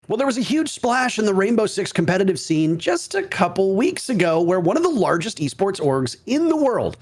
Well, there was a huge splash in the Rainbow Six competitive scene just a couple weeks ago where one of the largest esports orgs in the world,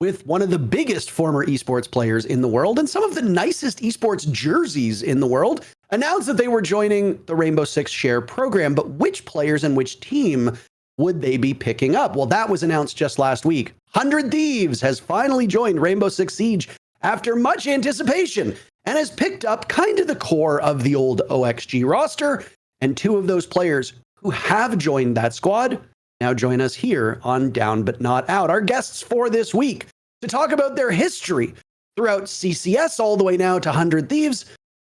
with one of the biggest former esports players in the world and some of the nicest esports jerseys in the world, announced that they were joining the Rainbow Six Share program. But which players and which team would they be picking up? Well, that was announced just last week. 100 Thieves has finally joined Rainbow Six Siege after much anticipation and has picked up kind of the core of the old OXG roster. And two of those players who have joined that squad now join us here on Down But Not Out. Our guests for this week to talk about their history throughout CCS all the way now to 100 Thieves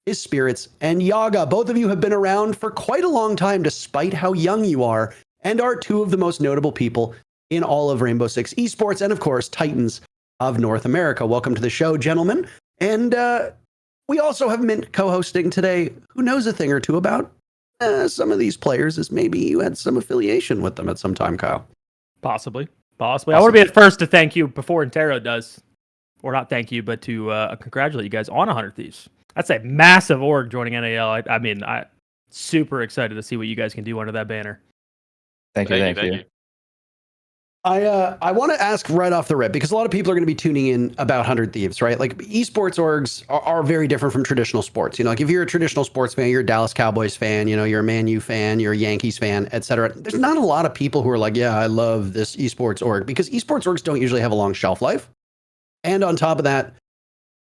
is SpiriTz and Yoggah. Both of you have been around for quite a long time despite how young you are, and are two of the most notable people in all of Rainbow Six esports and, of course, Titans of North America. Welcome to the show, gentlemen. And we also have Mint co-hosting today, who knows a thing or two about some of these players, as maybe you had some affiliation with them at some time, Kyle. Possibly. I want to be the first to thank you before INTERRO does. Or not thank you, but to congratulate you guys on 100 Thieves. That's a massive org joining NAL. I'm super excited to see what you guys can do under that banner. Thank you. I want to ask right off the rip, because a lot of people are going to be tuning in about 100 Thieves, right? Like, esports orgs are very different from traditional sports. You know, like if you're a traditional sports fan, you're a Dallas Cowboys fan, you know, you're a Man U fan, you're a Yankees fan, etc. There's not a lot of people who are like, yeah, I love this esports org, because esports orgs don't usually have a long shelf life. And on top of that,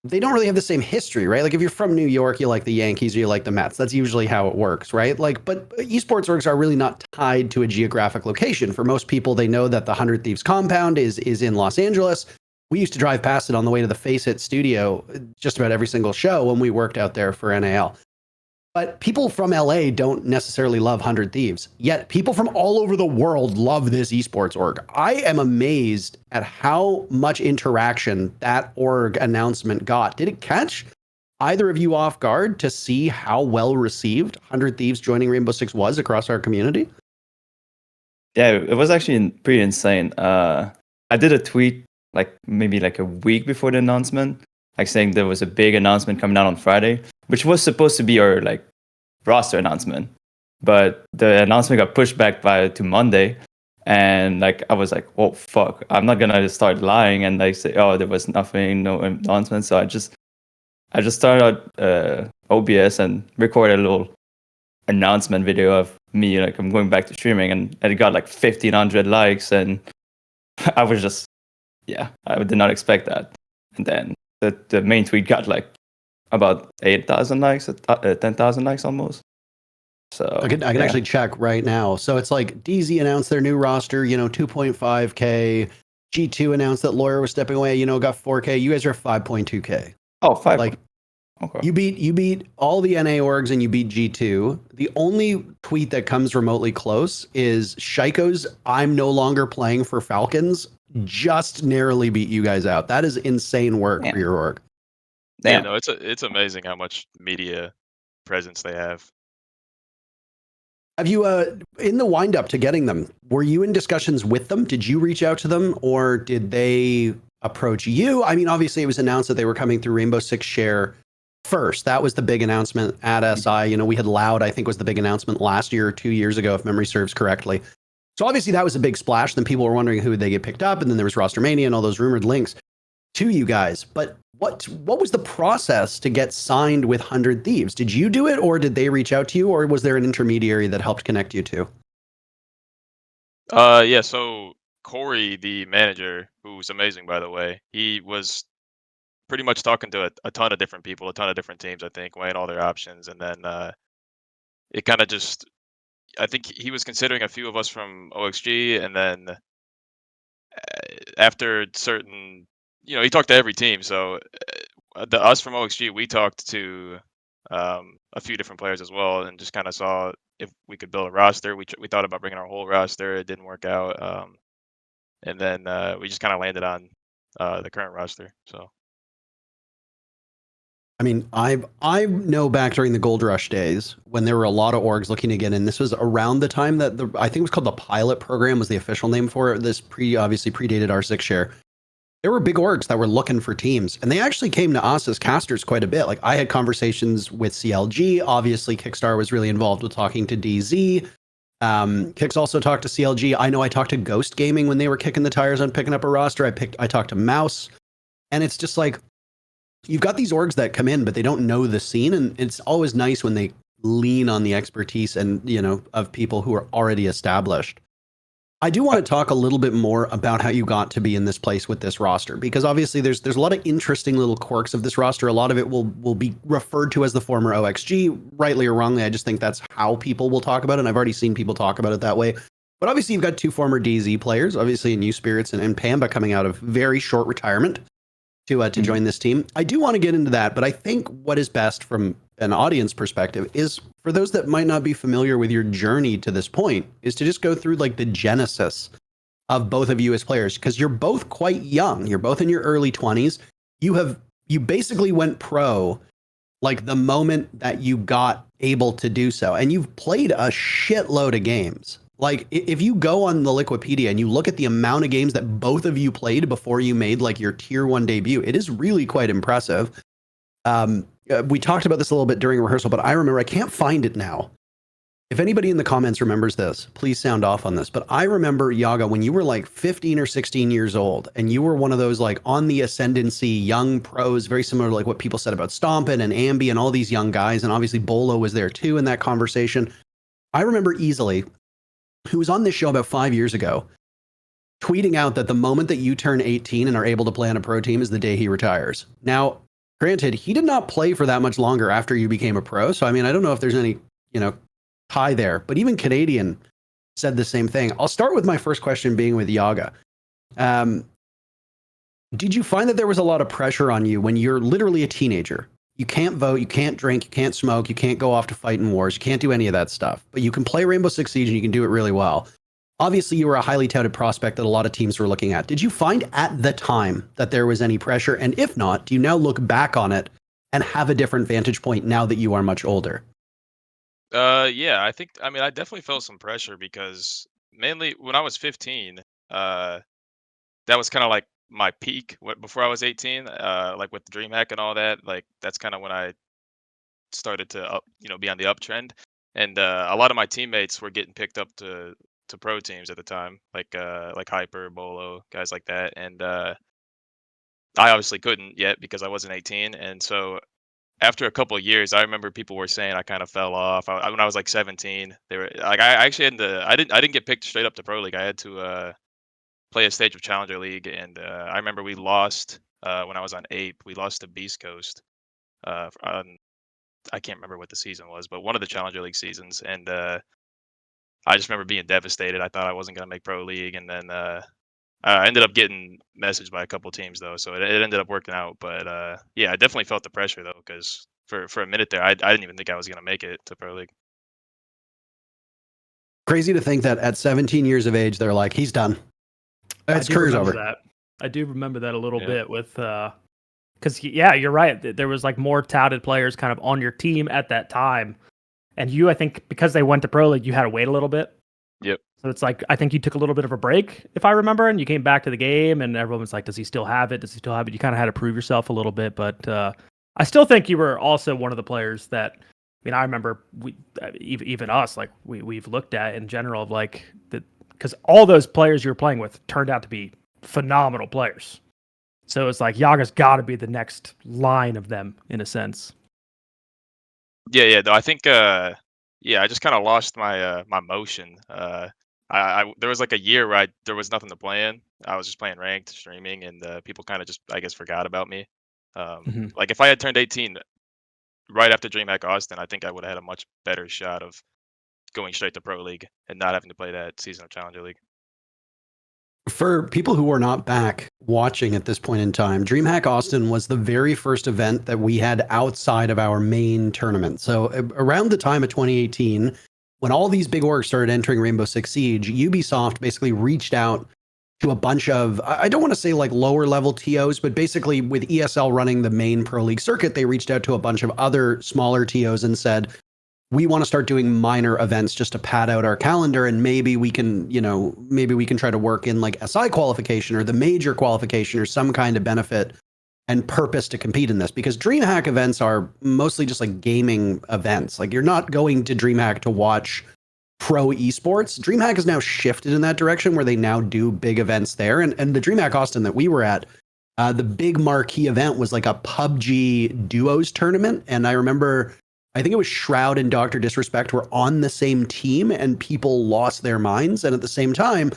they don't really have the same history, right? Like if you're from New York, you like the Yankees or you like the Mets. That's usually how it works, right? Like, but esports orgs are really not tied to a geographic location. For most people, they know that the 100 Thieves compound is in Los Angeles. We used to drive past it on the way to the Face It studio just about every single show when we worked out there for NAL. But people from LA don't necessarily love 100 Thieves, yet people from all over the world love this esports org. I am amazed at how much interaction that org announcement got. Did it catch either of you off guard to see how well received 100 Thieves joining Rainbow Six was across our community? Yeah, it was actually pretty insane. I did a tweet maybe a week before the announcement, saying there was a big announcement coming out on Friday, which was supposed to be our roster announcement, but the announcement got pushed back to Monday, and I was like, oh fuck, I'm not gonna just start lying and say, oh, there was nothing, no announcement. So I just started OBS and recorded a little announcement video of me, I'm going back to streaming, and it got 1,500 likes, and I was just, I did not expect that. And then the main tweet got about 8,000 likes, 10,000 likes almost. So I can actually check right now. So it's DZ announced their new roster, 2.5K. G2 announced that Lawyer was stepping away, got 4K. You guys are 5.2K. Oh, 5. Okay. You beat all the NA orgs and you beat G2. The only tweet that comes remotely close is Shiko's I'm no longer playing for Falcons just narrowly beat you guys out. That is insane work for your org. Yeah, no, it's amazing how much media presence they have. Have you, in the wind up to getting them, were you in discussions with them? Did you reach out to them, or did they approach you? I mean, obviously it was announced that they were coming through Rainbow Six Share first. That was the big announcement at SI. We had Loud, I think was the big announcement last year or 2 years ago, if memory serves correctly. So obviously that was a big splash. Then people were wondering who would they get picked up, and then there was Rostermania and all those rumored links to you guys. But what was the process to get signed with 100 Thieves? Did you do it, or did they reach out to you, or was there an intermediary that helped connect you two? Yeah, so Corey, the manager, who's amazing by the way, he was pretty much talking to a ton of different people, a ton of different teams, I think, weighing all their options, and then it kind of just, I think he was considering a few of us from OXG, and then after certain, he talked to every team. So us from OXG, we talked to a few different players as well, and just kind of saw if we could build a roster. We thought about bringing our whole roster. It didn't work out, and then we just kind of landed on the current roster. So. I mean, I know back during the Gold Rush days when there were a lot of orgs looking to get in. This was around the time that I think it was called the Pilot Program was the official name for it. This obviously predated R6 Share. there were big orgs that were looking for teams, and they actually came to us as casters quite a bit. Like I had conversations with CLG. Obviously, Kickstar was really involved with talking to DZ. Kix also talked to CLG. I know I talked to Ghost Gaming when they were kicking the tires on picking up a roster. I talked to Mouse, and it's just like you've got these orgs that come in, but they don't know the scene, and it's always nice when they lean on the expertise and of people who are already established. I do want to talk a little bit more about how you got to be in this place with this roster, because obviously there's a lot of interesting little quirks of this roster. A lot of it will be referred to as the former OXG, rightly or wrongly. I just think that's how people will talk about it, and I've already seen people talk about it that way. But obviously you've got two former DZ players, obviously in New SpiriTz and Pamba coming out of very short retirement to join this team. I do want to get into that, but I think what is best from an audience perspective is for those that might not be familiar with your journey to this point is to just go through like the genesis of both of you as players, because you're both quite young. You're both in your early 20s. You basically went pro like the moment that you got able to do so, and you've played a shitload of games. Like if you go on the Liquipedia and you look at the amount of games that both of you played before you made like your tier 1 debut, it is really quite impressive. We talked about this a little bit during rehearsal, but I remember, I can't find it now. If anybody in the comments remembers this, please sound off on this. But I remember, Yoggah, when you were like 15 or 16 years old, and you were one of those like on the ascendancy young pros, very similar to like what people said about Stompin' and Ambi and all these young guys. And obviously Bolo was there too in that conversation. I remember easily, who was on this show about 5 years ago, tweeting out that the moment that you turn 18 and are able to play on a pro team is the day he retires. Now, granted, he did not play for that much longer after you became a pro. So, I mean, I don't know if there's any, tie there, but even Canadian said the same thing. I'll start with my first question being with Yoggah. Did you find that there was a lot of pressure on you when you're literally a teenager? You can't vote, you can't drink, you can't smoke, you can't go off to fight in wars, you can't do any of that stuff, but you can play Rainbow Six Siege and you can do it really well. Obviously, you were a highly touted prospect that a lot of teams were looking at. Did you find at the time that there was any pressure? And if not, do you now look back on it and have a different vantage point now that you are much older? Yeah, I definitely felt some pressure because mainly when I was 15, that was kind of like my peak before I was 18, like with DreamHack and all that. Like that's kind of when I started to be on the uptrend, and a lot of my teammates were getting picked up to pro teams at the time, like Hyper, Bolo, guys like that, and I obviously couldn't yet because I wasn't 18, and so after a couple of years, I remember people were saying I kind of fell off. When I was like 17, they were like, I actually had to. I didn't get picked straight up to pro league. I had to play a stage of Challenger League, and I remember we lost when I was on Ape. We lost to Beast Coast. I can't remember what the season was, but one of the Challenger League seasons, and I just remember being devastated. I thought I wasn't going to make pro league, and then I ended up getting messaged by a couple teams though, so it ended up working out. But yeah, I definitely felt the pressure though, because for a minute there, I didn't even think I was going to make it to pro league. Crazy to think that at 17 years of age, they're like, he's done. His career's over. That. I do remember that a little bit with, because you're right. There was like more touted players kind of on your team at that time. And you, I think, because they went to pro league, you had to wait a little bit. Yep. So it's like, I think you took a little bit of a break, if I remember, and you came back to the game, and everyone was like, does he still have it? Does he still have it? You kind of had to prove yourself a little bit, but I still think you were also one of the players that, I remember even us, like we've looked at in general of like that, because all those players you were playing with turned out to be phenomenal players. So it's like Yoggah's got to be the next line of them in a sense. Yeah. Though I think, I just kind of lost my my motion. I there was like a year where there was nothing to play in. I was just playing ranked, streaming, and people kind of just, I guess, forgot about me. Like if I had turned 18 right after DreamHack Austin, I think I would have had a much better shot of going straight to Pro League and not having to play that season of Challenger League. For people who are not back watching at this point in time, DreamHack Austin was the very first event that we had outside of our main tournament. So around the time of 2018, when all these big orgs started entering Rainbow Six Siege, Ubisoft basically reached out to a bunch of, I don't want to say like lower level TOs, but basically with ESL running the main Pro League circuit, they reached out to a bunch of other smaller TOs and said, we want to start doing minor events just to pad out our calendar, and maybe we can, maybe we can try to work in like SI qualification or the major qualification or some kind of benefit and purpose to compete in this, because DreamHack events are mostly just like gaming events. Like, you're not going to DreamHack to watch pro esports. DreamHack has now shifted in that direction where they now do big events there. And the DreamHack Austin that we were at, the big marquee event was like a PUBG duos tournament. And I remember, I think it was Shroud and Dr. Disrespect were on the same team, and people lost their minds. And at the same time,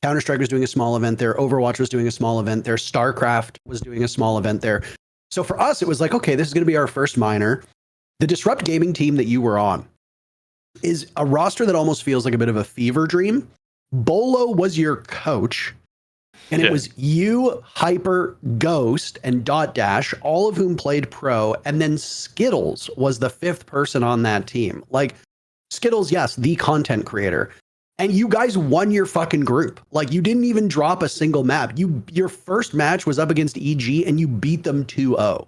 Counter-Strike was doing a small event there. Overwatch was doing a small event there. StarCraft was doing a small event there. So for us, it was like, okay, this is going to be our first minor. The Disrupt Gaming team that you were on is a roster that almost feels like a bit of a fever dream. Bolo was your coach, and it was you, Hyper, Ghost, and Dot Dash, all of whom played pro, and then Skittles was the fifth person on that team. Like, Skittles, yes, the content creator. And you guys won your fucking group. Like, you didn't even drop a single map. Your first match was up against EG, and you beat them 2-0.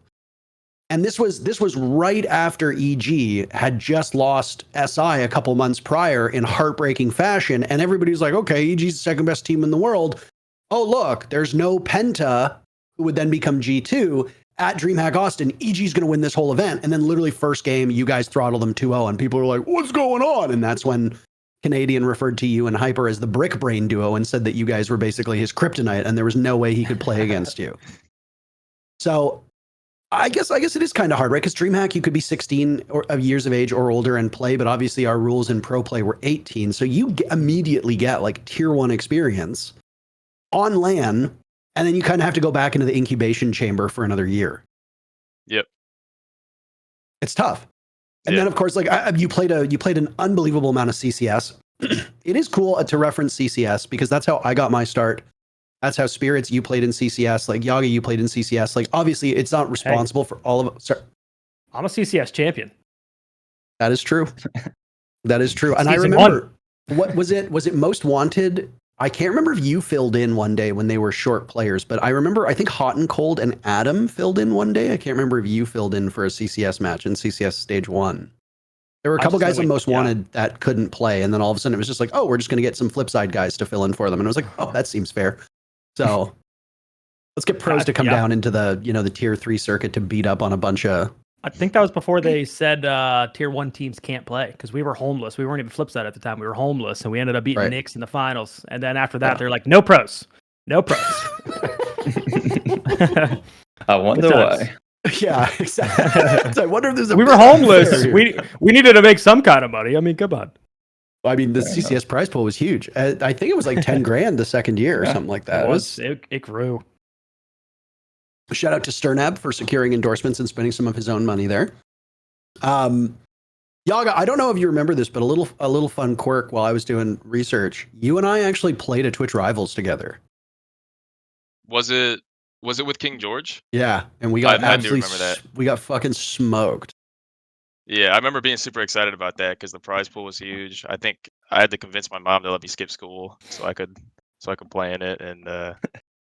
And this was right after EG had just lost SI a couple months prior in heartbreaking fashion, and everybody's like, okay, EG's the second best team in the world. Oh, look, there's no Penta, who would then become G2 at DreamHack Austin. EG's going to win this whole event. And then literally first game, you guys throttle them 2-0, and people are like, what's going on? And that's when Canadian referred to you and Hyper as the brick brain duo and said that you guys were basically his kryptonite and there was no way he could play against you. So I guess it is kind of hard, right? Because DreamHack, you could be 16 years of age or older and play, but obviously our rules in pro play were 18. So you immediately get like tier 1 experience on LAN, and then you kind of have to go back into the incubation chamber for another year. Yep. It's tough. And then, of course, like you played an unbelievable amount of CCS. It is cool to reference CCS because that's how I got my start. That's how SpiriTz, you played in CCS. Like Yoggah, you played in CCS. Like, obviously, it's not responsible for all of it. Sorry. I'm a CCS champion. That is true. That is true. And I remember, what was it? Was it Most Wanted? I can't remember if you filled in one day when they were short players, but I remember, I think Hot and Cold and Adam filled in one day. I can't remember if you filled in for a CCS match in CCS Stage 1. There were a couple guys on Most Wanted that couldn't play, and then all of a sudden it was just like, oh, we're just going to get some Flipside guys to fill in for them. And I was like, oh, that seems fair. So let's get pros to come down into the, the tier 3 circuit to beat up on a bunch of... I think that was before they said tier 1 teams can't play, because we were homeless. We weren't even Flipside at the time. We were homeless, and we ended up beating Knicks in the finals. And then after that, they're like, no pros. No pros. I wonder why. Yeah, exactly. So I wonder if there's a... We were homeless. We needed to make some kind of money. I mean, come on. I mean, the CCS prize pool was huge. I think it was like 10 grand the second year or something like that. It grew. Shout out to Sternab for securing endorsements and spending some of his own money there. Yoggah, I don't know if you remember this, but a little fun quirk while I was doing research. You and I actually played a Twitch Rivals together. Was it with King George? Yeah, and we got I do remember that. We got fucking smoked. Yeah, I remember being super excited about that because the prize pool was huge. I think I had to convince my mom to let me skip school so I could play in it, and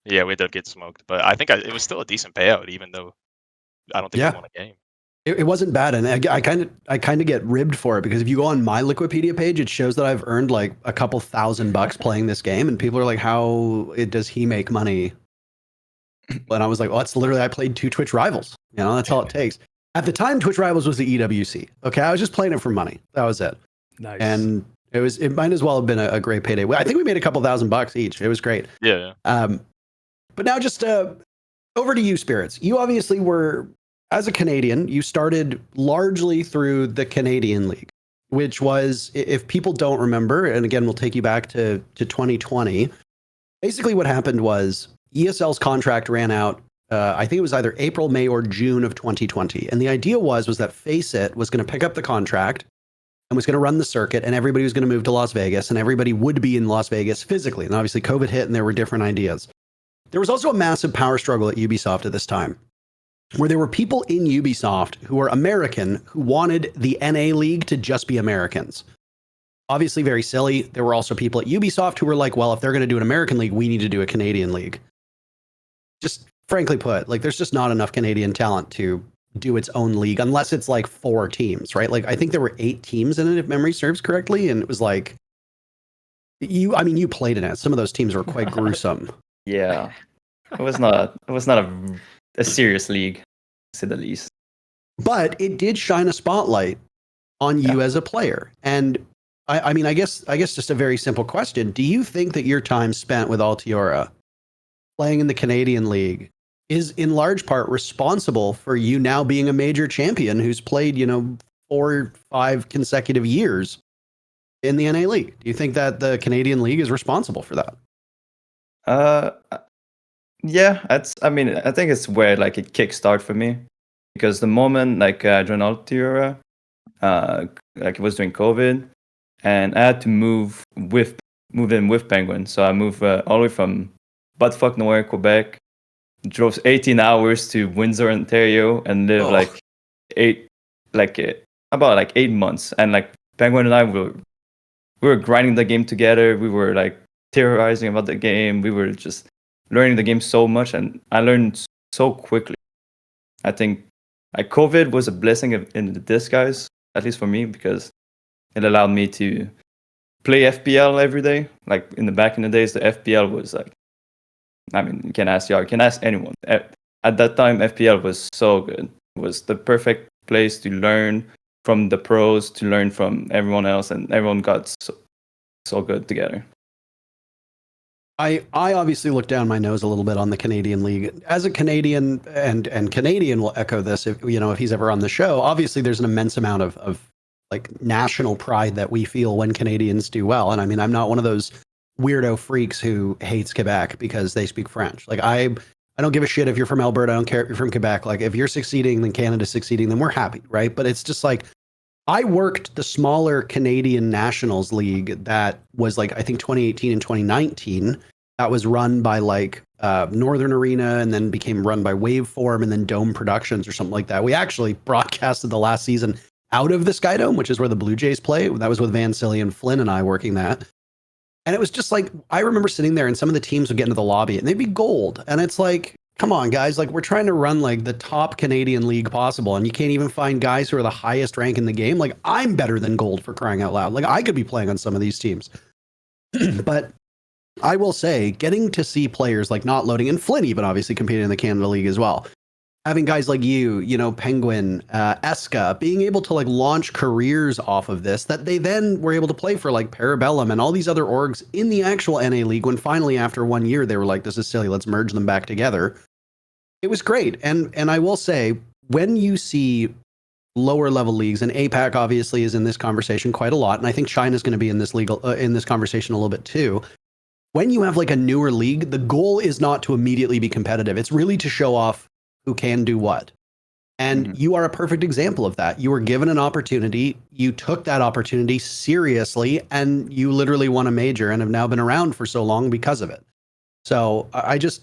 yeah, we ended up getting smoked. But I think it was still a decent payout, even though I don't think we won a game. It wasn't bad, and I kind of get ribbed for it because if you go on my Liquipedia page, it shows that I've earned like a couple $1,000 playing this game, and people are like, "How does he make money?" And I was like, "Well, it's literally I played 2 Twitch Rivals. That's all it takes." At the time, Twitch Rivals was the EWC. Okay, I was just playing it for money. That was it. Nice. And it might as well have been a great payday. I think we made a couple $1,000 each. It was great. Yeah. But now just over to you, SpiriTz. You obviously were, as a Canadian, you started largely through the Canadian League, which was, if people don't remember, and again, we'll take you back to 2020. Basically what happened was ESL's contract ran out. I think it was either April, May, or June of 2020. And the idea was that FACEIT was going to pick up the contract and was going to run the circuit, and everybody was going to move to Las Vegas, and everybody would be in Las Vegas physically. And obviously COVID hit and there were different ideas. There was also a massive power struggle at Ubisoft at this time, where there were people in Ubisoft who were American who wanted the NA League to just be Americans. Obviously very silly. There were also people at Ubisoft who were like, well, if they're going to do an American League, we need to do a Canadian League. Just frankly put, like, there's just not enough Canadian talent to do its own league unless it's like 4 teams, right? Like I think there were 8 teams in it, if memory serves correctly, and it was like you played in it. Some of those teams were quite gruesome. Yeah, it was not a serious league, to say the least. But it did shine a spotlight on you as a player. And I mean, I guess just a very simple question. Do you think that your time spent with Altiora playing in the Canadian League is in large part responsible for you now being a major champion who's played, 4 or 5 consecutive years in the NA League? Do you think that the Canadian League is responsible for that? Yeah, I think it's where like it kickstart for me, because the moment like I joined Altiora, like it was during COVID, and I had to move in with Penguin. So I moved all the way from buttfuck nowhere, Quebec, drove 18 hours to Windsor, Ontario, and lived about 8 months. And like Penguin and I we were grinding the game together. We were like theorizing about the game. We were just learning the game so much, and I learned so quickly. I think like COVID was a blessing in disguise, at least for me, because it allowed me to play FPL every day. Like back in the days, the FPL was like, I mean, you can ask you can ask anyone. At that time, FPL was so good. It was the perfect place to learn from the pros, to learn from everyone else, and everyone got so good together. I obviously look down my nose a little bit on the Canadian League. As a Canadian, and Canadian will echo this if he's ever on the show, obviously there's an immense amount of like national pride that we feel when Canadians do well. And I mean, I'm not one of those weirdo freaks who hates Quebec because they speak French. Like I don't give a shit if you're from Alberta. I don't care if you're from Quebec. Like if you're succeeding, then Canada's succeeding, then we're happy, right? But it's just like, I worked the smaller Canadian Nationals League that was like, I think 2018 and 2019. That was run by like Northern Arena, and then became run by Waveform, and then Dome Productions or something like that. We actually broadcasted the last season out of the Sky Dome, which is where the Blue Jays play. That was with Van Silly and Flynn and I working that. And it was just like, I remember sitting there and some of the teams would get into the lobby and they'd be gold. And it's like, come on, guys, like we're trying to run like the top Canadian league possible, and you can't even find guys who are the highest rank in the game. Like I'm better than gold, for crying out loud. Like I could be playing on some of these teams. But I will say, getting to see players like not loading, and Flynn even obviously competing in the Canada League as well, having guys like you, Penguin, Eska, being able to like launch careers off of this, that they then were able to play for like Parabellum and all these other orgs in the actual NA League, when finally after 1 year they were like, this is silly, let's merge them back together. It was great. And I will say, when you see lower level leagues, and APAC obviously is in this conversation quite a lot, and I think China's going to be in this in this conversation a little bit too. When you have like a newer league, the goal is not to immediately be competitive. It's really to show off who can do what. And you are a perfect example of that. You were given an opportunity, you took that opportunity seriously, and you literally won a major and have now been around for so long because of it. So I guess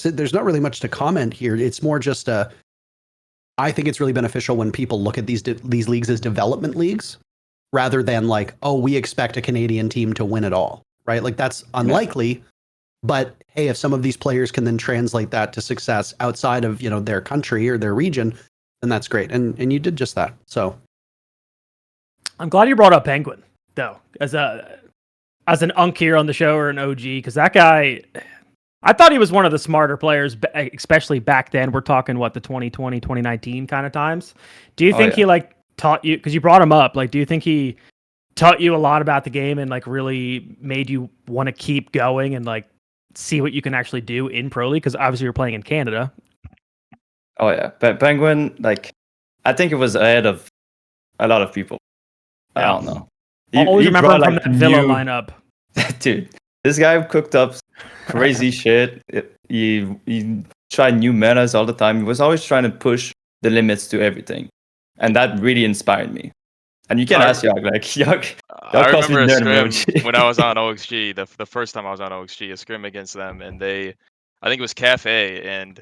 there's not really much to comment here. It's more just I think it's really beneficial when people look at these leagues as development leagues, rather than like, oh, we expect a Canadian team to win it all, right? Like that's unlikely. But hey, if some of these players can then translate that to success outside of, their country or their region, then that's great. And you did just that. So I'm glad you brought up Penguin, though, as an unk here on the show, or an OG, because that guy, I thought he was one of the smarter players, especially back then. We're talking the 2020, 2019 kind of times. Do you think he like taught you, because you brought him up, like, do you think he taught you a lot about the game and like really made you want to keep going and like see what you can actually do in Pro League? Because obviously you're playing in Canada. Oh yeah, Penguin, like I think it was ahead of a lot of people. I don't know. I always remember him from that Villa lineup. Dude, this guy cooked up crazy shit. He tried new metas all the time. He was always trying to push the limits to everything, and that really inspired me. And you can ask Yog, like Yog. I remember a scrim when I was on OXG, the first time I was on OXG, a scrim against them, and I think it was Cafe, and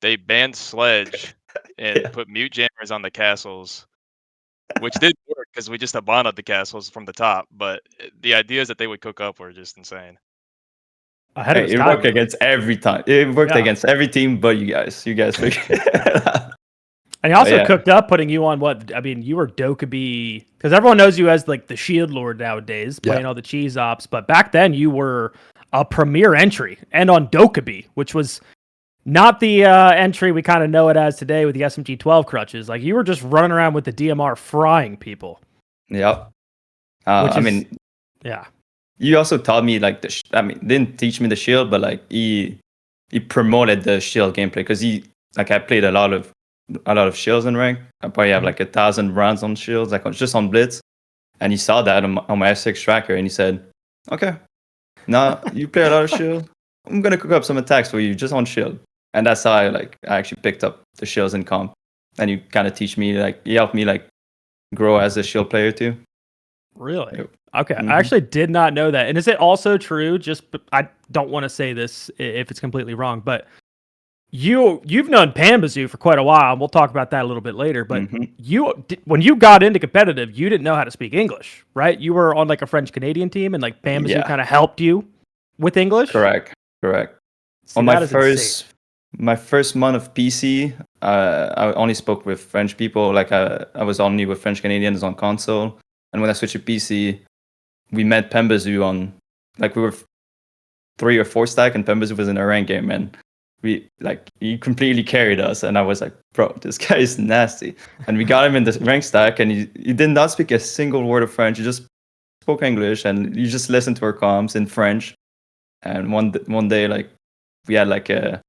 they banned Sledge and put mute jammers on the castles, which did work because we just abandoned the castles from the top. But the ideas that they would cook up were just insane. It worked against every time. It worked against every team but you guys. You guys figured it out. And he also yeah. cooked up, putting you on what? I mean, you were Dokkaebi, because everyone knows you as like the Shield Lord nowadays, playing all the cheese ops. But back then, you were a premier entry and on Dokkaebi, which was not the entry we kind of know it as today with the SMG-12 crutches. Like, you were just running around with the DMR frying people. Yep. Yeah. You also taught me like didn't teach me the shield, but like he promoted the shield gameplay because I played a lot of shields in rank. I probably have like 1,000 rounds on shields, like just on blitz. And he saw that on my F6 tracker, and he said, "Okay, now you play a lot of shield. I'm gonna cook up some attacks for you just on shield." And that's how I actually picked up the shields in comp. And you kind of teach me, like, he helped me like grow as a shield player too. Really? Yep. Okay. Mhm. I actually did not know that. And is it also true, I don't want to say this if it's completely wrong, but you've known Pambazoo for quite a while, and we'll talk about that a little bit later, but when you got into competitive, you didn't know how to speak English, right? You were on like a French-Canadian team, and like Pambazoo kind of helped you with English? Correct. See, On insane. my first month of PC, I only spoke with French people. Like I was only with French Canadians on console. And when I switched to PC, we met Pambazoo on, like, we were 3 or 4 stack, and Pambazoo was in a rank game, and he completely carried us. And I was like, bro, this guy is nasty. And we got him in the rank stack, and he did not speak a single word of French. He just spoke English, and you just listened to our comms in French. And one day, like, we had like a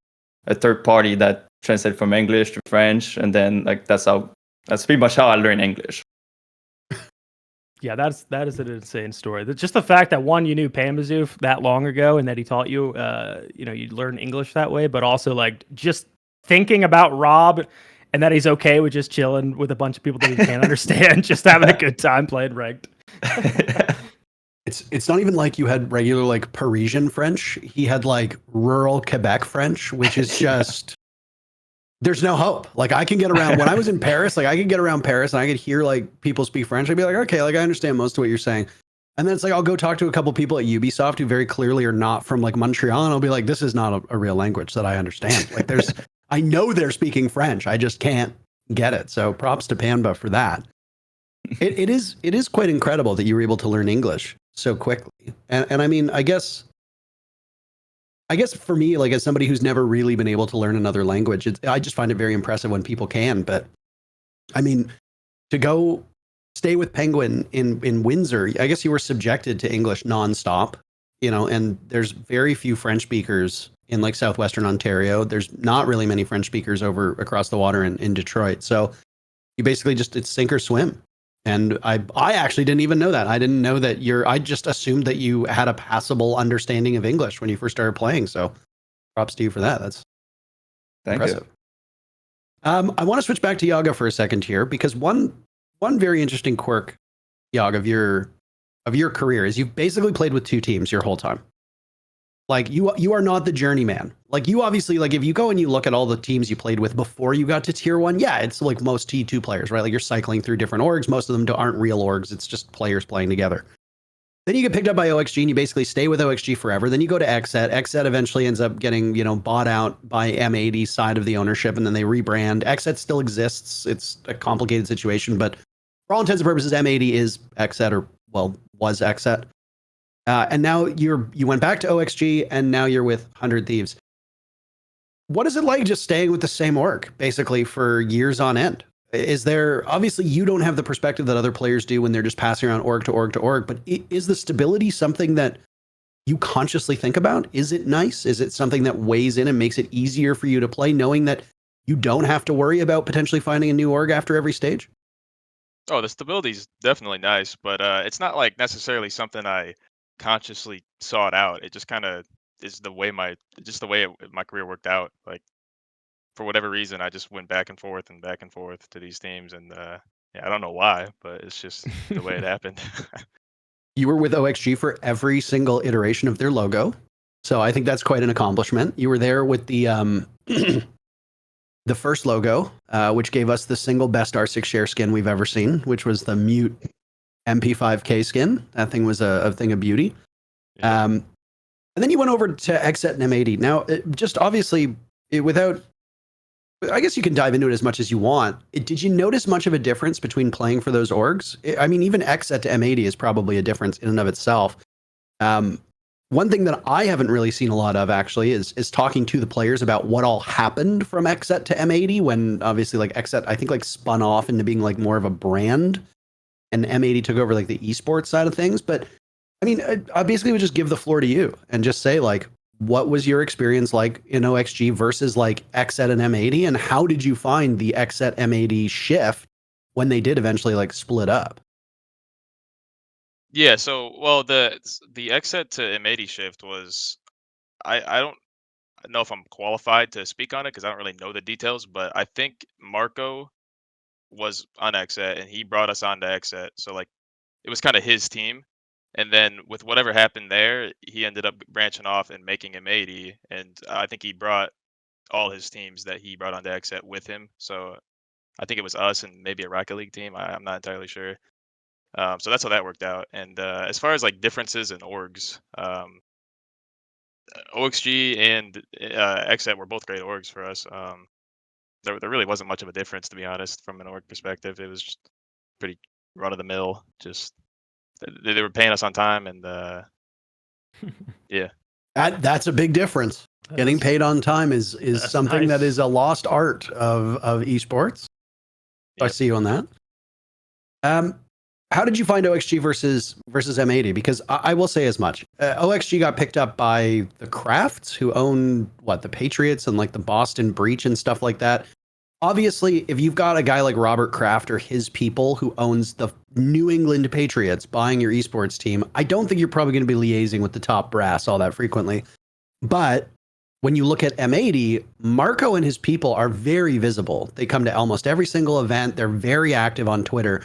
third party that translated from English to French, and then like that's pretty much how I learned English. Yeah, that is an insane story. Just the fact that, one, you knew Pambazoo that long ago, and that he taught you, you learn English that way, but also like just thinking about Rob and that he's okay with just chilling with a bunch of people that he can't understand, just having a good time playing ranked. It's not even like you had regular like Parisian French. He had like rural Quebec French, which is just there's no hope. Like, I can get around when I was in Paris, like I could get around Paris and I could hear like people speak French. I'd be like, okay, like I understand most of what you're saying. And then it's like I'll go talk to a couple people at Ubisoft who very clearly are not from like Montreal, and I'll be like, this is not a real language that I understand. Like I know they're speaking French. I just can't get it. So props to Panba for that. It is quite incredible that you were able to learn English so quickly. And I mean, I guess for me, like as somebody who's never really been able to learn another language, I just find it very impressive when people can. But I mean, to go stay with Penguin in Windsor, I guess you were subjected to English nonstop, and there's very few French speakers in like Southwestern Ontario. There's not really many French speakers over across the water in Detroit. So you basically it's sink or swim. And I actually didn't even know that. I didn't know that I just assumed that you had a passable understanding of English when you first started playing. So props to you for that. That's impressive. I want to switch back to Yoggah for a second here, because one very interesting quirk, Yoggah, of your career is you've basically played with 2 teams your whole time. Like you are not the journeyman. Like you obviously, like if you go and you look at all the teams you played with before you got to tier 1, yeah, it's like most T2 players, right? Like you're cycling through different orgs. Most of them aren't real orgs. It's just players playing together. Then you get picked up by OXG and you basically stay with OXG forever. Then you go to XSET. XSET eventually ends up getting, bought out by M80 side of the ownership, and then they rebrand. XSET still exists. It's a complicated situation, but for all intents and purposes, M80 is XSET, or was XSET. And now you went back to OXG, and now you're with 100 Thieves. What is it like just staying with the same org basically for years on end? Is there, obviously you don't have the perspective that other players do when they're just passing around org to org to org, but is the stability something that you consciously think about? Is it nice? Is it something that weighs in and makes it easier for you to play, knowing that you don't have to worry about potentially finding a new org after every stage? Oh, the stability is definitely nice, but it's not like necessarily something I consciously sought out. It just kind of is the way my career worked out. Like, for whatever reason, I just went back and forth to these teams, and yeah, I don't know why, but it's just the way it happened. You were with OXG for every single iteration of their logo, so I think that's quite an accomplishment. You were there with the the first logo, which gave us the single best R6 share skin we've ever seen, which was the Mute MP5K skin. That thing was a thing of beauty. Yeah. And then you went over to XSET and M80. Now, just obviously, without I guess you can dive into it as much as you want. Did you notice much of a difference between playing for those orgs? I mean, even XSET to M80 is probably a difference in and of itself. One thing that I haven't really seen a lot of actually is talking to the players about what all happened from XSET to M80 when obviously like XSET I think like spun off into being like more of a brand and M80 took over like the esports side of things. But I mean, I basically would just give the floor to you and just say like, what was your experience like in OXG versus like XSET and M80, and how did you find the XSET M80 shift when they did eventually like split up? Yeah, so well the XSET to M80 shift was I don't know if I'm qualified to speak on it because I don't really know the details, but I think Marco was on XSET and he brought us on to XSET. So like it was kind of his team. And then with whatever happened there, he ended up branching off and making M80. And I think he brought all his teams that he brought onto XSET with him. So I think it was us and maybe a Rocket League team. I'm not entirely sure. So that's how that worked out. And as far as like differences in orgs, OXG and XSET were both great orgs for us. There really wasn't much of a difference, to be honest, from an org perspective. It was just pretty run of the mill. Just they were paying us on time, and yeah. That's a big difference. Getting paid on time is something that is a lost art of esports. I see you on that. How did you find OXG versus M80? Because I will say as much. OXG got picked up by the Crafts, who own the Patriots and like the Boston Breach and stuff like that. Obviously, if you've got a guy like Robert Kraft or his people who owns the New England Patriots buying your esports team, I don't think you're probably going to be liaising with the top brass all that frequently. But when you look at M80, Marco and his people are very visible. They come to almost every single event. They're very active on Twitter.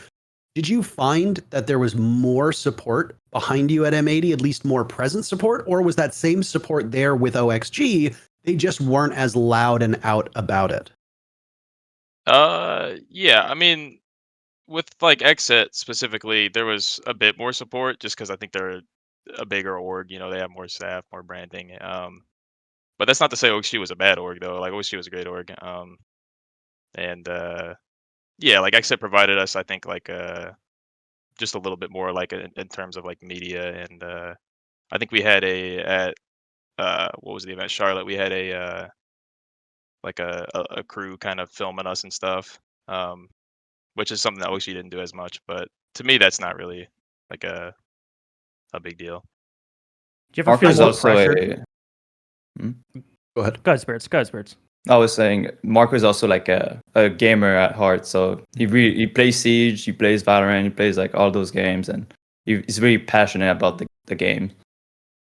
Did you find that there was more support behind you at M80, at least more present support, or was that same support there with OXG? They just weren't as loud and out about it. Yeah. I mean, with like XSET specifically, there was a bit more support just because I think they're a bigger org. You know, they have more staff, more branding. But that's not to say OXG was a bad org though. Like OXG was a great org. And yeah, like XSET provided us, I think, like just a little bit more, like in terms of like media, and I think we had at what was the event, Charlotte? We had like a crew kind of filming us and stuff, which is something that OXG didn't do as much. But to me, that's not really like a big deal. Do you ever feel more also pressure? Go ahead. Go ahead, Spirits. I was saying Marco is also like a gamer at heart. So he plays Siege, he plays Valorant, he plays like all those games, and he's really passionate about the game.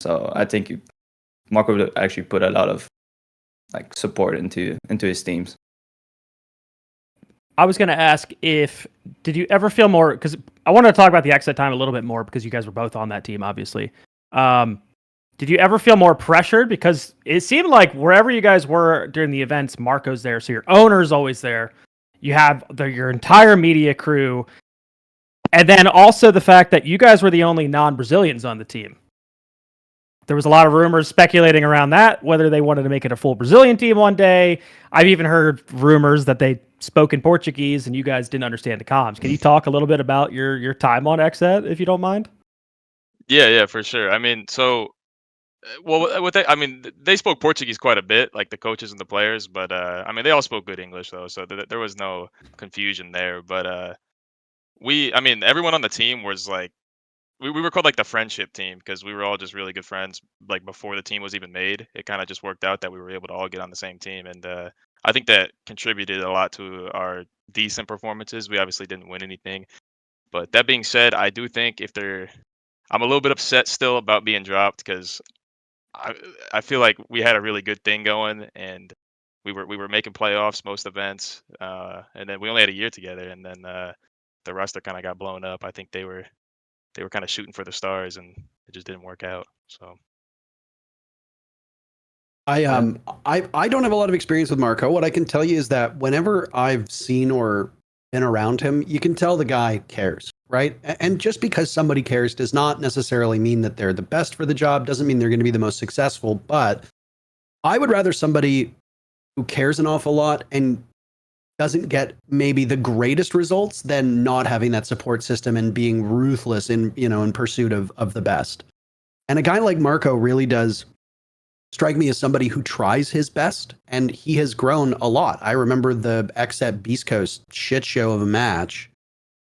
So I think Marco would actually put a lot of like support into his teams. I was going to ask did you ever feel more, because I wanted to talk about the XSET time a little bit more because you guys were both on that team, obviously. Did you ever feel more pressured? Because it seemed like wherever you guys were during the events, Marco's there, so your owner's always there. You have your entire media crew. And then also the fact that you guys were the only non-Brazilians on the team. There was a lot of rumors speculating around that, whether they wanted to make it a full Brazilian team one day. I've even heard rumors that they spoke in Portuguese and you guys didn't understand the comms. Can you talk a little bit about your time on XSET, if you don't mind? Yeah, for sure. I mean, so well, I mean, they spoke Portuguese quite a bit, like the coaches and the players, but I mean, they all spoke good English though, so there was no confusion there. But I mean, everyone on the team was like, we were called like the friendship team because we were all just really good friends. Like before the team was even made, it kind of just worked out that we were able to all get on the same team, and I think that contributed a lot to our decent performances. We obviously didn't win anything, but that being said, I do think I'm a little bit upset still about being dropped because I feel like we had a really good thing going, and we were making playoffs most events, and then we only had a year together, and then the roster kind of got blown up. I think they were kind of shooting for the stars, and it just didn't work out. So I don't have a lot of experience with Marco. What I can tell you is that whenever I've seen or been around him, you can tell the guy cares, right? And just because somebody cares does not necessarily mean that they're the best for the job, doesn't mean they're going to be the most successful, but I would rather somebody who cares an awful lot and doesn't get maybe the greatest results than not having that support system and being ruthless in, in pursuit of the best. And a guy like Marco really does strike me as somebody who tries his best, and he has grown a lot. I remember the XSET Beast Coast shit show of a match.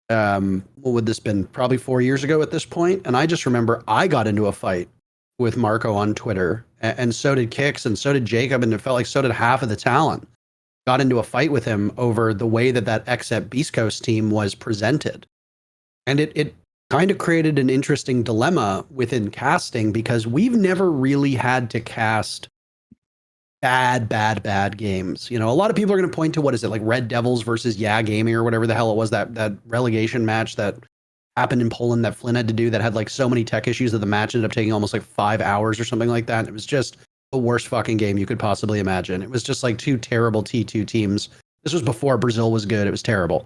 What would this been? Probably 4 years ago at this point. And I just remember I got into a fight with Marco on Twitter, and so did Kix, and so did Jacob, and it felt like so did half of the talent. Got into a fight with him over the way that XSET Beast Coast team was presented. And it kind of created an interesting dilemma within casting, because we've never really had to cast bad games. A lot of people are going to point to, what is it, like Red Devils versus Yeah Gaming or whatever the hell it was, that relegation match that happened in Poland that Flynn had to do, that had like so many tech issues that the match ended up taking almost like 5 hours or something like that. It was just the worst fucking game you could possibly imagine. It was just like two terrible T2 teams. This was before Brazil was good. It was terrible.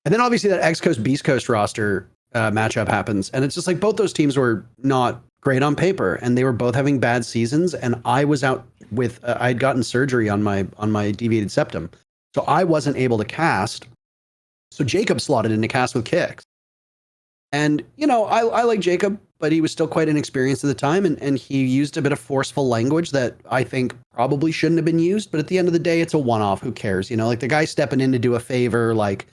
And then obviously that X Coast Beast Coast roster matchup happens, and it's just like both those teams were not great on paper, and they were both having bad seasons. And I was out with I had gotten surgery on my deviated septum, so I wasn't able to cast. So Jacob slotted in to cast with Kix, and I like Jacob, but he was still quite inexperienced at the time, and he used a bit of forceful language that I think probably shouldn't have been used. But at the end of the day, it's a one-off. Who cares? Like the guy stepping in to do a favor, like,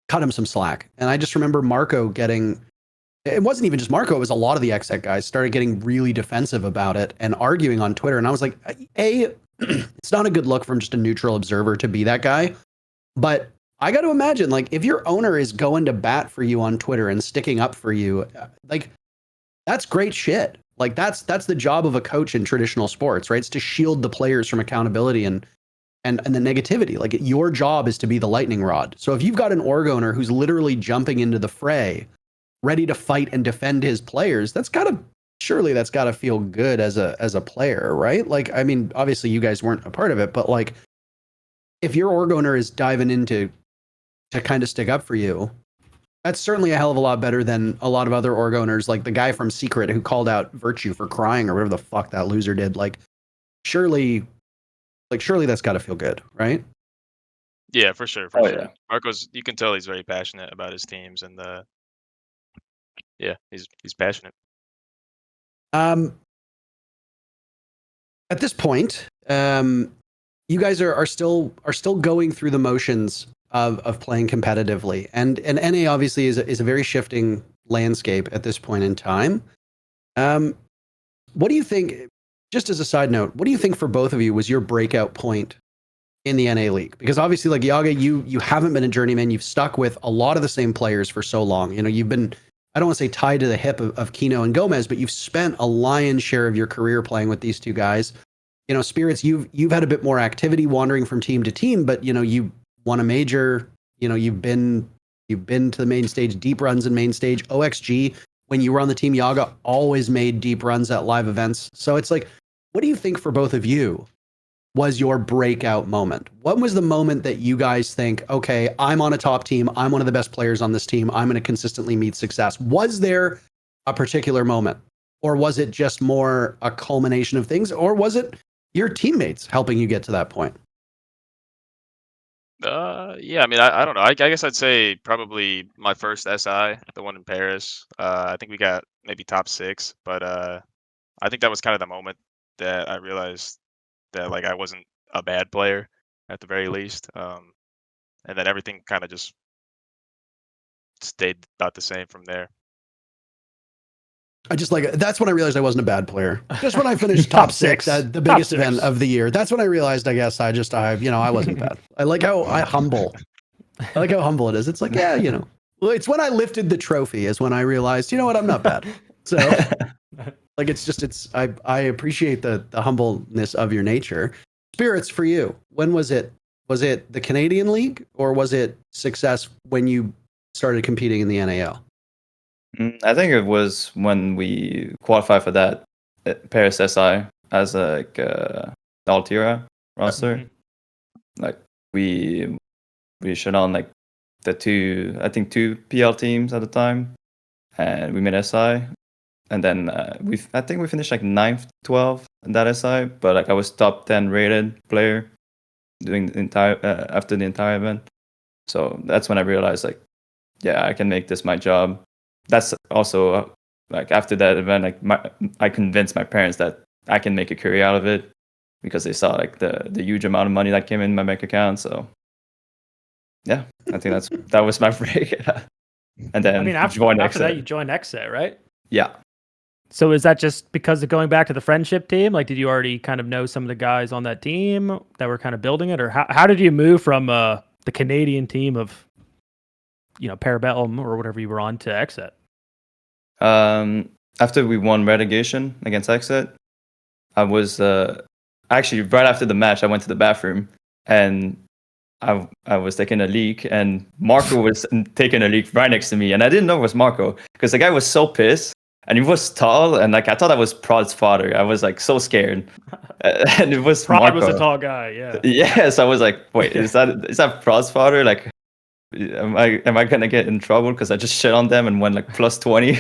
cut him some slack. And I just remember Marco getting, it wasn't even just Marco, it was a lot of the XSET guys started getting really defensive about it and arguing on Twitter. And I was like, it's not a good look from just a neutral observer to be that guy. But I got to imagine, like, if your owner is going to bat for you on Twitter and sticking up for you, like, that's great shit. Like, that's the job of a coach in traditional sports, right? It's to shield the players from accountability and the negativity. Like, your job is to be the lightning rod. So if you've got an org owner who's literally jumping into the fray, ready to fight and defend his players, surely that's got to feel good as a player, right? Like, I mean, obviously you guys weren't a part of it, but like, if your org owner is diving into to kind of stick up for you, that's certainly a hell of a lot better than a lot of other org owners, like the guy from Secret who called out Virtue for crying or whatever the fuck that loser did. Like, surely that's got to feel good, right? Yeah, for sure. Oh, Sure. yeah. Marco's, you can tell he's very passionate about his teams, and he's passionate. At this point, you guys are still going through the motions of playing competitively, and NA obviously is a very shifting landscape at this point in time. What do you think? Just as a side note, what do you think for both of you was your breakout point in the NA League? Because obviously, like Yoggah, you haven't been a journeyman. You've stuck with a lot of the same players for so long. You've been, I don't want to say tied to the hip of Kino and Gomez, but you've spent a lion's share of your career playing with these two guys. SpiriTz, you've had a bit more activity wandering from team to team, but you won a major. You've been to the main stage, deep runs in main stage. OXG, when you were on the team Yoggah, always made deep runs at live events. So it's like, what do you think for both of you was your breakout moment? What was the moment that you guys think, okay, I'm on a top team, I'm one of the best players on this team, I'm going to consistently meet success? Was there a particular moment? Or was it just more a culmination of things? Or was it your teammates helping you get to that point? Yeah, I mean, I don't know. I guess I'd say probably my first SI, the one in Paris. I think we got maybe top 6, but I think that was kind of the moment that I realized that, like, I wasn't a bad player at the very least. And then everything kind of just stayed about the same from there. That's when I realized I wasn't a bad player. Just when I finished top 6 at the biggest event of the year. That's when I realized, I guess, I wasn't bad. I like how humble it is. It's like, yeah, well, it's when I lifted the trophy is when I realized, you know what, I'm not bad. So like, I appreciate the humbleness of your nature. SpiriTz, for you, when was it? Was it the Canadian League, or was it success when you started competing in the NAL? I think it was when we qualified for that Paris SI as INTERRO roster. Mm-hmm. Like, we shut on like the two PL teams at the time, and we made SI. And then I think we finished like 9th, 12th in that SI, but like I was top 10 rated player doing the entire after the entire event. So that's when I realized, like, yeah, I can make this my job. That's also like after that event, like I convinced my parents that I can make a career out of it because they saw like the huge amount of money that came in my bank account. So yeah, I think that was my break. And then I mean, after that, you joined XSET, right? Yeah. So is that just because of going back to the friendship team? Like, did you already kind of know some of the guys on that team that were kind of building it, or how did you move from the Canadian team of, Parabellum or whatever you were on to XSET? After we won relegation against XSET, I was actually right after the match. I went to the bathroom and I was taking a leak, and Marco was taking a leak right next to me, and I didn't know it was Marco because the guy was so pissed. And he was tall, and like I thought I was Prod's father. I was like so scared, and it was Prod Marco. was a tall guy, yeah. Yes, I was like, wait, is that Prod's father? Like, am I gonna get in trouble because I just shit on them and went like plus 20?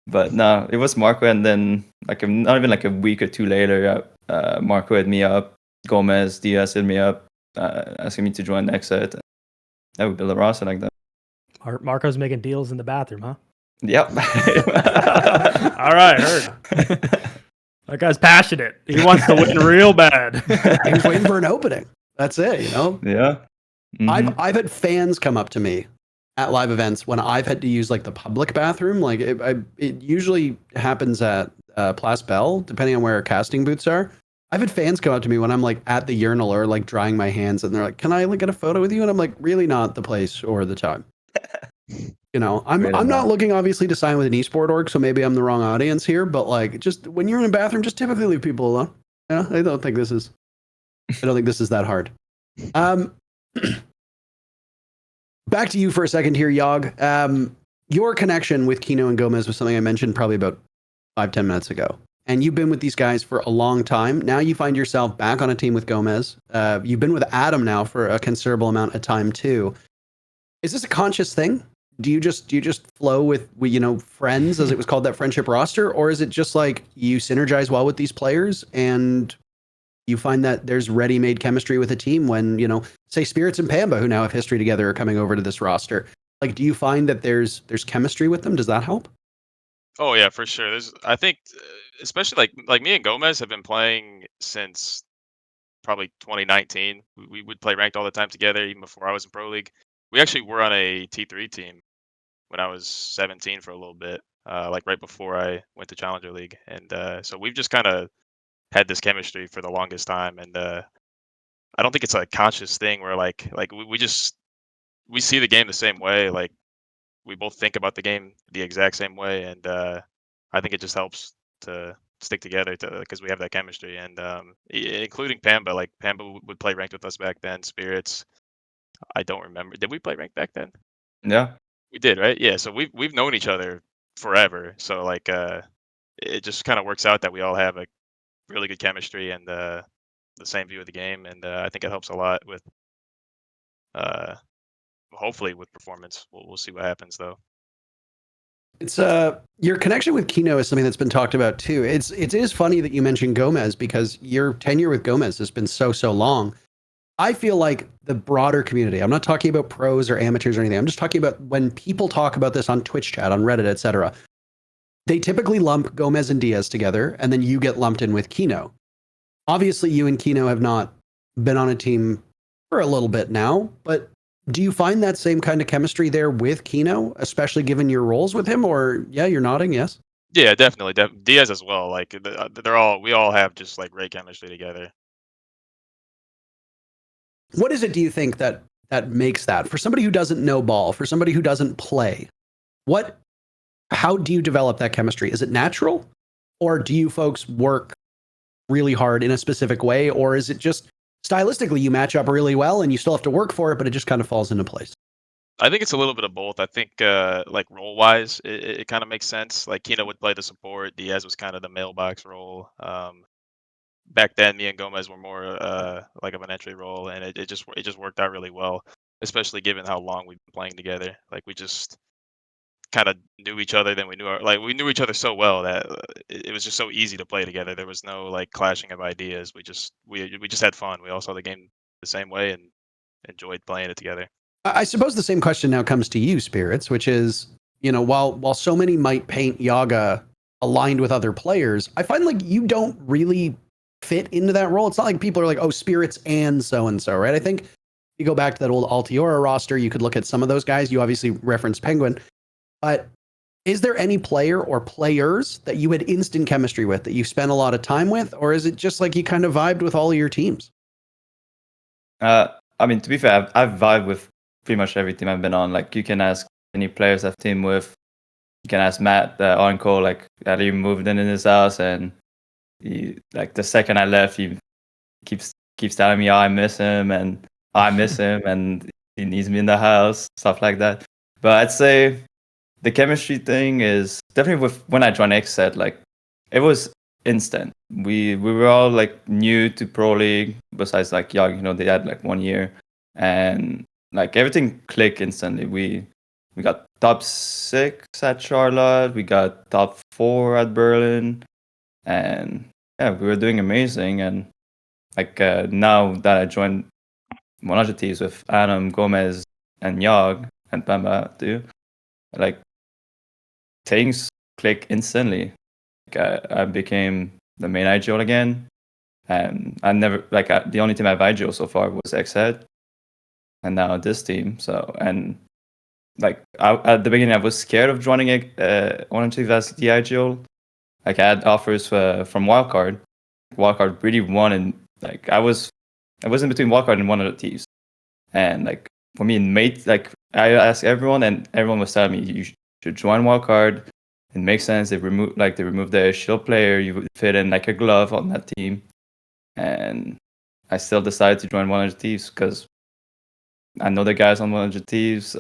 But no, it was Marco, and then like not even like a week or two later, Marco hit me up. Gomez, Diaz hit me up, asking me to join XSET. Yeah, we built a roster like that. Marco's making deals in the bathroom, huh? Yep. All right, heard. That guy's passionate. He wants to win real bad. He's waiting for an opening. That's it, Yeah. Mm-hmm. I've had fans come up to me at live events when I've had to use like the public bathroom. Like it usually happens at Place Belle, depending on where our casting booths are. I've had fans come up to me when I'm like at the urinal or like drying my hands, and they're like, "Can I like get a photo with you?" And I'm like, "Really not the place or the time." I'm not looking obviously to sign with an esport org, so maybe I'm the wrong audience here. But like, just when you're in a bathroom, just typically leave people alone. I don't think this is that hard. Back to you for a second here, Yogg. Your connection with Kino and Gomez was something I mentioned probably about 5-10 minutes ago. And you've been with these guys for a long time. Now you find yourself back on a team with Gomez. You've been with Adam now for a considerable amount of time too. Is this a conscious thing? Do you just flow with friends, as it was called, that friendship roster, or is it just like you synergize well with these players and you find that there's ready-made chemistry with a team when, say SpiriTz and Pamba, who now have history together, are coming over to this roster? Like, do you find that there's chemistry with them? Does that help? Oh yeah, for sure. I think, especially like me and Gomez have been playing since probably 2019. We would play ranked all the time together, even before I was in Pro League. We actually were on a T3 team when I was 17 for a little bit, like right before I went to Challenger League. And so we've just kind of had this chemistry for the longest time. And I don't think it's a conscious thing where like we see the game the same way. Like we both think about the game the exact same way. And I think it just helps to stick together because we have that chemistry. And including Pamba, like Pamba would play ranked with us back then. SpiriTz, I don't remember. Did we play ranked back then? Yeah. We did, right? Yeah. So we've known each other forever. So like it just kind of works out that we all have a really good chemistry and the same view of the game, and I think it helps a lot with hopefully with performance. We'll see what happens though. It's your connection with Kino is something that's been talked about too. It is funny that you mentioned Gomez because your tenure with Gomez has been so long. I feel like the broader community, I'm not talking about pros or amateurs or anything. I'm just talking about when people talk about this on Twitch chat, on Reddit, etc. They typically lump Gomez and Diaz together, and then you get lumped in with Kino. Obviously, you and Kino have not been on a team for a little bit now, but do you find that same kind of chemistry there with Kino, especially given your roles with him? Or yeah, you're nodding, yes? Yeah, definitely. Diaz as well. Like we all have just like great chemistry together. What is it, do you think, that makes that? For somebody who doesn't know ball, for somebody who doesn't play, how do you develop that chemistry? Is it natural? Or do you folks work really hard in a specific way? Or is it just stylistically you match up really well and you still have to work for it, but it just kind of falls into place? I think it's a little bit of both. I think like role wise, it kind of makes sense. Like Kino would play the support. Diaz was kind of the mailbox role. Back then, me and Gomez were more like of an entry role, and it just worked out really well, especially given how long we've been playing together. Like we just kind of knew each other, then we knew each other so well that it was just so easy to play together. There was no like clashing of ideas. We just had fun. We all saw the game the same way and enjoyed playing it together. I suppose the same question now comes to you, SpiriTz, which is, while so many might paint Yoggah aligned with other players, I find like you don't really fit into that role. It's not like people are like, oh, SpiriTz and so, right? I think you go back to that old Altiora roster, you could look at some of those guys. You obviously referenced Penguin, but is there any player or players that you had instant chemistry with that you spent a lot of time with, or is it just like you kind of vibed with all of your teams? I mean, to be fair, I've vibed with pretty much every team I've been on. Like, you can ask any players I've teamed with. You can ask Matt, Encore, like, that he moved in his house, and like, the second I left, he keeps telling me, oh, I miss him, and I miss him, and he needs me in the house, stuff like that. But I'd say the chemistry thing is definitely with when I joined XSET, like, it was instant. We were all like new to Pro League, besides like Young, they had like 1 year, and like everything clicked instantly. We got top 6 at Charlotte, we got top 4 at Berlin, and yeah, we were doing amazing. And like now that I joined 100 Thieves with Adam, Gomez, and Yog, and Pamba too, like things click instantly. Like I became the main IGL again, and I never the only team I've IGL so far was XSET, and now this team. So, and like at the beginning I was scared of joining one team as the IGL. Like, I had offers from Wildcard. Wildcard really wanted, like, I was in between Wildcard and one of the Thieves, and like for me, mate, like I asked everyone, and everyone was telling me you should join Wildcard. It makes sense. They removed the shield player. You would fit in like a glove on that team, and I still decided to join 100 Thieves because I know the guys on 100 Thieves.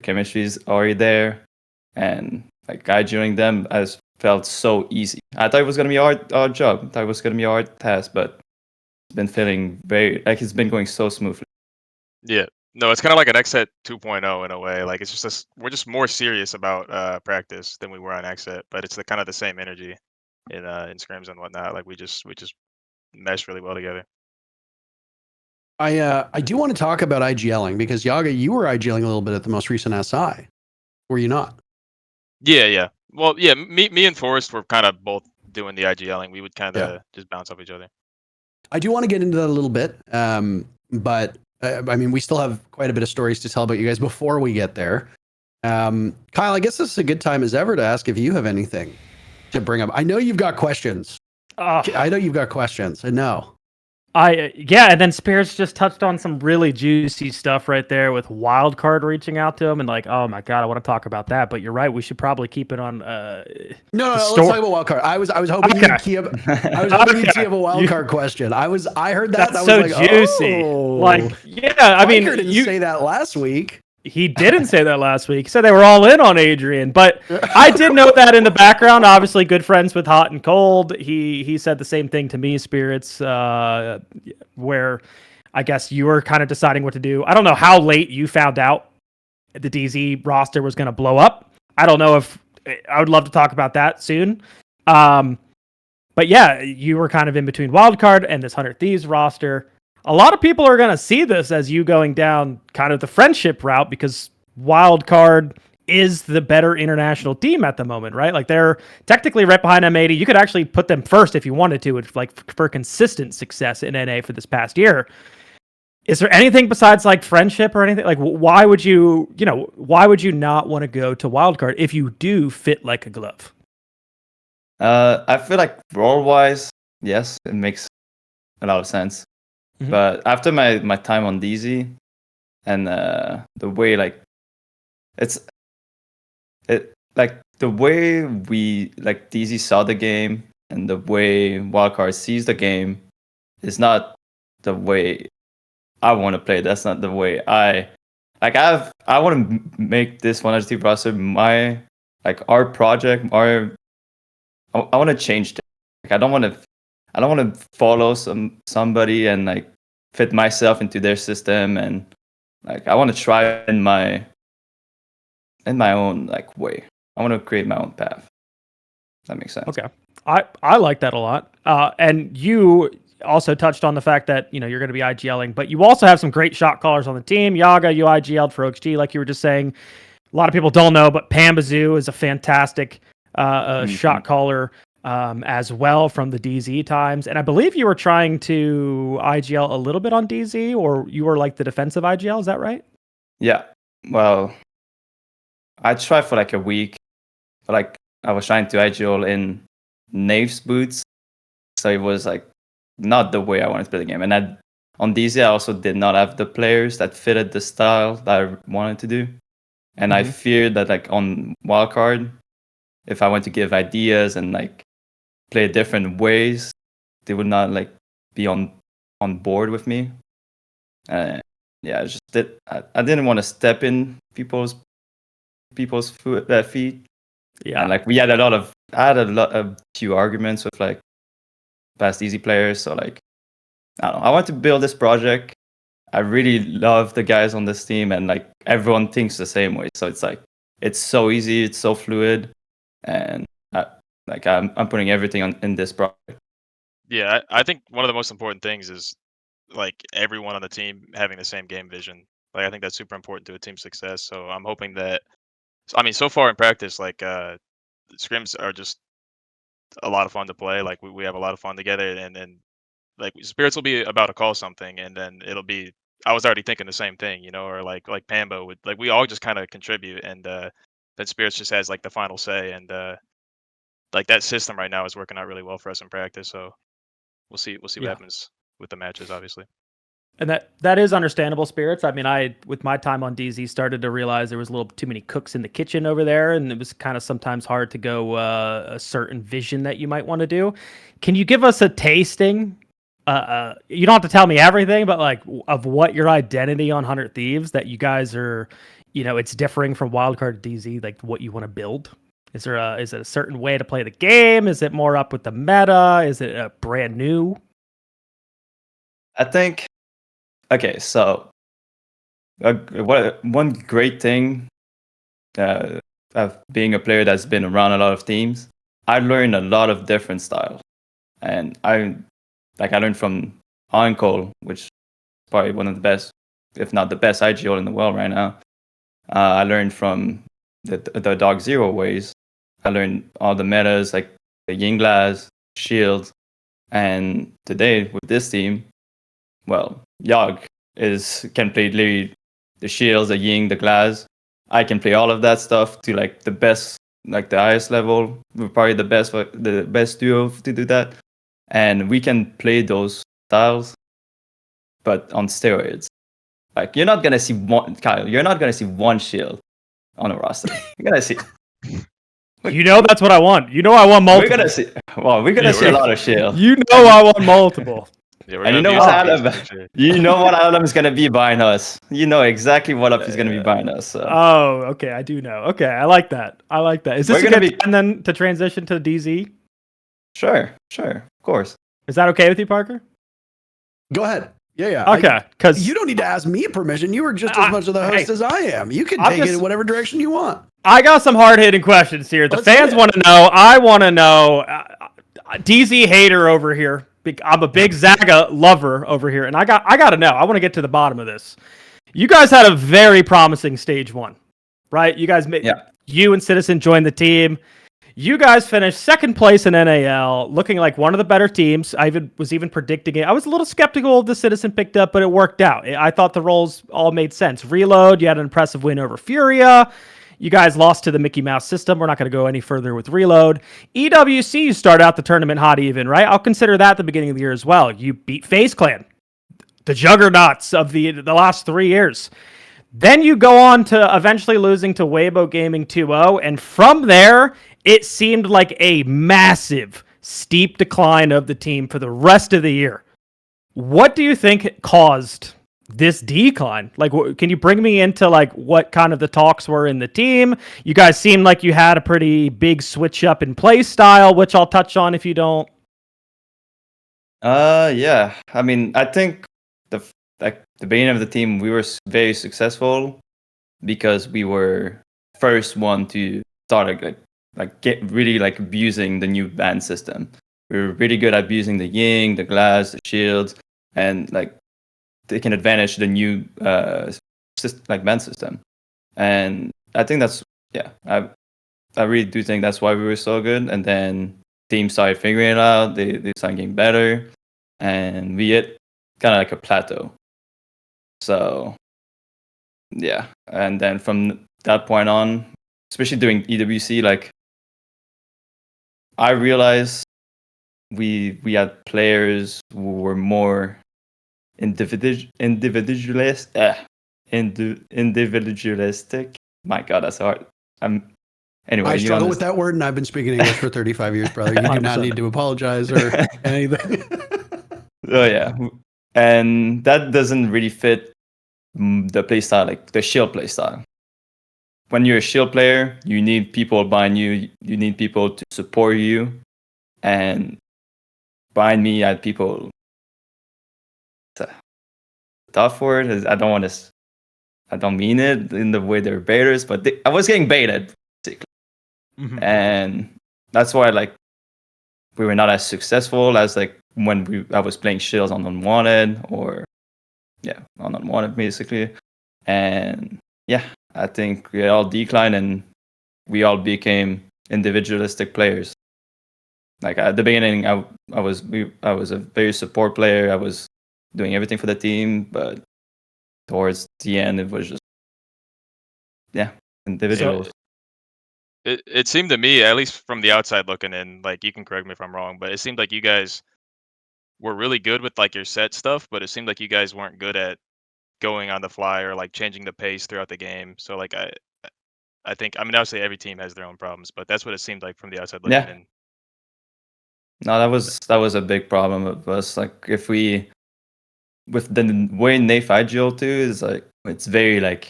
Chemistry is already there, and like I joining them has felt so easy. I thought it was gonna be a hard job. I thought it was gonna be a hard task, but it's been feeling it's been going so smoothly. Yeah. No, it's kind of like an XSET 2.0 in a way. Like, it's just we're just more serious about practice than we were on XSET, but it's the kind of the same energy in scrims and whatnot. Like, we just mesh really well together. I do want to talk about IGLing because Yoggah, you were IGLing a little bit at the most recent SI, were you not? Yeah. Well, yeah, me and Forrest were kind of both doing the IGLing. We would kind of just bounce off each other. I do want to get into that a little bit, but I mean, we still have quite a bit of stories to tell about you guys before we get there. Kyle, I guess this is a good time as ever to ask if you have anything to bring up. I know you've got questions. I know you've got questions. I know. And then SpiriTz just touched on some really juicy stuff right there with Wildcard reaching out to him, and like, oh my god, I want to talk about that. But you're right, we should probably keep it on. No, let's talk about Wildcard. I was hoping you'd tee up. I was hoping you'd tee up a Wildcard question. I heard that. That's I was so like, juicy. Oh. Like, yeah, I mean, Biker didn't say that last week. He didn't say that last week. He said they were all in on Adrian, but I did know that in the background. Obviously, good friends with Hot and Cold. He said the same thing to me, SpiriTz, where I guess you were kind of deciding what to do. I don't know how late you found out the DZ roster was going to blow up. I don't know if I would love to talk about that soon. But yeah, you were kind of in between Wildcard and this 100 Thieves roster. A lot of people are going to see this as you going down kind of the friendship route because Wildcard is the better international team at the moment, right? Like, they're technically right behind M80. You could actually put them first if you wanted to, like, for consistent success in NA for this past year. Is there anything besides like friendship or anything? Like, why would you not want to go to Wildcard if you do fit like a glove? I feel like role-wise, yes, it makes a lot of sense. Mm-hmm. But after my time on DZ and the way the way we like DZ saw the game and the way Wildcard sees the game is not the way I want to play. That's not the way I want to make this 100 Team roster my our project. I want to change it. Like, I don't want to follow somebody and fit myself into their system, and I want to try in my own way. I want to create my own path. That makes sense. Okay. I like that a lot. And you also touched on the fact that you're going to be IGLing, but you also have some great shot callers on the team. Yoggah, you IGL'd for OXG, like you were just saying. A lot of people don't know, but Pambazoo is a fantastic shot caller as well from the DZ times. And I believe you were trying to IGL a little bit on DZ, or you were like the defensive IGL. Is that right? Yeah. Well, I tried for like a week. But like I was trying to IGL in Knave's boots. So it was like not the way I wanted to play the game. And on DZ, I also did not have the players that fitted the style that I wanted to do. And I feared that like on wildcard, if I went to give ideas and like play different ways, they would not like be on board with me. Yeah, I didn't want to step in people's feet. Yeah, and like I had a few arguments with like past easy players. So like I don't know. I want to build this project. I really love the guys on this team, and like everyone thinks the same way. So it's like it's so easy, it's so fluid, and I'm putting everything in this project. Yeah, I think one of the most important things is like everyone on the team having the same game vision. Like I think that's super important to a team's success. So I'm hoping that. I mean, so far in practice, like scrims are just a lot of fun to play. Like we have a lot of fun together, and then like SpiriTz will be about to call something, and then it'll be. I was already thinking the same thing, or like Pambo would, like we all just kind of contribute, and then SpiriTz just has like the final say, and like that system right now is working out really well for us in practice. So we'll see what happens with the matches, obviously. And that is understandable, SpiriTz. I mean, I with my time on DZ started to realize there was a little too many cooks in the kitchen over there, and it was kind of sometimes hard to go a certain vision that you might want to do. Can you give us a tasting? You don't have to tell me everything, but like of what your identity on 100 Thieves that you guys are, it's differing from Wildcard to DZ, like what you want to build. Is it a certain way to play the game? Is it more up with the meta? Is it a brand new? I think. Okay, so one great thing of being a player that's been around a lot of teams, I learned a lot of different styles, and I learned from Uncle, which is probably one of the best, if not the best IGL in the world right now. I learned from the DarkZero ways. I learned all the metas like the Yinglas, Shield, and today with this team, well, Yogg can play literally the Shields, the Ying, the Glass. I can play all of that stuff to like the best, like the highest level. We're probably the best duo to do that. And we can play those styles, but on steroids. Like you're not gonna see one Shield on a roster. You're gonna see. That's what I want. I want multiple. We're gonna see a lot of Shield. I want multiple. Yeah, and you know what Adam is gonna be buying us. You know exactly what up he's gonna be buying us. So. Oh, okay, I do know. Okay, I like that. Is this a good time then to transition to DZ? Sure, of course. Is that okay with you, Parker? Go ahead. Yeah. Okay, because you don't need to ask me permission. You are just as much of the host as I am. You can take it in whatever direction you want. I got some hard-hitting questions here. The fans want to know. I want to know. DZ hater over here. I'm a big Zaga lover over here, and I got to know. I want to get to the bottom of this. You guys had a very promising stage 1, right? You guys you and Citizen joined the team. You guys finished second place in NAL, looking like one of the better teams. I was even predicting it. I was a little skeptical of the Citizen picked up, but it worked out. I thought the roles all made sense. Reload, you had an impressive win over Furia. You guys lost to the Mickey Mouse system. We're not going to go any further with Reload. EWC, you start out the tournament hot even, right? I'll consider that the beginning of the year as well. You beat FaZe Clan, the juggernauts of the last 3 years. Then you go on to eventually losing to Weibo Gaming 2-0, and from there, it seemed like a massive, steep decline of the team for the rest of the year. What do you think caused this decline? Like, can you bring me into like what kind of the talks were in the team? You guys seemed like you had a pretty big switch up in play style, which I'll touch on if you don't. Yeah. I mean, I think the beginning of the team, we were very successful because we were first one to start get really like abusing the new ban system. we were really good at using the Ying, the glass, the shields, and like taking advantage of the new like ban system. And I think that's I really do think that's why we were so good. And then teams started figuring it out. They started getting better, and we hit kind of like a plateau. So yeah, and then from that point on, especially doing EWC, like I realized we had players who were more individualistic. My God, that's hard. Anyway, I struggle with that word, and I've been speaking English for 35 years, brother. You do not need to apologize or anything. Oh yeah, and that doesn't really fit the playstyle, like the shield playstyle. When you're a shield player, you need people behind you. You need people to support you, and behind me, I had people. Tough word. I don't mean it in the way they're baiters, but I was getting baited, basically. Mm-hmm. And that's why like we were not as successful as like when I was playing shields on unwanted on unwanted basically. And yeah, I think we all declined and we all became individualistic players. Like at the beginning, I was a very support player. I was doing everything for the team, but towards the end, it was just individual. So it seemed to me, at least from the outside looking in, like you can correct me if I'm wrong, but it seemed like you guys were really good with like your set stuff, but it seemed like you guys weren't good at going on the fly or like changing the pace throughout the game. So like I think, I mean, obviously every team has their own problems, but that's what it seemed like from the outside looking in. No, that was a big problem of us. Like if we, with the way Nave IGL too is like it's very like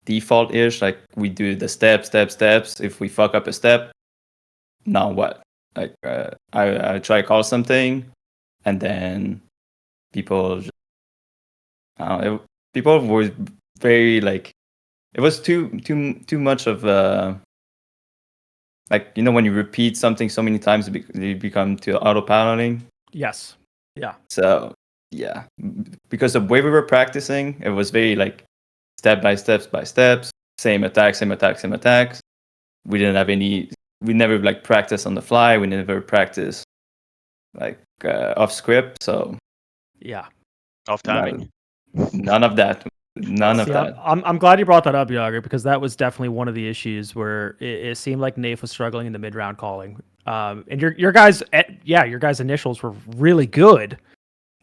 default-ish. Like we do the steps. If we fuck up a step, now what? Like I try to call something, and then people people were very like it was too much of like, you know, when you repeat something so many times, you become to auto-paneling. Yes. Yeah. So, yeah. Because the way we were practicing, it was very, like, step by steps. Same attacks. We didn't have any... We never, like, practiced on the fly. We never practiced, like, off script. So... Yeah. Off timing? None of that. None of that. I'm glad you brought that up, Yoggah, because that was definitely one of the issues where it seemed like Nafe was struggling in the mid-round calling. And your guys' initials were really good,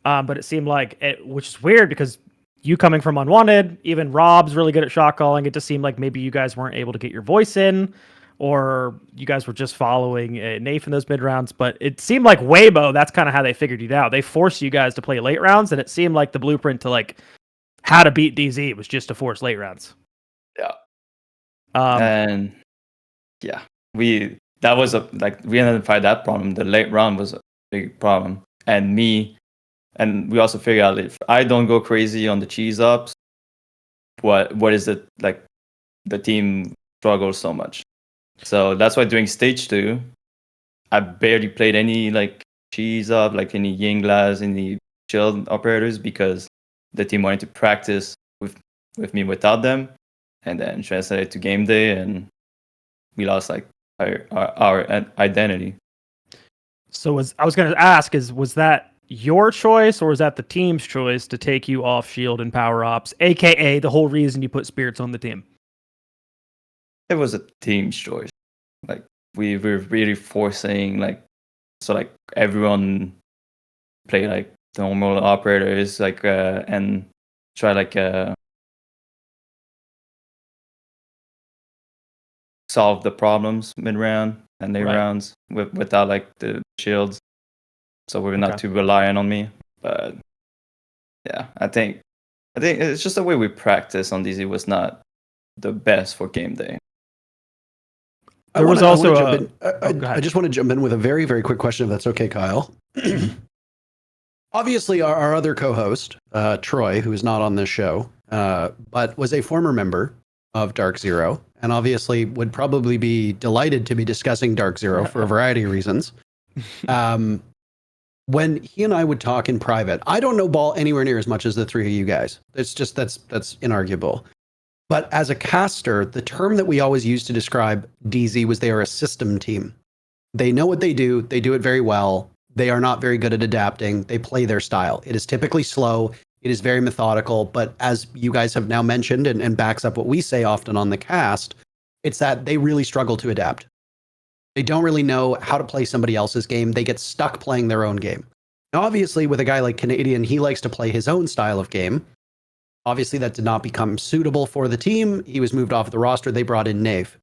but it seemed like which is weird because you coming from unwanted, even Rob's really good at shot calling. It just seemed like maybe you guys weren't able to get your voice in, or you guys were just following Nafe in those mid-rounds. But it seemed like Weibo, that's kind of how they figured it out. They forced you guys to play late rounds, and it seemed like the blueprint to like how to beat DZ was just to force late rounds. Yeah. And yeah, we identified that problem. The late round was a big problem. And we also figured out if I don't go crazy on the cheese ups, what is it like the team struggles so much. So that's why during stage 2, I barely played any like cheese up, like any Ying glass, any shield operators, because the team wanted to practice with me without them, and then translate it to game day, and we lost like our identity. So was that your choice, or was that the team's choice to take you off shield and power ops, aka the whole reason you put SpiriTz on the team? It was a team's choice. Like we were really forcing like everyone play like normal operators, like and try like solve the problems mid round and late rounds without like the shields. So we're not too reliant on me. But yeah, I think it's just the way we practice on DZ was not the best for game day. I just want to jump in with a very, very quick question, if that's okay, Kyle. Obviously, our other co-host, Troy, who is not on this show, but was a former member of DarkZero, and obviously would probably be delighted to be discussing DarkZero for a variety of reasons. When he and I would talk in private, I don't know ball anywhere near as much as the three of you guys. It's just that's inarguable. But as a caster, the term that we always used to describe DZ was they are a system team. They know what they do it very well. They are not very good at adapting. They play their style. It is typically slow. It is very methodical. But as you guys have now mentioned and backs up what we say often on the cast, it's that they really struggle to adapt. They don't really know how to play somebody else's game. They get stuck playing their own game. Now, obviously, with a guy like Canadian, he likes to play his own style of game. Obviously, that did not become suitable for the team. He was moved off the roster. They brought in Nave.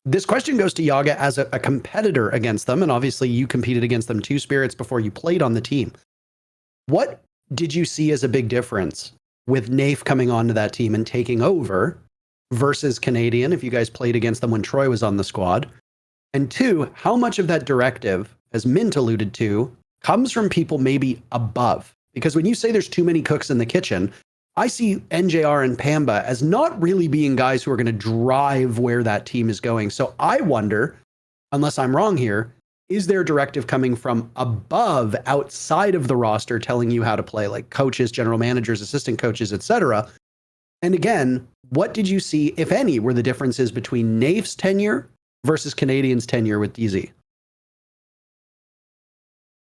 This question goes to Yoggah as a competitor against them. And obviously, you competed against them too, SpiriTz, before you played on the team. What did you see as a big difference with Nave coming onto that team and taking over versus Canadian, if you guys played against them when Troy was on the squad? And two, how much of that directive, as Mint alluded to, comes from people maybe above? Because when you say there's too many cooks in the kitchen, I see NJR and Pamba as not really being guys who are going to drive where that team is going. So I wonder, unless I'm wrong here, is there directive coming from above, outside of the roster, telling you how to play, like coaches, general managers, assistant coaches, etc.? And again, what did you see, if any, were the differences between Nave's tenure versus Canadian's tenure with DZ?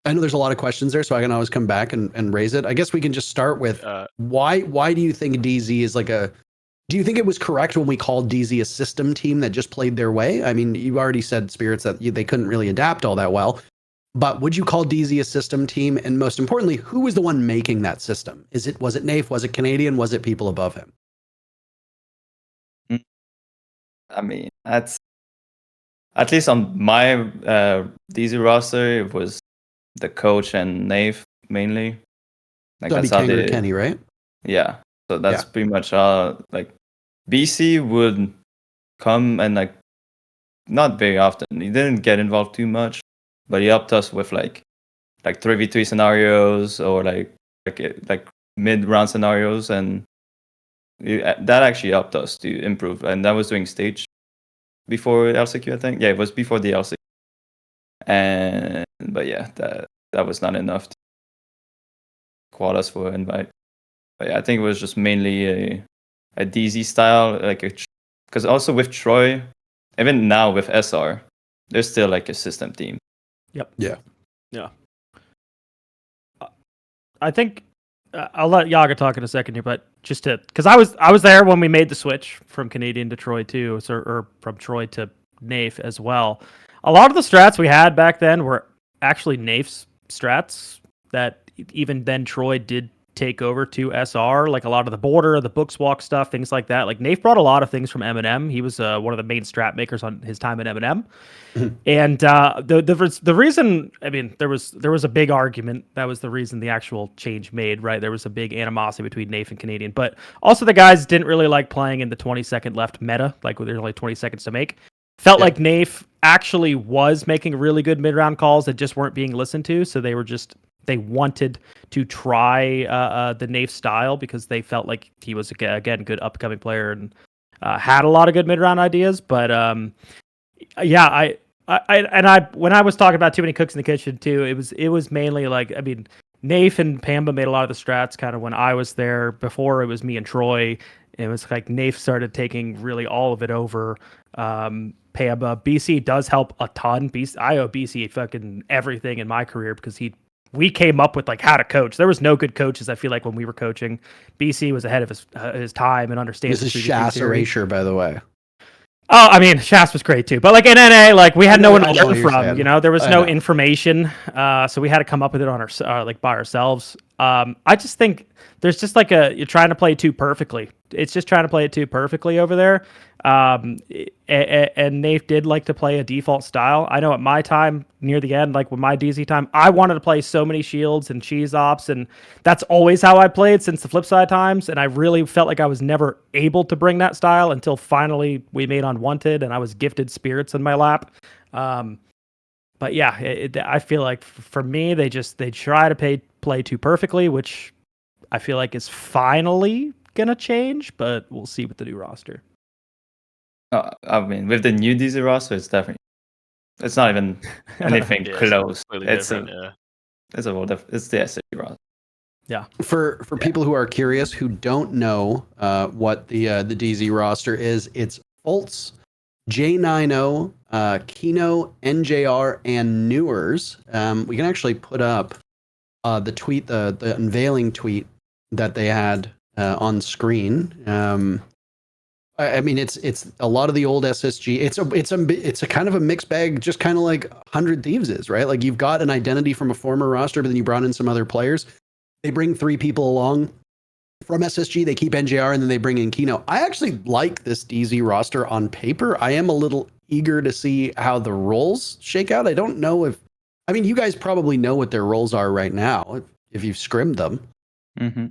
I know there's a lot of questions there, so I can always come back and raise it. I guess we can just start with why do you think DZ is like a... Do you think it was correct when we called DZ a system team that just played their way? I mean, you already said, SpiriTz, that they couldn't really adapt all that well. But would you call DZ a system team? And most importantly, who was the one making that system? Was it Nave? Was it Canadian? Was it people above him? I mean, that's... At least on my DZ roster, it was the coach and Nave mainly. Like, So that's that'd how be Kanger they... Kenny, right? Yeah. So that's pretty much like BC would come and like not very often. He didn't get involved too much, but he helped us with like 3v3 scenarios or like mid-round scenarios, and that actually helped us to improve. And that was doing stage before LCQ, I think. Yeah, it was before the LCQ. But yeah, that was not enough to qual us for invite. But yeah, I think it was just mainly a DZ style, because also with Troy, even now with SR, they're still like a system team. Yep. Yeah. I think I'll let Yoggah talk in a second here, but just because I was there when we made the switch from Canadian to Troy too, or from Troy to Nafe as well. A lot of the strats we had back then were actually Nafe's strats that even then Troy did take over to SR, like a lot of the border, the books walk stuff, things like that. Like Nafe brought a lot of things from M&M. He was one of the main strat makers on his time at M&M. And the reason, I mean, there was a big argument. That was the reason the actual change made, right? There was a big animosity between Nafe and Canadian, but also the guys didn't really like playing in the 20-second left meta, like there's only 20 seconds to make. Felt like Nafe actually was making really good mid-round calls that just weren't being listened to, so they wanted to try the Nafe style because they felt like he was, again, good upcoming player and had a lot of good mid-round ideas. But yeah, I when I was talking about too many cooks in the kitchen too, it was mainly like, I mean, Nafe and Pamba made a lot of the strats kind of when I was there. Before, it was me and Troy. It was like Nafe started taking really all of it over. Pamba, BC does help a ton. I owe BC fucking everything in my career because we came up with like how to coach. There was no good coaches, I feel like, when we were coaching. BC was ahead of his time and understands. This is Shas erasure, by the way. Oh, I mean, Shas was great too. But like in NA, like we had no one to learn from. Saying. You know, there was no information, so we had to come up with it on like by ourselves. I just think there's just like you're trying to play too perfectly. It's just trying to play it too perfectly over there. And Nate did like to play a default style. I know at my time, near the end, like with my DZ time, I wanted to play so many shields and cheese ops, and that's always how I played since the flip side times. And I really felt like I was never able to bring that style until finally we made Unwanted, and I was gifted SpiriTz in my lap. But yeah, I feel like for me, they try to play too perfectly, which I feel like is finally gonna change, but we'll see with the new roster. I mean, with the new DZ roster, it's definitely It's not even anything Yeah, close. Completely It's different. Yeah. it's the SSG roster. Yeah. For people who are curious, who don't know what the DZ roster is, it's Fultz, J90, Kino, NJR, and Newers. We can actually put up the tweet, the unveiling tweet that they had on screen. I mean, it's a lot of the old SSG. It's a kind of a mixed bag, just kind of like 100 Thieves is, right? Like you've got an identity from a former roster, but then you brought in some other players. They bring 3 people along from SSG. They keep NJR, and then they bring in Kino. I actually like this DZ roster on paper. I am a little eager to see how the roles shake out. I don't know I mean, you guys probably know what their roles are right now if you've scrimmed them. Mm-hmm.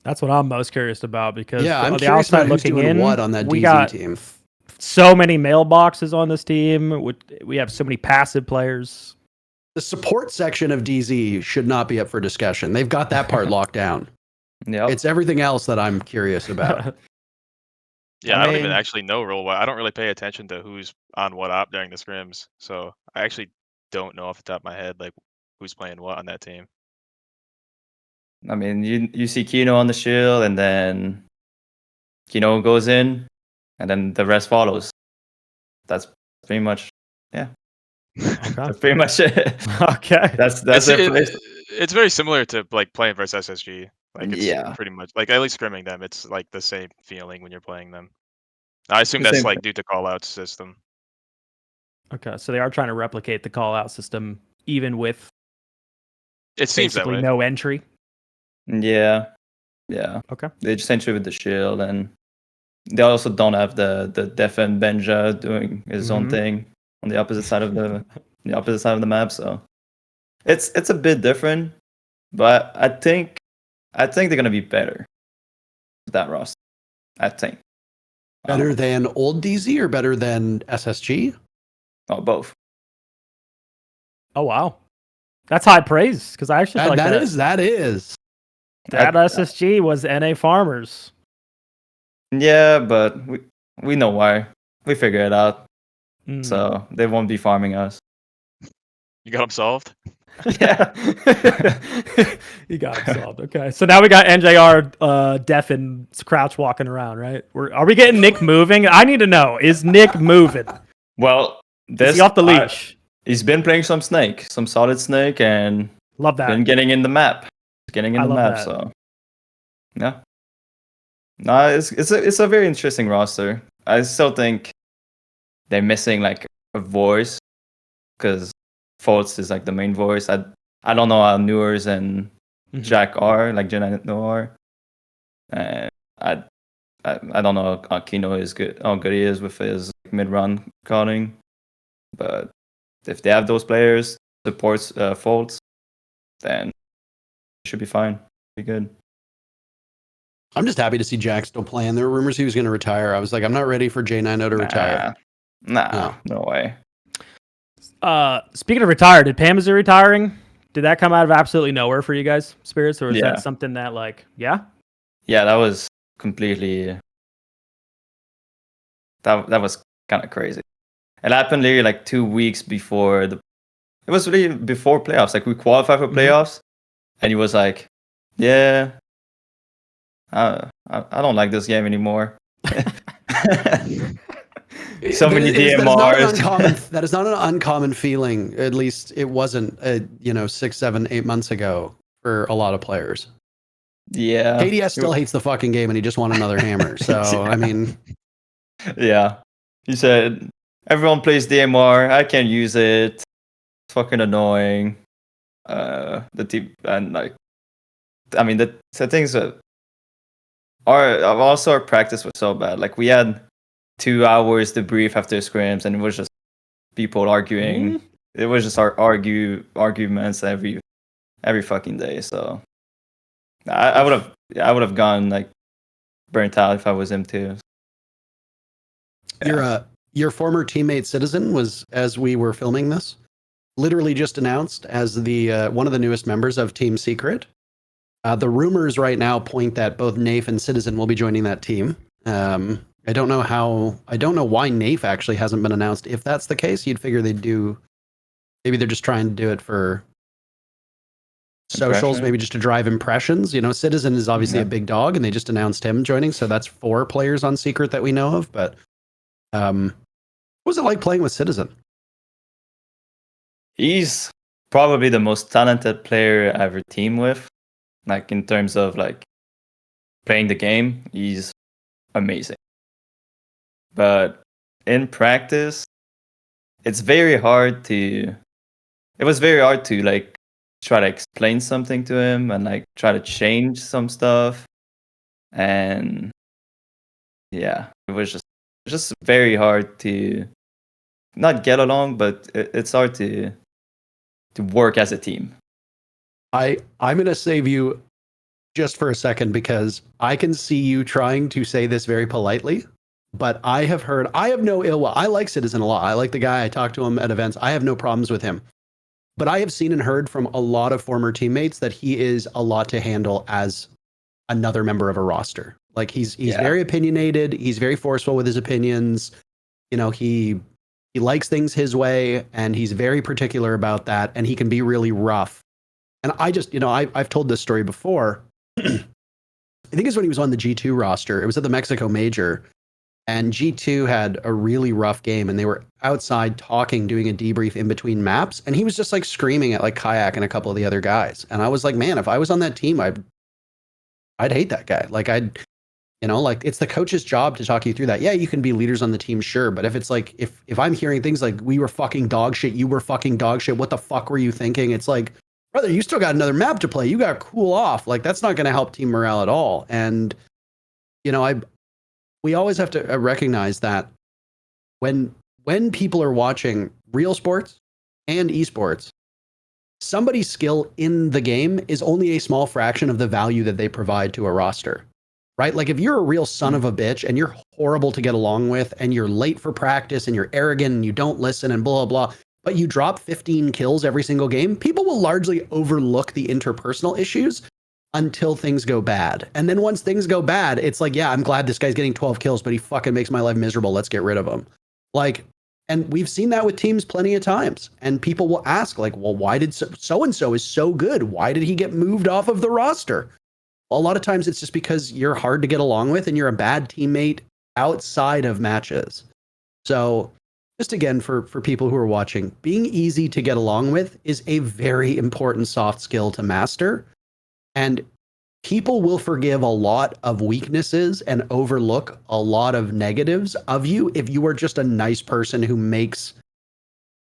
That's what I'm most curious about because Yeah, I'm on the curious outside about who's looking doing in, what on that we DZ got team. so many mailboxes on this team. We have so many passive players. The support section of DZ should not be up for discussion. They've got that part locked down. Yeah. It's everything else that I'm curious about. Yeah, I I don't even mean- actually know role. I don't really pay attention to who's on what op during the scrims, so I actually don't know off the top of my head like who's playing what on that team. I mean, you see Kino on the shield, and then Kino goes in, and then the rest follows. That's pretty much, Okay. that's pretty much it. Okay. That's It's very similar to like playing versus SSG. Like it's Yeah. pretty much like at least scrimming them. It's like the same feeling when you're playing them. I assume The that's same like due to call out system. Okay. So they are trying to replicate the call out system even with It seems that basically way. no entry. Yeah. Okay. They just entry with the shield, and they also don't have the Def and Benja doing his own Mhm. thing on the opposite side of the map. So it's a bit different, but I think they're gonna be better with that roster. I think Better than old DZ or better than SSG? Oh, both. Oh wow. That's high praise because I actually feel like That is. that SSG was NA Farmers. Yeah, but we know why. We figure it out. Mm. So they won't be farming us. You got them solved. Yeah. You got it solved. Okay. So now we got NJR, Def, and Crouch walking around, right? Are we getting Nick moving? I need to know. Is Nick moving? Well, Is he off the leash? He's been playing some solid snake, and Love that. been getting in the map. Getting in I the love map, that. so yeah. No, it's a very interesting roster. I still think they're missing like a voice, because Fultz is like the main voice. I don't know how Newers and Mhm. Jack are, like Jen are. And I don't know how Kino is good, how good he is with his mid-run calling. But if they have those players supports Fultz, then it should be fine. Be good. I'm just happy to see Jack still playing. There were rumors he was going to retire. I was like, I'm not ready for J90 to retire. No way. Speaking of retire, did Pamazoo retiring? Did that come out of absolutely nowhere for you guys, Spirits, or is Yeah. that something that like, yeah? Yeah, that was completely. That was kind of crazy. It happened literally like 2 weeks before It was really before playoffs. Like we qualified for playoffs, and he was like, "Yeah, I don't like this game anymore." So many DMRs. That is not an uncommon feeling. At least it wasn't, 6, 7, 8 months ago for a lot of players. Yeah. KDS still hates the fucking game and he just won another hammer. So, I mean. Yeah. He said, everyone plays DMR. I can't use it. It's fucking annoying. The team, and like, I mean, the things that our practice was so bad. Like, we had 2 hours debrief after scrims, and it was just people arguing. It was just our arguments every fucking day. So I would have gone like burnt out if I was him too. Yeah. Your former teammate Citizen was, as we were filming this, literally just announced as the one of the newest members of Team Secret. The rumors right now point that both Nafe and Citizen will be joining that team. I don't know why Nafe actually hasn't been announced. If that's the case, you'd figure they'd do Maybe they're just trying to do it for socials, Impression. maybe just to drive impressions. You know, Citizen is obviously Yeah. a big dog, and they just announced him joining, so that's 4 players on Secret that we know of. But what was it like playing with Citizen? He's probably the most talented player I ever teamed with. Like in terms of like playing the game, he's amazing. But in practice, it was very hard to like try to explain something to him and like try to change some stuff. And yeah, it was just very hard to not get along, but it's hard to work as a team. I'm gonna save you just for a second because I can see you trying to say this very politely, but I have no ill will. I like Citizen a lot. I like the guy. I talk to him at events. I have no problems with him. But I have seen and heard from a lot of former teammates that he is a lot to handle as another member of a roster. Like he's very opinionated. He's very forceful with his opinions. You know, he likes things his way, and he's very particular about that. And he can be really rough. And I just, you know, I've told this story before. I think it's when he was on the G2 roster. It was at the Mexico Major, and G2 had a really rough game, and they were outside talking, doing a debrief in between maps, and he was just like screaming at like Kayak and a couple of the other guys. And I was like, man, if I was on that team, I'd hate that guy. Like you know, like it's the coach's job to talk you through that. Yeah, you can be leaders on the team, sure, but if it's like if I'm hearing things like we were fucking dog shit, you were fucking dog shit, what the fuck were you thinking? It's like, brother, you still got another map to play. You got to cool off. Like that's not going to help team morale at all. And you know, we always have to recognize that when people are watching real sports and esports, somebody's skill in the game is only a small fraction of the value that they provide to a roster, right? Like if you're a real son of a bitch and you're horrible to get along with and you're late for practice and you're arrogant and you don't listen and blah, blah, blah, but you drop 15 kills every single game, people will largely overlook the interpersonal issues until things go bad. And then once things go bad, it's like, yeah, I'm glad this guy's getting 12 kills, but he fucking makes my life miserable. Let's get rid of him. Like, and we've seen that with teams plenty of times. And people will ask like, well, why did so-and-so is so good? Why did he get moved off of the roster? A lot of times it's just because you're hard to get along with and you're a bad teammate outside of matches. So just again, for people who are watching, being easy to get along with is a very important soft skill to master. And people will forgive a lot of weaknesses and overlook a lot of negatives of you if you are just a nice person who makes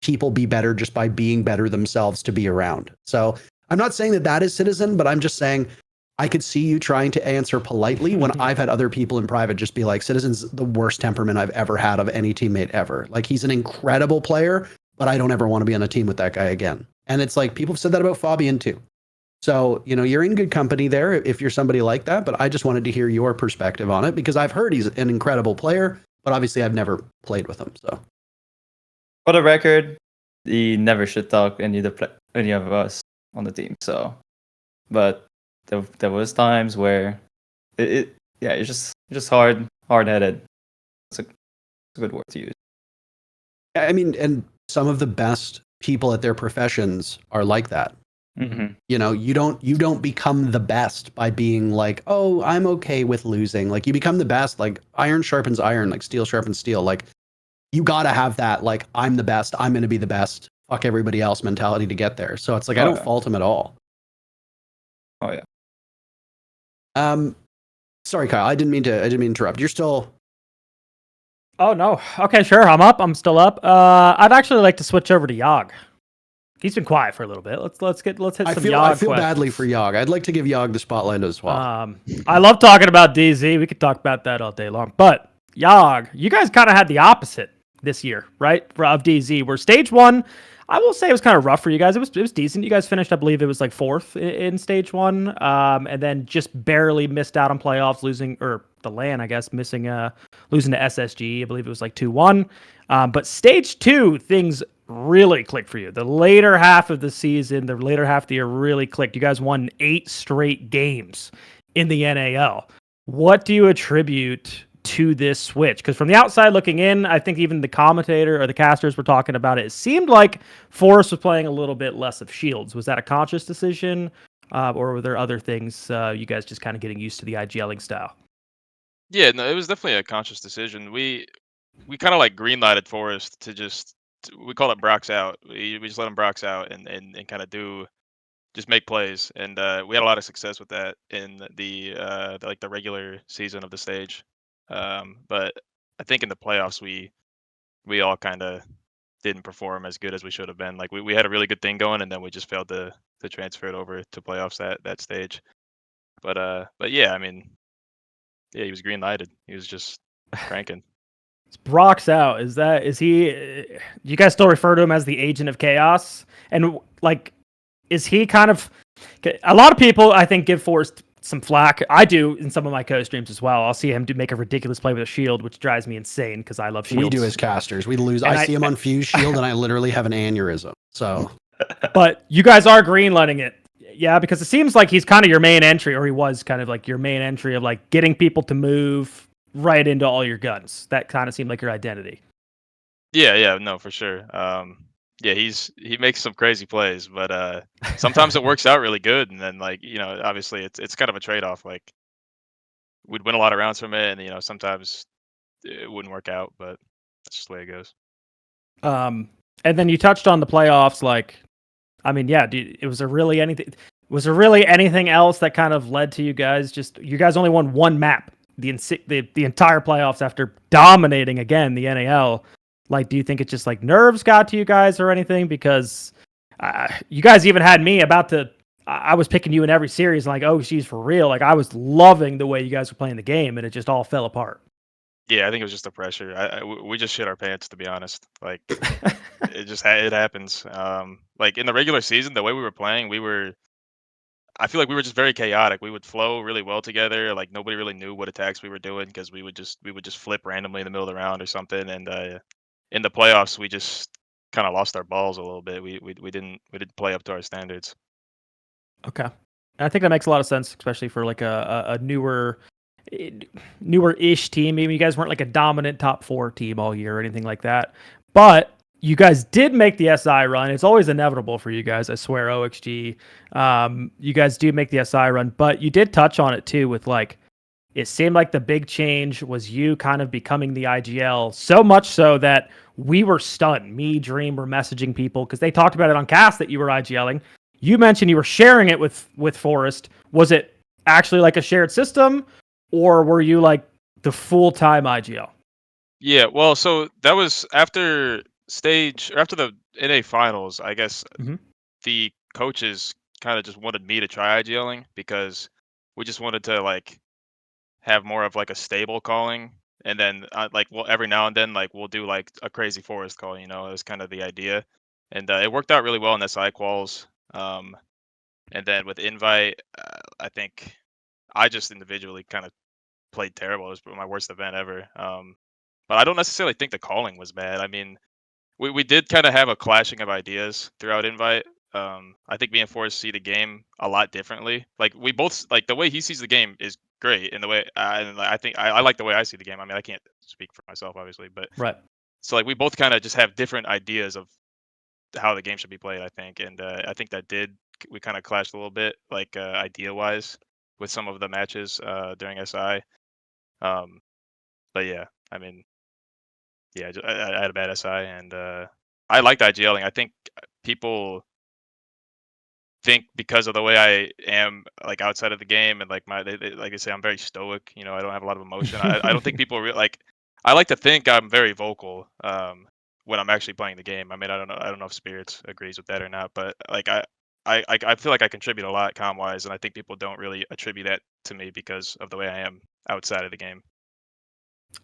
people be better just by being better themselves to be around. So I'm not saying that is Citizen, but I'm just saying I could see you trying to answer politely when I've had other people in private just be like, Citizen's the worst temperament I've ever had of any teammate ever. Like he's an incredible player, but I don't ever want to be on a team with that guy again. And it's like, people have said that about Fabian too. So, you know, you're in good company there if you're somebody like that, but I just wanted to hear your perspective on it because I've heard he's an incredible player, but obviously I've never played with him. So, for the record, he never should talk any of us on the team. So, but there was times where it's just hard-headed. It's a good word to use. I mean, and some of the best people at their professions are like that. Mm-hmm. You know, you don't become the best by being like, oh, I'm okay with losing. Like you become the best, like iron sharpens iron, like steel sharpens steel. Like you got to have that, like, I'm the best, I'm going to be the best, fuck everybody else mentality to get there. So it's like, I don't fault him at all. Oh yeah. Sorry, Kyle, I didn't mean to interrupt. You're still. Oh no. Okay, sure. I'm still up. I'd actually like to switch over to Yogg. He's been quiet for a little bit. Let's hit some Yogg. I feel badly for Yogg. I'd like to give Yogg the spotlight as well. I love talking about DZ. We could talk about that all day long. But Yogg, you guys kind of had the opposite this year, right? Of DZ, where stage 1, I will say it was kind of rough for you guys. It was decent. You guys finished, I believe it was like 4th in stage 1, and then just barely missed out on playoffs, losing, or the LAN, I guess, losing to SSG. I believe it was like 2-1. But stage 2, things really clicked for you. The later half of the season, the later half of the year really clicked. You guys won 8 straight games in the NAL. What do you attribute to this switch? Because from the outside looking in, I think even the commentator or the casters were talking about it. It seemed like Forrest was playing a little bit less of shields. Was that a conscious decision, or were there other things you guys just kind of getting used to the IGLing style? Yeah, no, it was definitely a conscious decision. We kind of like greenlighted Forrest to just we call it Brox out. We just let him Brox out and kind of just make plays, and we had a lot of success with that in the regular season of the stage. But I think in the playoffs we all kind of didn't perform as good as we should have been. Like we had a really good thing going, and then we just failed to transfer it over to playoffs that stage. But yeah, I mean, yeah, he was green lighted. He was just cranking. It's Brock's out. Is he? You guys still refer to him as the agent of chaos? And like, is he kind of? A lot of people, I think, give Forrest some flack. I do in some of my co-streams as well. I'll see him make a ridiculous play with a shield, which drives me insane because I love shields. We do as casters. We lose. I see him on Fuse Shield, and I literally have an aneurysm. So, but you guys are green lighting it. Yeah, because it seems like he's kind of your main entry, or he was kind of like your main entry of like getting people to move right into all your guns. That kind of seemed like your identity. Yeah, no, for sure. Yeah, he makes some crazy plays, but sometimes it works out really good, and then like obviously it's kind of a trade off. Like we'd win a lot of rounds from it, and sometimes it wouldn't work out, but that's just the way it goes. And then you touched on the playoffs, like. I mean, yeah, was there really anything else that kind of led to you guys? Just you guys only won one map the entire playoffs after dominating again the NAL. Like, do you think it's just like nerves got to you guys or anything? Because you guys even had me about to. I was picking you in every series, like, oh, she's for real. Like, I was loving the way you guys were playing the game, and it just all fell apart. Yeah, I think it was just the pressure. We just shit our pants, to be honest. Like, it happens. Like in the regular season, the way we were playing, I feel like we were just very chaotic. We would flow really well together. Like nobody really knew what attacks we were doing because we would just flip randomly in the middle of the round or something. And in the playoffs, we just kind of lost our balls a little bit. We didn't play up to our standards. Okay, and I think that makes a lot of sense, especially for like a newer-ish team. Maybe you guys weren't like a dominant top 4 team all year or anything like that, but you guys did make the SI run. It's always inevitable for you guys, I swear, OXG. You guys do make the SI run, but you did touch on it too with like, it seemed like the big change was you kind of becoming the IGL, so much so that we were stunned. Me, Dream were messaging people because they talked about it on cast that you were IGLing. You mentioned you were sharing it with Forrest. Was it actually like a shared system, or were you like the full-time IGL? Yeah, well, so that was after the NA finals. I guess the coaches kind of just wanted me to try IGLing because we just wanted to like have more of like a stable calling, and then every now and then like we'll do like a crazy Forest call. It was kind of the idea, and it worked out really well in SI quals. And then with invite, I think I just individually kind of played terrible. It was my worst event ever. But I don't necessarily think the calling was bad. I mean, we did kind of have a clashing of ideas throughout invite. I think me and Forrest see the game a lot differently. Like we both like the way he sees the game is great, and the way and I think I like the way I see the game. I mean, I can't speak for myself obviously, but right. So like we both kind of just have different ideas of how the game should be played. I think, and I think we kind of clashed a little bit, like idea wise, with some of the matches during SI. But yeah, I mean, yeah, I had a bad SI, and I liked IGLing. I think people think because of the way I am, like outside of the game, and like like they say, I'm very stoic. I don't have a lot of emotion. I don't think people like. I like to think I'm very vocal when I'm actually playing the game. I mean, I don't know if SpiriTz agrees with that or not, but like I feel like I contribute a lot comm wise, and I think people don't really attribute that to me because of the way I am outside of the game.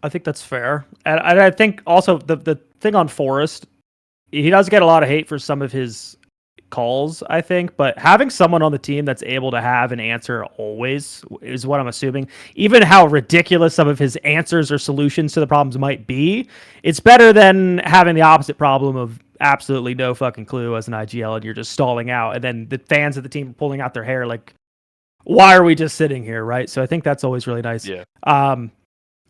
I think that's fair, and I think also the thing on Forrest, he does get a lot of hate for some of his calls, I think, but having someone on the team that's able to have an answer always is what I'm assuming. Even how ridiculous some of his answers or solutions to the problems might be, it's better than having the opposite problem of absolutely no fucking clue as an IGL and you're just stalling out, and then the fans of the team are pulling out their hair like, why are we just sitting here, right? So I think that's always really nice. Yeah.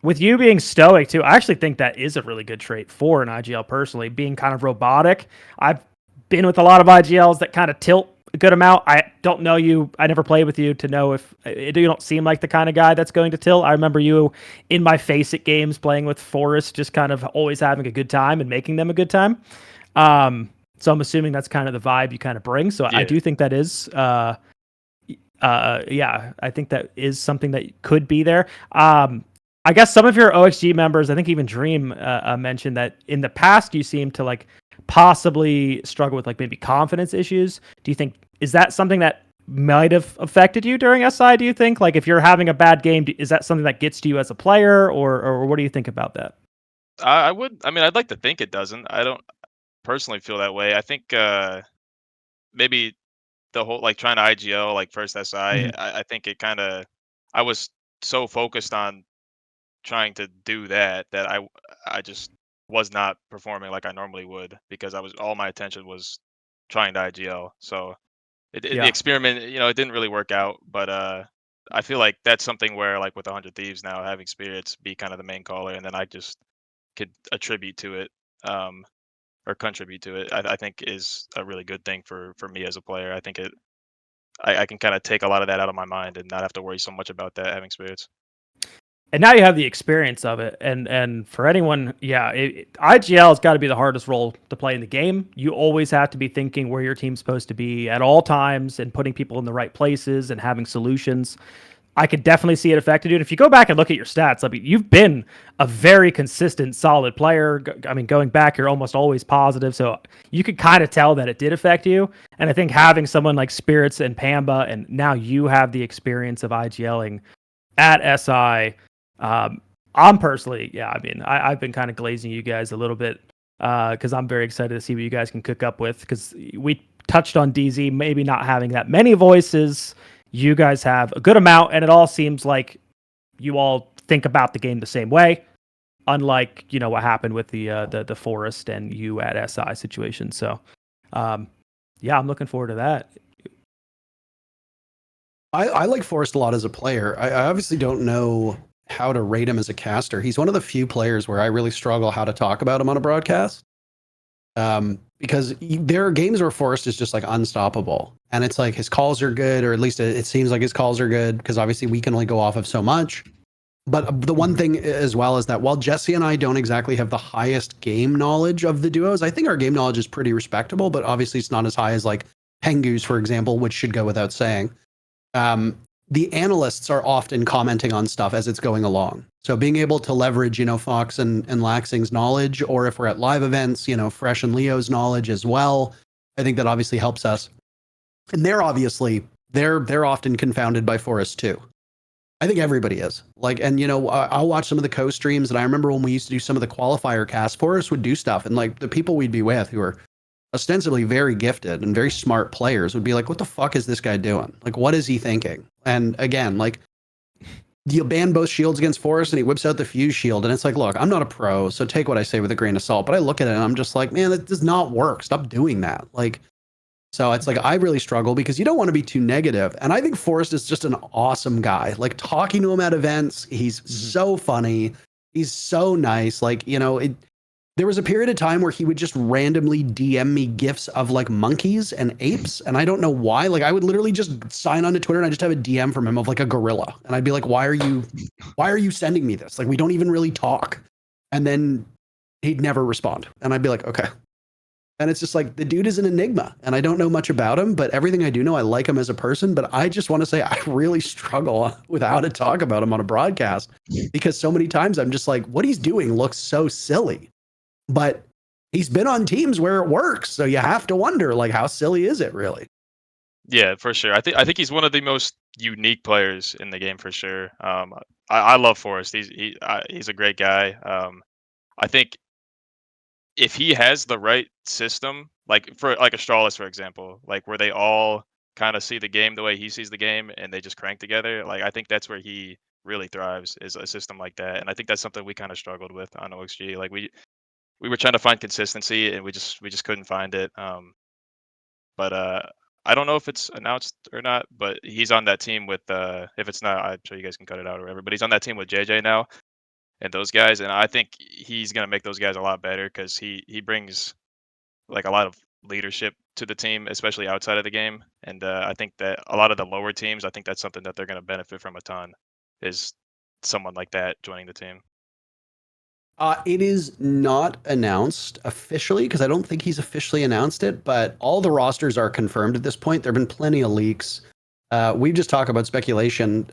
with you being stoic too, I actually think that is a really good trait for an IGL personally, being kind of robotic. I've been with a lot of IGLs that kind of tilt a good amount. I don't know you. I never played with you to know if you don't seem like the kind of guy that's going to tilt. I remember you in my Face-It games playing with Forrest, just kind of always having a good time and making them a good time. So I'm assuming that's kind of the vibe you kind of bring. So I do think that is, yeah, I think that is something that could be there. I guess some of your OXG members, I think even Dream mentioned that in the past you seem to like possibly struggle with like maybe confidence issues. Do you think, is that something that might have affected you during SI? Do you think, like, if you're having a bad game, is that something that gets to you as a player, or what do you think about that? I would. I mean, I'd like to think it doesn't. I don't personally feel that way. I think maybe the whole like trying to IGL like first SI. I think it kind of. I was so focused on trying to do that I just was not performing like I normally would because I was all my attention was trying to IGL. So the Yeah. experiment, it didn't really work out. But I feel like that's something where like with 100 Thieves now having SpiriTz be kind of the main caller, and then I just could attribute to it or contribute to it. I think is a really good thing for me as a player. I think I can kind of take a lot of that out of my mind and not have to worry so much about that having SpiriTz. And now you have the experience of it, and for anyone, yeah, IGL has got to be the hardest role to play in the game. You always have to be thinking where your team's supposed to be at all times and putting people in the right places and having solutions. I could definitely see it affected you. And if you go back and look at your stats, I mean, you've been a very consistent, solid player. I mean, going back, you're almost always positive. So you could kind of tell that it did affect you. And I think having someone like SpiriTz and Pamba, and now you have the experience of IGLing at SI. I'm personally, yeah, I mean, I've been kind of glazing you guys a little bit because I'm very excited to see what you guys can cook up with, because we touched on DZ maybe not having that many voices. You guys have a good amount, and it all seems like you all think about the game the same way, unlike, what happened with the Forest and you at SI situation. So, yeah, I'm looking forward to that. I like Forrest a lot as a player. I obviously don't know how to rate him as a caster. He's one of the few players where I really struggle how to talk about him on a broadcast. Because there are games where Forrest is just like unstoppable, and it's like his calls are good, or at least it seems like his calls are good, because obviously we can only go off of so much. But the one thing as well is that while Jesse and I don't exactly have the highest game knowledge of the duos, I think our game knowledge is pretty respectable, but obviously it's not as high as like Pengu's, for example, which should go without saying. The analysts are often commenting on stuff as it's going along. So being able to leverage, Fox and Laxing's knowledge, or if we're at live events, Fresh and Leo's knowledge as well, I think that obviously helps us. And they're often confounded by Forrest too. I think everybody is. Like, and I'll watch some of the co-streams, and I remember when we used to do some of the qualifier casts, Forrest would do stuff, and like the people we'd be with who are ostensibly very gifted and very smart players would be like, what the fuck is this guy doing? Like, what is he thinking? And again, like, you ban both shields against Forrest and he whips out the fuse shield, and it's like, look, I'm not a pro, so take what I say with a grain of salt, but I look at it and I'm just like, man, that does not work. Stop doing that. Like, so it's like, I really struggle because you don't want to be too negative. And I think Forrest is just an awesome guy. Like, talking to him at events, he's so funny. He's so nice. Like, there was a period of time where he would just randomly DM me gifs of like monkeys and apes, and I don't know why. Like, I would literally just sign on to Twitter and I just have a DM from him of like a gorilla, and I'd be like, why are you sending me this? Like, we don't even really talk. And then he'd never respond, and I'd be like, okay. And it's just like, the dude is an enigma, and I don't know much about him, but everything I do know, I like him as a person. But I just want to say I really struggle with how to talk about him on a broadcast, because so many times I'm just like, what he's doing looks so silly. But he's been on teams where it works, so you have to wonder, like, how silly is it really? Yeah, for sure. I think he's one of the most unique players in the game for sure. I love Forrest. He's a great guy. I think if he has the right system, like for like Astralis, for example, like where they all kind of see the game the way he sees the game and they just crank together, like I think that's where he really thrives, is a system like that. And I think that's something we kind of struggled with on OXG. Like we were trying to find consistency and we just couldn't find it. But I don't know if it's announced or not, but he's on that team with if it's not, I'm sure you guys can cut it out or whatever. But he's on that team with JJ now. and those guys, and I think he's gonna make those guys a lot better because he brings like a lot of leadership to the team, especially outside of the game. And I think that a lot of the lower teams, I think that's something that they're going to benefit from a ton, is someone like that joining the team. It is not announced officially because I don't think he's officially announced it, but all the rosters are confirmed at this point. There have been plenty of leaks. We've just talked about speculation.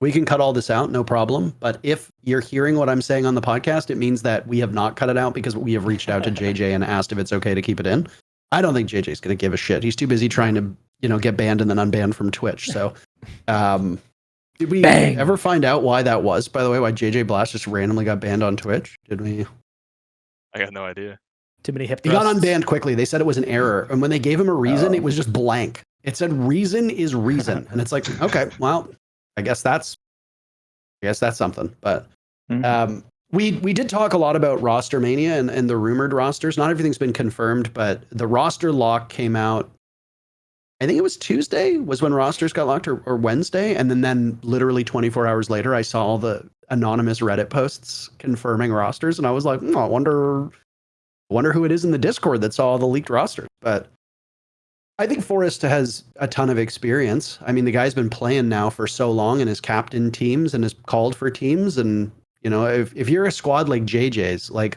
We can cut all this out, no problem. But if you're hearing what I'm saying on the podcast, it means that we have not cut it out because we have reached out to JJ and asked if it's okay to keep it in. I don't think JJ's going to give a shit. He's too busy trying to, get banned and then unbanned from Twitch. So, did we ever find out why that was? By the way, why JJ Blast just randomly got banned on Twitch? Did we? I got no idea. Too many hip He thrusts. got unbanned quickly. They said it was an error, and when they gave him a reason, it was just blank. It said reason is reason, and it's like, okay, well, I guess that's something. But we did talk a lot about roster mania and the rumored rosters. Not everything's been confirmed, but the roster lock came out. I think it was Tuesday was when rosters got locked, or Wednesday, and then literally 24 hours later, I saw all the anonymous Reddit posts confirming rosters, and I was like, I wonder who it is in the Discord that saw all the leaked rosters. But I think Forrest has a ton of experience. I mean, the guy's been playing now for so long and has captained teams and has called for teams. And, if you're a squad like JJ's, like,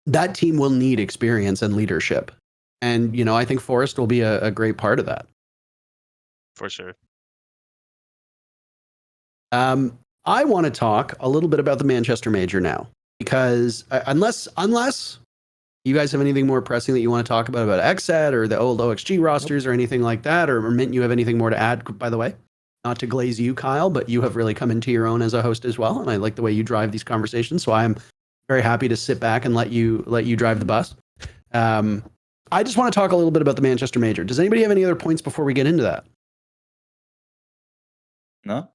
that team will need experience and leadership. And, I think Forrest will be a great part of that. For sure. I want to talk a little bit about the Manchester Major now, because unless you guys have anything more pressing that you want to talk about XSET or the old OXG rosters or anything like that, or Mint, you have anything more to add, by the way? Not to glaze you, Kyle, but you have really come into your own as a host as well, and I like the way you drive these conversations, so I'm very happy to sit back and let you drive the bus. I just want to talk a little bit about the Manchester Major. Does anybody have any other points before we get into that? No?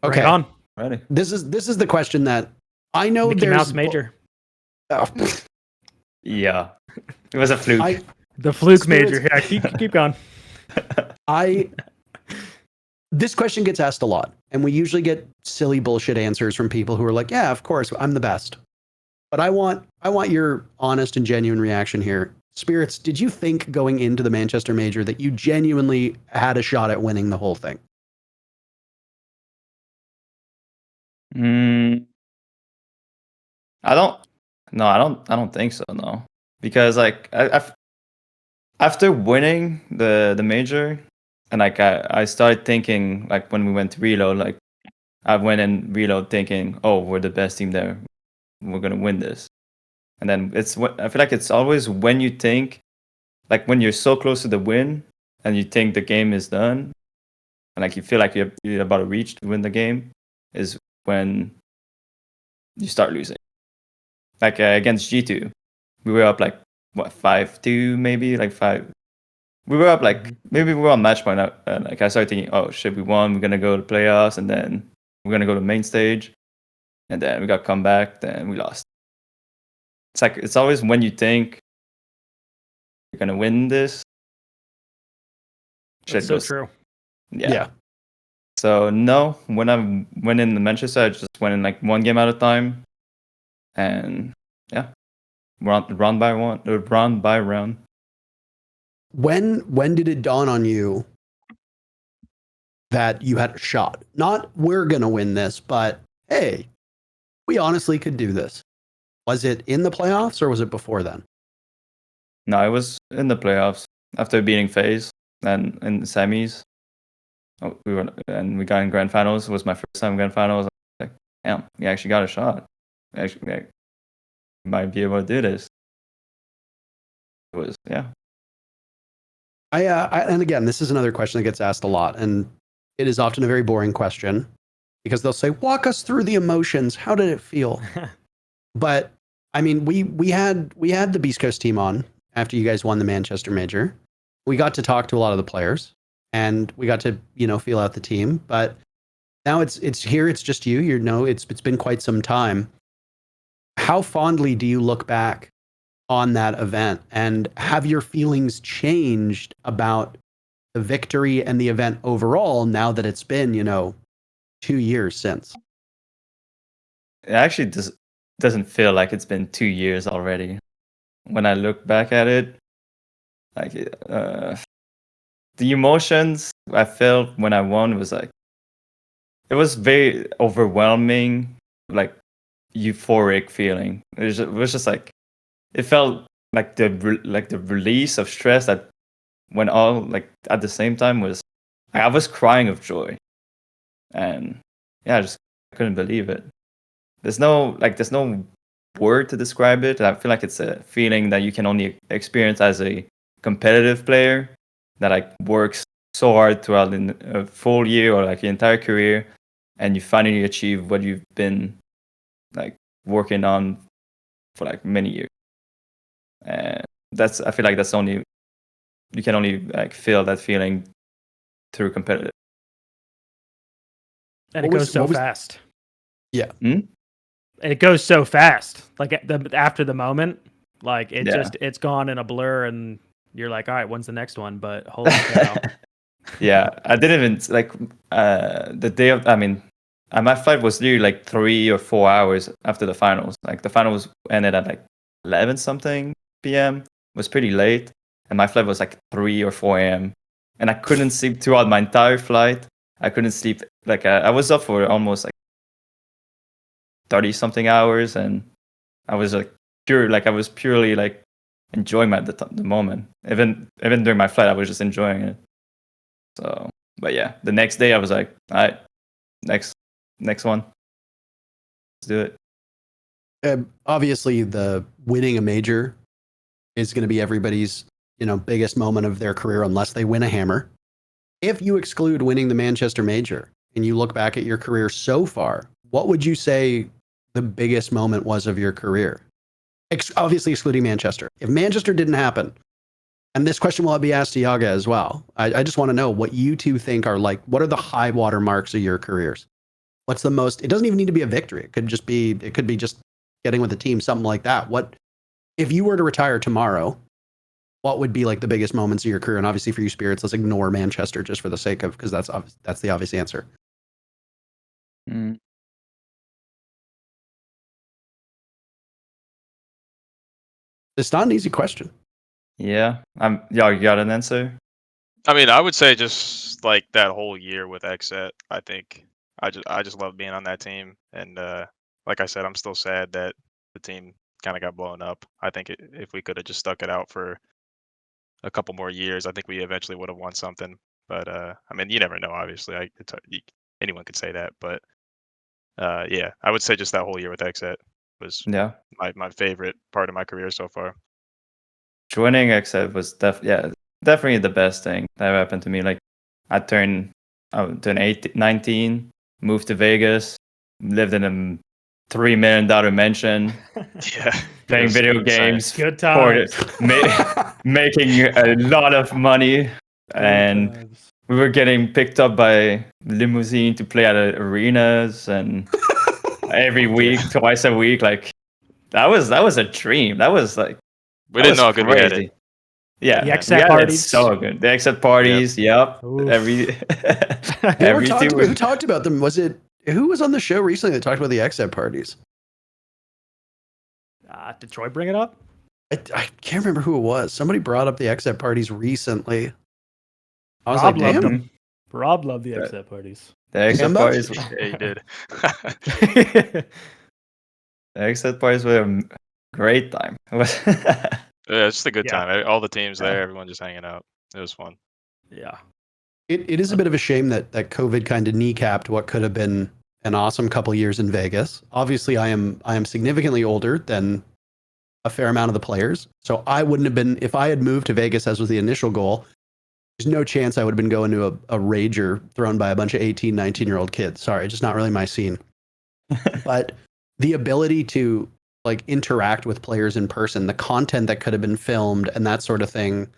Okay. Right on. Ready. This is the question that I know Mickey there's... Mouse Major. Oh. Yeah. It was a fluke. The fluke SpiriTz- Major. Yeah, keep going. This question gets asked a lot, and we usually get silly bullshit answers from people who are like, yeah, of course, I'm the best. But I want your honest and genuine reaction here. SpiriTz, did you think going into the Manchester Major that you genuinely had a shot at winning the whole thing? I don't think so, no. Because like after winning the major, and like I started thinking, like when we went to reload, like I went in reload thinking, oh, we're the best team there, we're gonna win this. And then I feel like it's always when you think, like when you're so close to the win and you think the game is done, and like you feel like you're about to reach to win the game, is when you start losing. Like against G2, we were up like what 5-2 maybe, like 5. We were up like maybe we were on match point. Like I started thinking, oh shit, we won. We're gonna go to playoffs, and then we're gonna go to main stage, and then we got come back, then we lost. It's like it's always when you think you're gonna win this. That's so true. Yeah. So no, when I went in the Manchester, I just went in like one game at a time, and yeah, round by round. When did it dawn on you that you had a shot? Not we're gonna win this, but hey, we honestly could do this. Was it in the playoffs or was it before then? No, it was in the playoffs after beating FaZe and in the semis. We got in grand finals. It was my first time in grand finals. I was like, damn, we actually got a shot. We might be able to do this. It was, yeah. And again, this is another question that gets asked a lot, and it is often a very boring question because they'll say, walk us through the emotions. How did it feel? But I mean, we had the Beast Coast team on after you guys won the Manchester Major. We got to talk to a lot of the players, and we got to feel out the team. But now it's here. It's just you. It's been quite some time. How fondly do you look back on that event, and have your feelings changed about the victory and the event overall now that it's been 2 years since? it actually doesn't feel like it's been 2 years already. When I look back at it, like the emotions I felt when I won was like, it was very overwhelming, like euphoric feeling. It was just like, it felt like the release of stress that went all like at the same time was, I was crying of joy, and yeah, I couldn't believe it. There's no word to describe it. I feel like it's a feeling that you can only experience as a competitive player that like works so hard throughout a full year or like your entire career, and you finally achieve what you've been like working on for like many years. And I feel like you can only like feel that feeling through competitive. And it goes so fast. Yeah. And it goes so fast. Like after the moment, like it's gone in a blur, and you're like, all right, when's the next one? But holy cow. Yeah, I didn't even like the day of. I mean, my flight was literally like 3 or 4 hours after the finals. Like the finals ended at like 11 something p.m. It was pretty late, and my flight was like 3 or 4 a.m. And I couldn't sleep throughout my entire flight. I couldn't sleep. Like I was up for almost like 30 something hours, and I was like I was purely like enjoying the moment. Even during my flight, I was just enjoying it. So, but yeah, the next day I was like, all right, next one, let's do it. Obviously, the winning a major is going to be everybody's, biggest moment of their career unless they win a hammer. If you exclude winning the Manchester Major and you look back at your career so far, what would you say the biggest moment was of your career? Obviously excluding Manchester. If Manchester didn't happen, and this question will be asked to Yoggah as well, I just want to know what you two think are like, what are the high water marks of your careers? What's the most, it doesn't even need to be a victory. It could be just getting with the team, something like that. What, if you were to retire tomorrow, what would be like the biggest moments of your career? And obviously for you SpiriTz, let's ignore Manchester just for the sake of, because that's the obvious answer. It's not an easy question. Yeah, you got an answer? I mean, I would say just like that whole year with XSET. I think I just love being on that team, and like I said, I'm still sad that the team kind of got blown up. I think if we could have just stuck it out for a couple more years, I think we eventually would have won something. But I mean, you never know. Obviously, anyone could say that, but yeah, I would say just that whole year with XSET was my favorite part of my career so far. Joining XSET was definitely the best thing that happened to me. Like I turned 19, moved to Vegas, lived in a $3 million mansion, playing video games, good times, making a lot of money, and we were getting picked up by limousine to play at arenas and every week, twice a week. Like that was a dream. That was like, we didn't know how good we had it. Yeah, the XSET parties, it's so good. The XSET parties, yep. Every who talked about them? Who was on the show recently that talked about the XSET parties? Did Troy bring it up? I can't remember who it was. Somebody brought up the XSET parties recently. I was Rob like, loved damn. them. Rob loved the XSET parties. The XSET parties. Yeah, he did. The XSET parties were a great time. Yeah, it's just a good time. All the teams there, everyone just hanging out. It was fun. Yeah. It is a bit of a shame that COVID kind of kneecapped what could have been an awesome couple years in Vegas. Obviously, I am significantly older than a fair amount of the players. So I wouldn't have been, if I had moved to Vegas as was the initial goal, there's no chance I would have been going to a rager thrown by a bunch of 18, 19-year-old kids. Sorry, just not really my scene. But the ability to like interact with players in person, the content that could have been filmed and that sort of thing.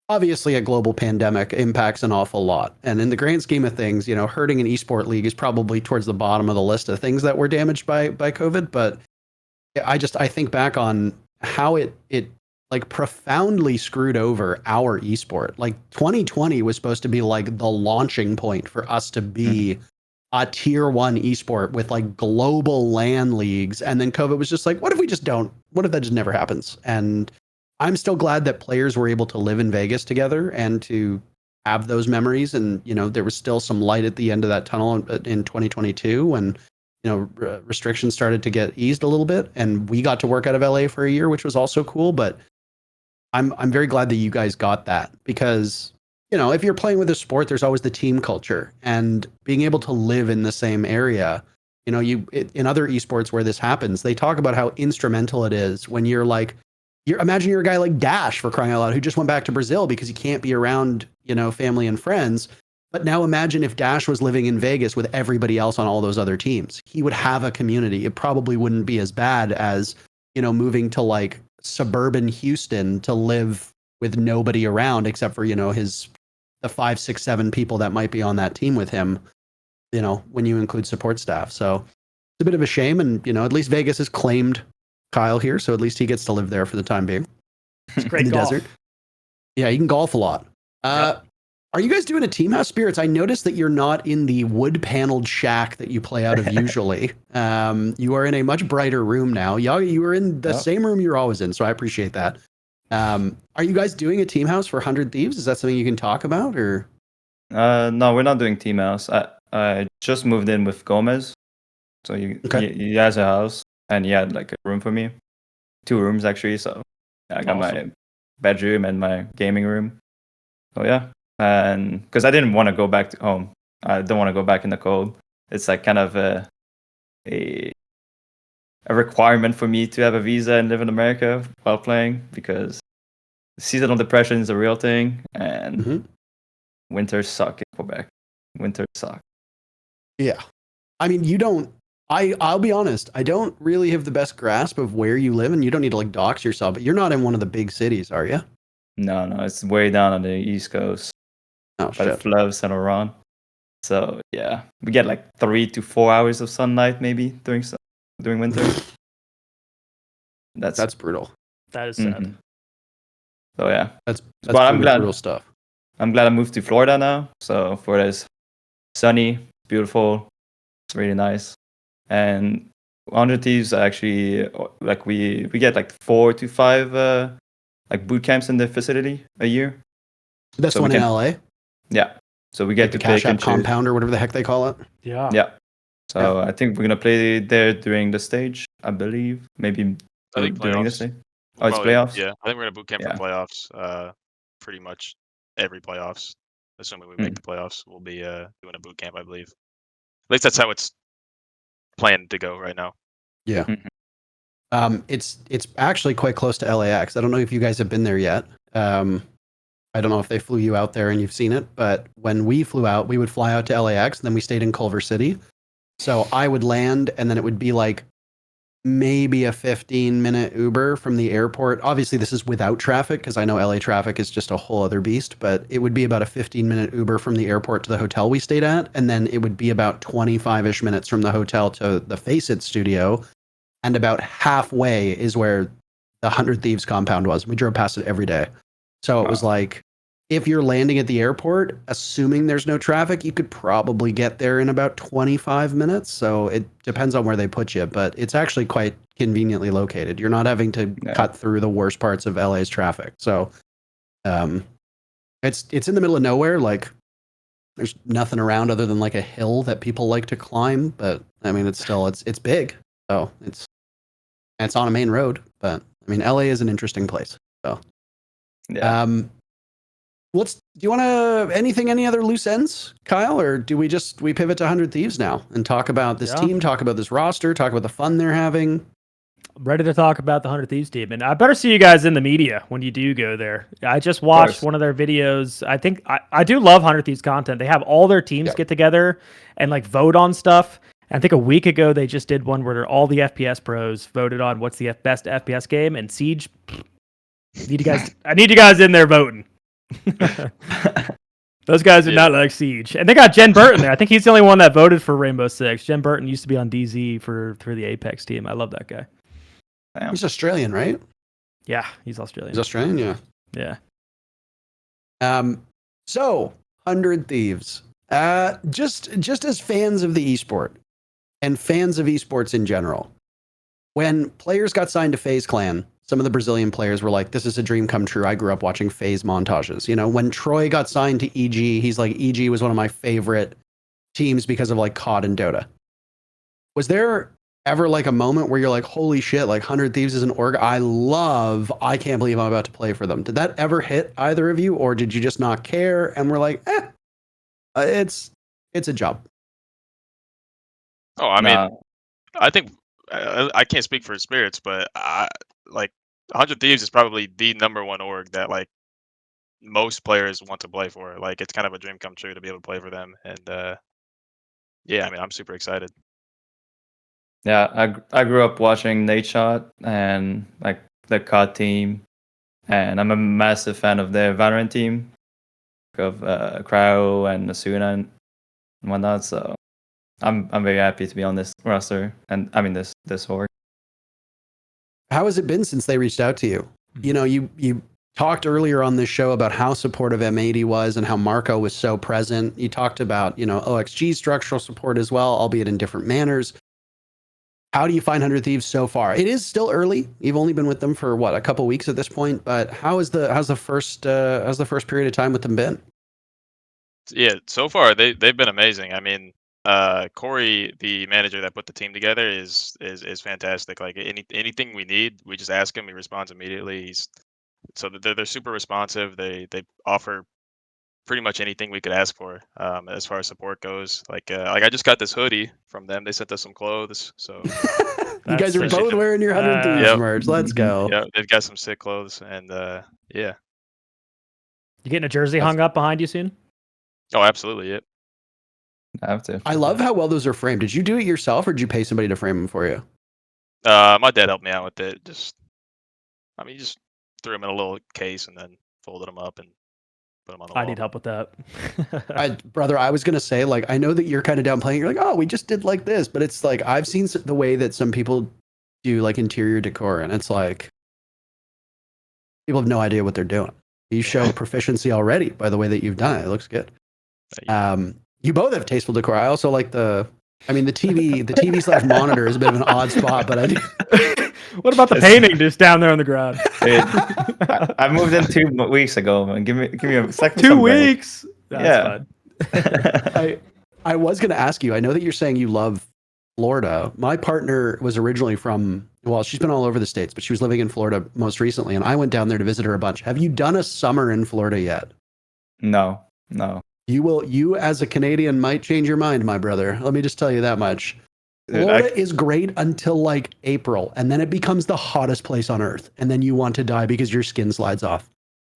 Obviously, a global pandemic impacts an awful lot. And in the grand scheme of things, hurting an esport league is probably towards the bottom of the list of things that were damaged by COVID. But I think back on how it like profoundly screwed over our esport. Like 2020 was supposed to be like the launching point for us to be a tier 1 esport with like global LAN leagues. And then COVID was just like, what if we just don't? What if that just never happens? And I'm still glad that players were able to live in Vegas together and to have those memories. And, you know, there was still some light at the end of that tunnel in 2022 when, you know, restrictions started to get eased a little bit. And we got to work out of LA for a year, which was also cool. But I'm very glad that you guys got that because, you know, if you're playing with a sport, there's always the team culture and being able to live in the same area. You know, in other esports where this happens, they talk about how instrumental it is when you're like, imagine you're a guy like Dash, for crying out loud, who just went back to Brazil because he can't be around, you know, family and friends. But now imagine if Dash was living in Vegas with everybody else on all those other teams. He would have a community. It probably wouldn't be as bad as, you know, moving to like suburban Houston to live with nobody around except for, you know, the 5, 6, 7 people that might be on that team with him, you know, when you include support staff. So it's a bit of a shame. And, you know, at least Vegas has claimed Kyle here, so at least he gets to live there for the time being. It's great in the golf. desert. Yeah, you can golf a lot. Yep. Are you guys doing a team house, SpiriTz? I noticed that you're not in the wood paneled shack that you play out of usually. You are in a much brighter room now. Yoggah, you were in the same room you're always in, so I appreciate that. Are you guys doing a team house for 100 Thieves? Is that something you can talk about, or? No, we're not doing team house. I just moved in with Gomez, so he has a house and he had like a room for me, 2 rooms actually. So I got my bedroom and my gaming room. So yeah, and because I didn't want to go back to home, I don't want to go back in the cold. It's like kind of a requirement for me to have a visa and live in America while playing because seasonal depression is a real thing and winters suck in Quebec. Winters suck. Yeah. I mean, you don't, I'll be honest, I don't really have the best grasp of where you live, and you don't need to like dox yourself, but you're not in one of the big cities, are you? No, it's way down on the East Coast. Oh, by the Floves and Oran. So yeah, we get like 3 to 4 hours of sunlight maybe during winter. That's brutal. That is sad. So yeah, that's but I'm glad. Brutal stuff. I'm glad I moved to Florida now. So Florida is sunny, beautiful, it's really nice. And 100 Thieves actually like we get like 4 to 5 like boot camps in the facility a year. That's so one in LA. Yeah, so we get like to the Cash pick App compound or whatever the heck they call it. Yeah. So I think we're gonna play there during the stage, I believe. Maybe during the stage. Oh, it's playoffs. Yeah, I think we're gonna boot camp for playoffs. Pretty much every playoffs, assuming we make the playoffs, we'll be doing a boot camp, I believe. At least that's how it's planned to go right now. Yeah. It's actually quite close to LAX. I don't know if you guys have been there yet. I don't know if they flew you out there and you've seen it, but when we flew out, we would fly out to LAX, and then we stayed in Culver City. So I would land, and then it would be like maybe a 15-minute Uber from the airport. Obviously, this is without traffic because I know LA traffic is just a whole other beast, but it would be about a 15-minute Uber from the airport to the hotel we stayed at, and then it would be about 25-ish minutes from the hotel to the FaceIt studio, and about halfway is where the 100 Thieves compound was. We drove past it every day. So it was like, if you're landing at the airport, assuming there's no traffic, you could probably get there in about 25 minutes. So it depends on where they put you, but it's actually quite conveniently located. You're not having to cut through the worst parts of LA's traffic. So it's in the middle of nowhere. Like, there's nothing around other than like a hill that people like to climb. But I mean, it's still, it's big. So it's on a main road. But I mean, LA is an interesting place. So yeah. Do you want to any other loose ends, Kyle, or do we pivot to 100 Thieves now and talk about this team, talk about this roster, talk about the fun they're having? I'm ready to talk about the 100 Thieves team, and I better see you guys in the media when you do go there. I just watched one of their videos. I think I do love 100 Thieves content. They have all their teams get together and like vote on stuff. And I think a week ago they just did one where all the FPS pros voted on what's the best FPS game, and Siege. I need you guys in there voting. Those guys do not like Siege, and they got Jen Burton there. I think he's the only one that voted for Rainbow Six. Jen Burton used to be on DZ for the Apex team. I love that guy. Damn. He's Australian, right? Yeah, he's Australian. He's Australian, yeah. Yeah. So 100 Thieves. Just as fans of the esport and fans of esports in general, when players got signed to FaZe Clan, some of the Brazilian players were like, "This is a dream come true. I grew up watching FaZe montages." You know, when Troy got signed to EG, he's like, "EG was one of my favorite teams because of like COD and Dota." Was there ever like a moment where you're like, "Holy shit! Like 100 Thieves is an org I love. I can't believe I'm about to play for them." Did that ever hit either of you, or did you just not care and we're like, it's a job. Oh, I mean, Nah, I think I can't speak for SpiriTz, but like 100 Thieves is probably the number one org that like most players want to play for. Like it's kind of a dream come true to be able to play for them. And yeah, I mean, I'm super excited. yeah, I grew up watching Nate Shot and like the COD team, and I'm a massive fan of their Valorant team of Crow and Asuna and whatnot. So I'm very happy to be on this roster, and I mean this org. How has it been since they reached out to you? You know, you talked earlier on this show about how supportive M80 was and how Marco was so present. You talked about, you know, OXG structural support as well, albeit in different manners. How do you find 100 Thieves so far? It is still early. You've only been with them for what, a couple weeks at this point, but how's the first period of time with them been? Yeah, so far they've been amazing. I mean, Corey, the manager that put the team together, is fantastic. Like anything we need, we just ask him. He responds immediately. They're super responsive. They offer pretty much anything we could ask for as far as support goes. Like I just got this hoodie from them. They sent us some clothes. So You guys are both wearing your 100 Thieves Yep. merch. Let's go. yeah, they've got some sick clothes, and yeah. You getting a jersey hung up behind you soon? Oh, absolutely. Yep. I have to. I love how well those are framed. Did you do it yourself or did you pay somebody to frame them for you? My dad helped me out with it. He just threw them in a little case and then folded them up and put them on the wall. I need help with that. Brother, I was going to say, like, I know that you're kind of downplaying. You're like, oh, we just did like this. But it's like, I've seen the way that some people do like interior decor. And it's like, people have no idea what they're doing. You show proficiency already by the way that you've done it. It looks good. You both have tasteful decor. I also like the TV / monitor is a bit of an odd spot, but I do. What about the painting just down there on the ground? Dude, I moved in 2 weeks ago, man. Give me a second. 2 weeks. That's Yeah. I was going to ask you. I know that you're saying you love Florida. My partner was originally from. Well, she's been all over the States, but she was living in Florida most recently, and I went down there to visit her a bunch. Have you done a summer in Florida yet? No. You as a Canadian might change your mind, my brother. Let me just tell you that much. Dude, Florida is great until like April, and then it becomes the hottest place on earth, and then you want to die because your skin slides off.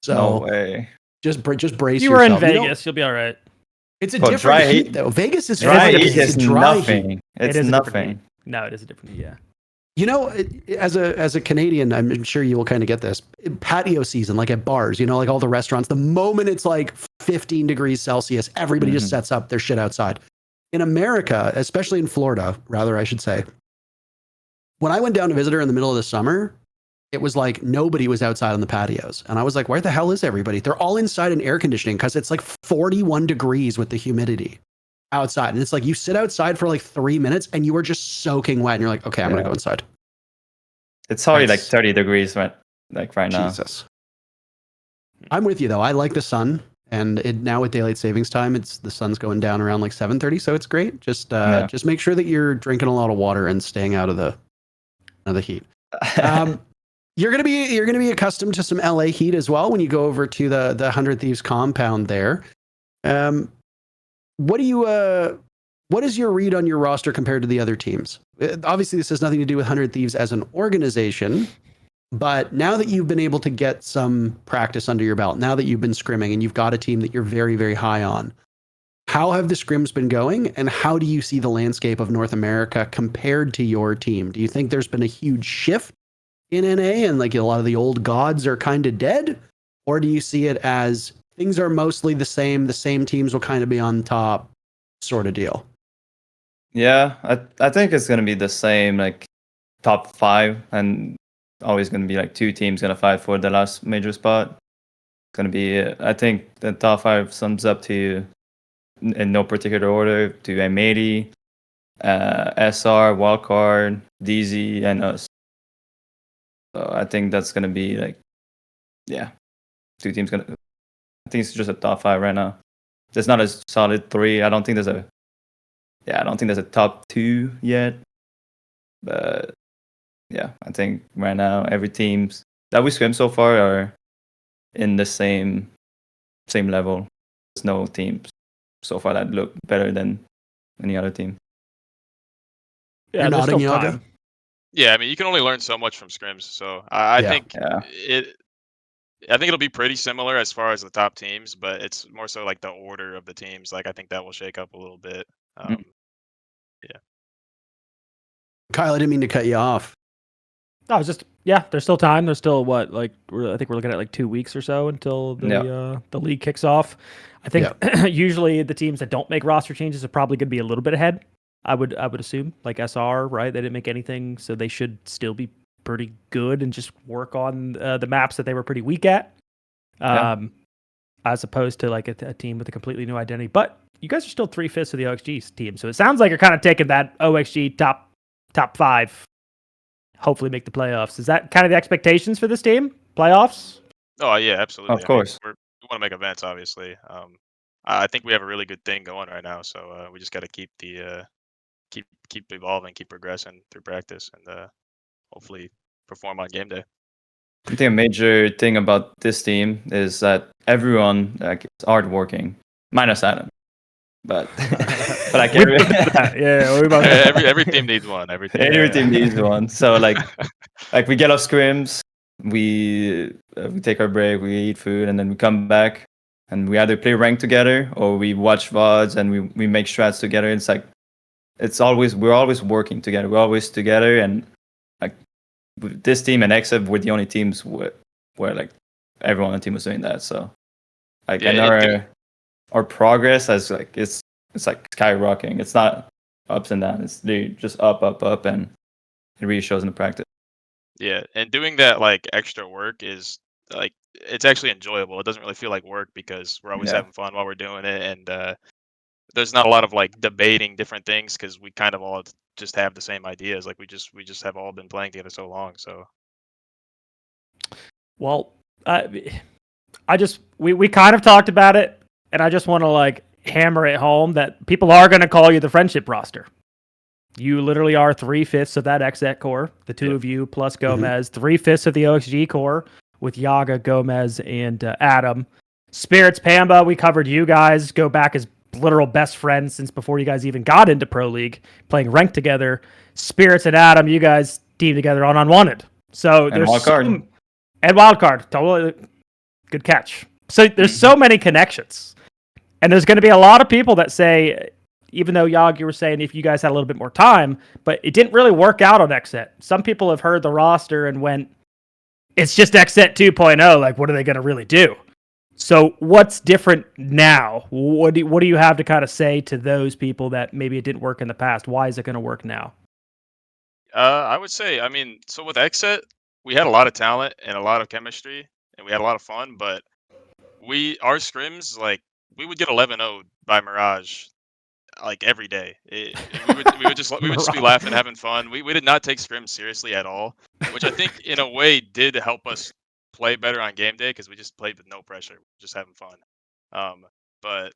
So no way. just brace You were yourself. in Vegas. You'll be all right. It's a Well, different dry heat, heat- though. Vegas is Dry fine. heat It's is a dry heat. nothing. It's It is a different nothing. heat. No, it is a different heat, yeah. You know, as a Canadian, I'm sure you will kind of get this. Patio season, like at bars, you know, like all the restaurants, the moment it's like 15 degrees Celsius, everybody just sets up their shit outside. In America, especially in Florida, rather, I should say, when I went down to visit her in the middle of the summer, it was like nobody was outside on the patios. And I was like, where the hell is everybody? They're all inside in air conditioning because it's like 41 degrees with the humidity outside. And it's like you sit outside for like 3 minutes and you are just soaking wet. And you're like, okay, I'm going to go inside. It's already like Nice. 30 degrees right now. Jesus. I'm with you though. I like the sun, and now with daylight savings time, the sun's going down around like 7:30, so it's great. Just make sure that you're drinking a lot of water and staying out of the heat. You're gonna be accustomed to some LA heat as well when you go over to the 100 Thieves compound there. What is your read on your roster compared to the other teams? Obviously, this has nothing to do with 100 Thieves as an organization, but now that you've been able to get some practice under your belt, now that you've been scrimming and you've got a team that you're very, very high on, how have the scrims been going, and how do you see the landscape of North America compared to your team? Do you think there's been a huge shift in NA and like a lot of the old gods are kind of dead, or do you see it as things are mostly the same teams will kind of be on top sort of deal? Yeah, I think it's gonna be the same, like top 5, and always gonna be like 2 teams gonna fight for the last major spot. It's gonna be, I think the top 5 sums up to in no particular order to M80, SR, Wildcard, DZ, and us. So I think that's gonna be like, yeah, 2 teams gonna. I think it's just a top 5 right now. There's not a solid 3. I don't think there's a top 2 yet. But yeah, I think right now every teams that we scrim so far are in the same level. There's no teams so far that look better than any other team. Yeah, You're there's nodding, still Yoggah? time. Yeah, I mean, you can only learn so much from scrims, so I Yeah. think Yeah. I think it'll be pretty similar as far as the top teams, but it's more so like the order of the teams. Like I think that will shake up a little bit. Kyle, I didn't mean to cut you off. No, it's just there's still time. There's still what I think we're looking at like 2 weeks or so until the league kicks off. I think usually the teams that don't make roster changes are probably going to be a little bit ahead. I would assume like SR, right? They didn't make anything, so they should still be pretty good and just work on the maps that they were pretty weak at, as opposed to like a team with a completely new identity. But you guys are still 3/5 of the OXG team, so it sounds like you're kind of taking that OXG top 5. Hopefully make the playoffs. Is that kind of the expectations for this team? Playoffs? Oh yeah, absolutely. Of course. We want to make events, obviously. I think we have a really good thing going right now, so we just got to keep keep evolving, keep progressing through practice, and hopefully perform on game day. I think a major thing about this team is that everyone is hardworking, minus Adam. But like every team needs one. Every team needs one. So like we get off scrims, we take our break, we eat food, and then we come back, and we either play rank together or we watch VODs and we make strats together. It's like we're always working together. We're always together, and like this team and XSET were the only teams where like everyone on the team was doing that. So like our progress as like it's like skyrocketing. It's not ups and downs. It's literally just up, and it really shows in the practice. Yeah, and doing that like extra work is like it's actually enjoyable. It doesn't really feel like work because we're always having fun while we're doing it, and there's not a lot of like debating different things because we kind of all just have the same ideas. Like we just have all been playing together so long. So, well, we kind of talked about it. And I just want to like hammer it home that people are going to call you the friendship roster. You literally are 3/5 of that XSET core, the 2 of you plus Gomez, 3/5 of the OXG core with Yoggah, Gomez, and Adam. SpiriTz, Pamba, we covered you guys, go back as literal best friends since before you guys even got into Pro League, playing ranked together. SpiriTz and Adam, you guys team together on Unwanted. So and there's Wildcard. And Wildcard, totally good catch. So there's so many connections. And there's going to be a lot of people that say, even though Yoggah, you were saying if you guys had a little bit more time, but it didn't really work out on XSET. Some people have heard the roster and went, it's just XSET 2.0. Like, what are they going to really do? So what's different now? What do you have to kind of say to those people that maybe it didn't work in the past? Why is it going to work now? I would say, I mean, so with XSET, we had a lot of talent and a lot of chemistry, and we had a lot of fun, but our scrims, like, we would get 11-0'd by Mirage like every day. We would just be laughing, having fun. We did not take scrims seriously at all, which I think in a way did help us play better on game day because we just played with no pressure, just having fun. But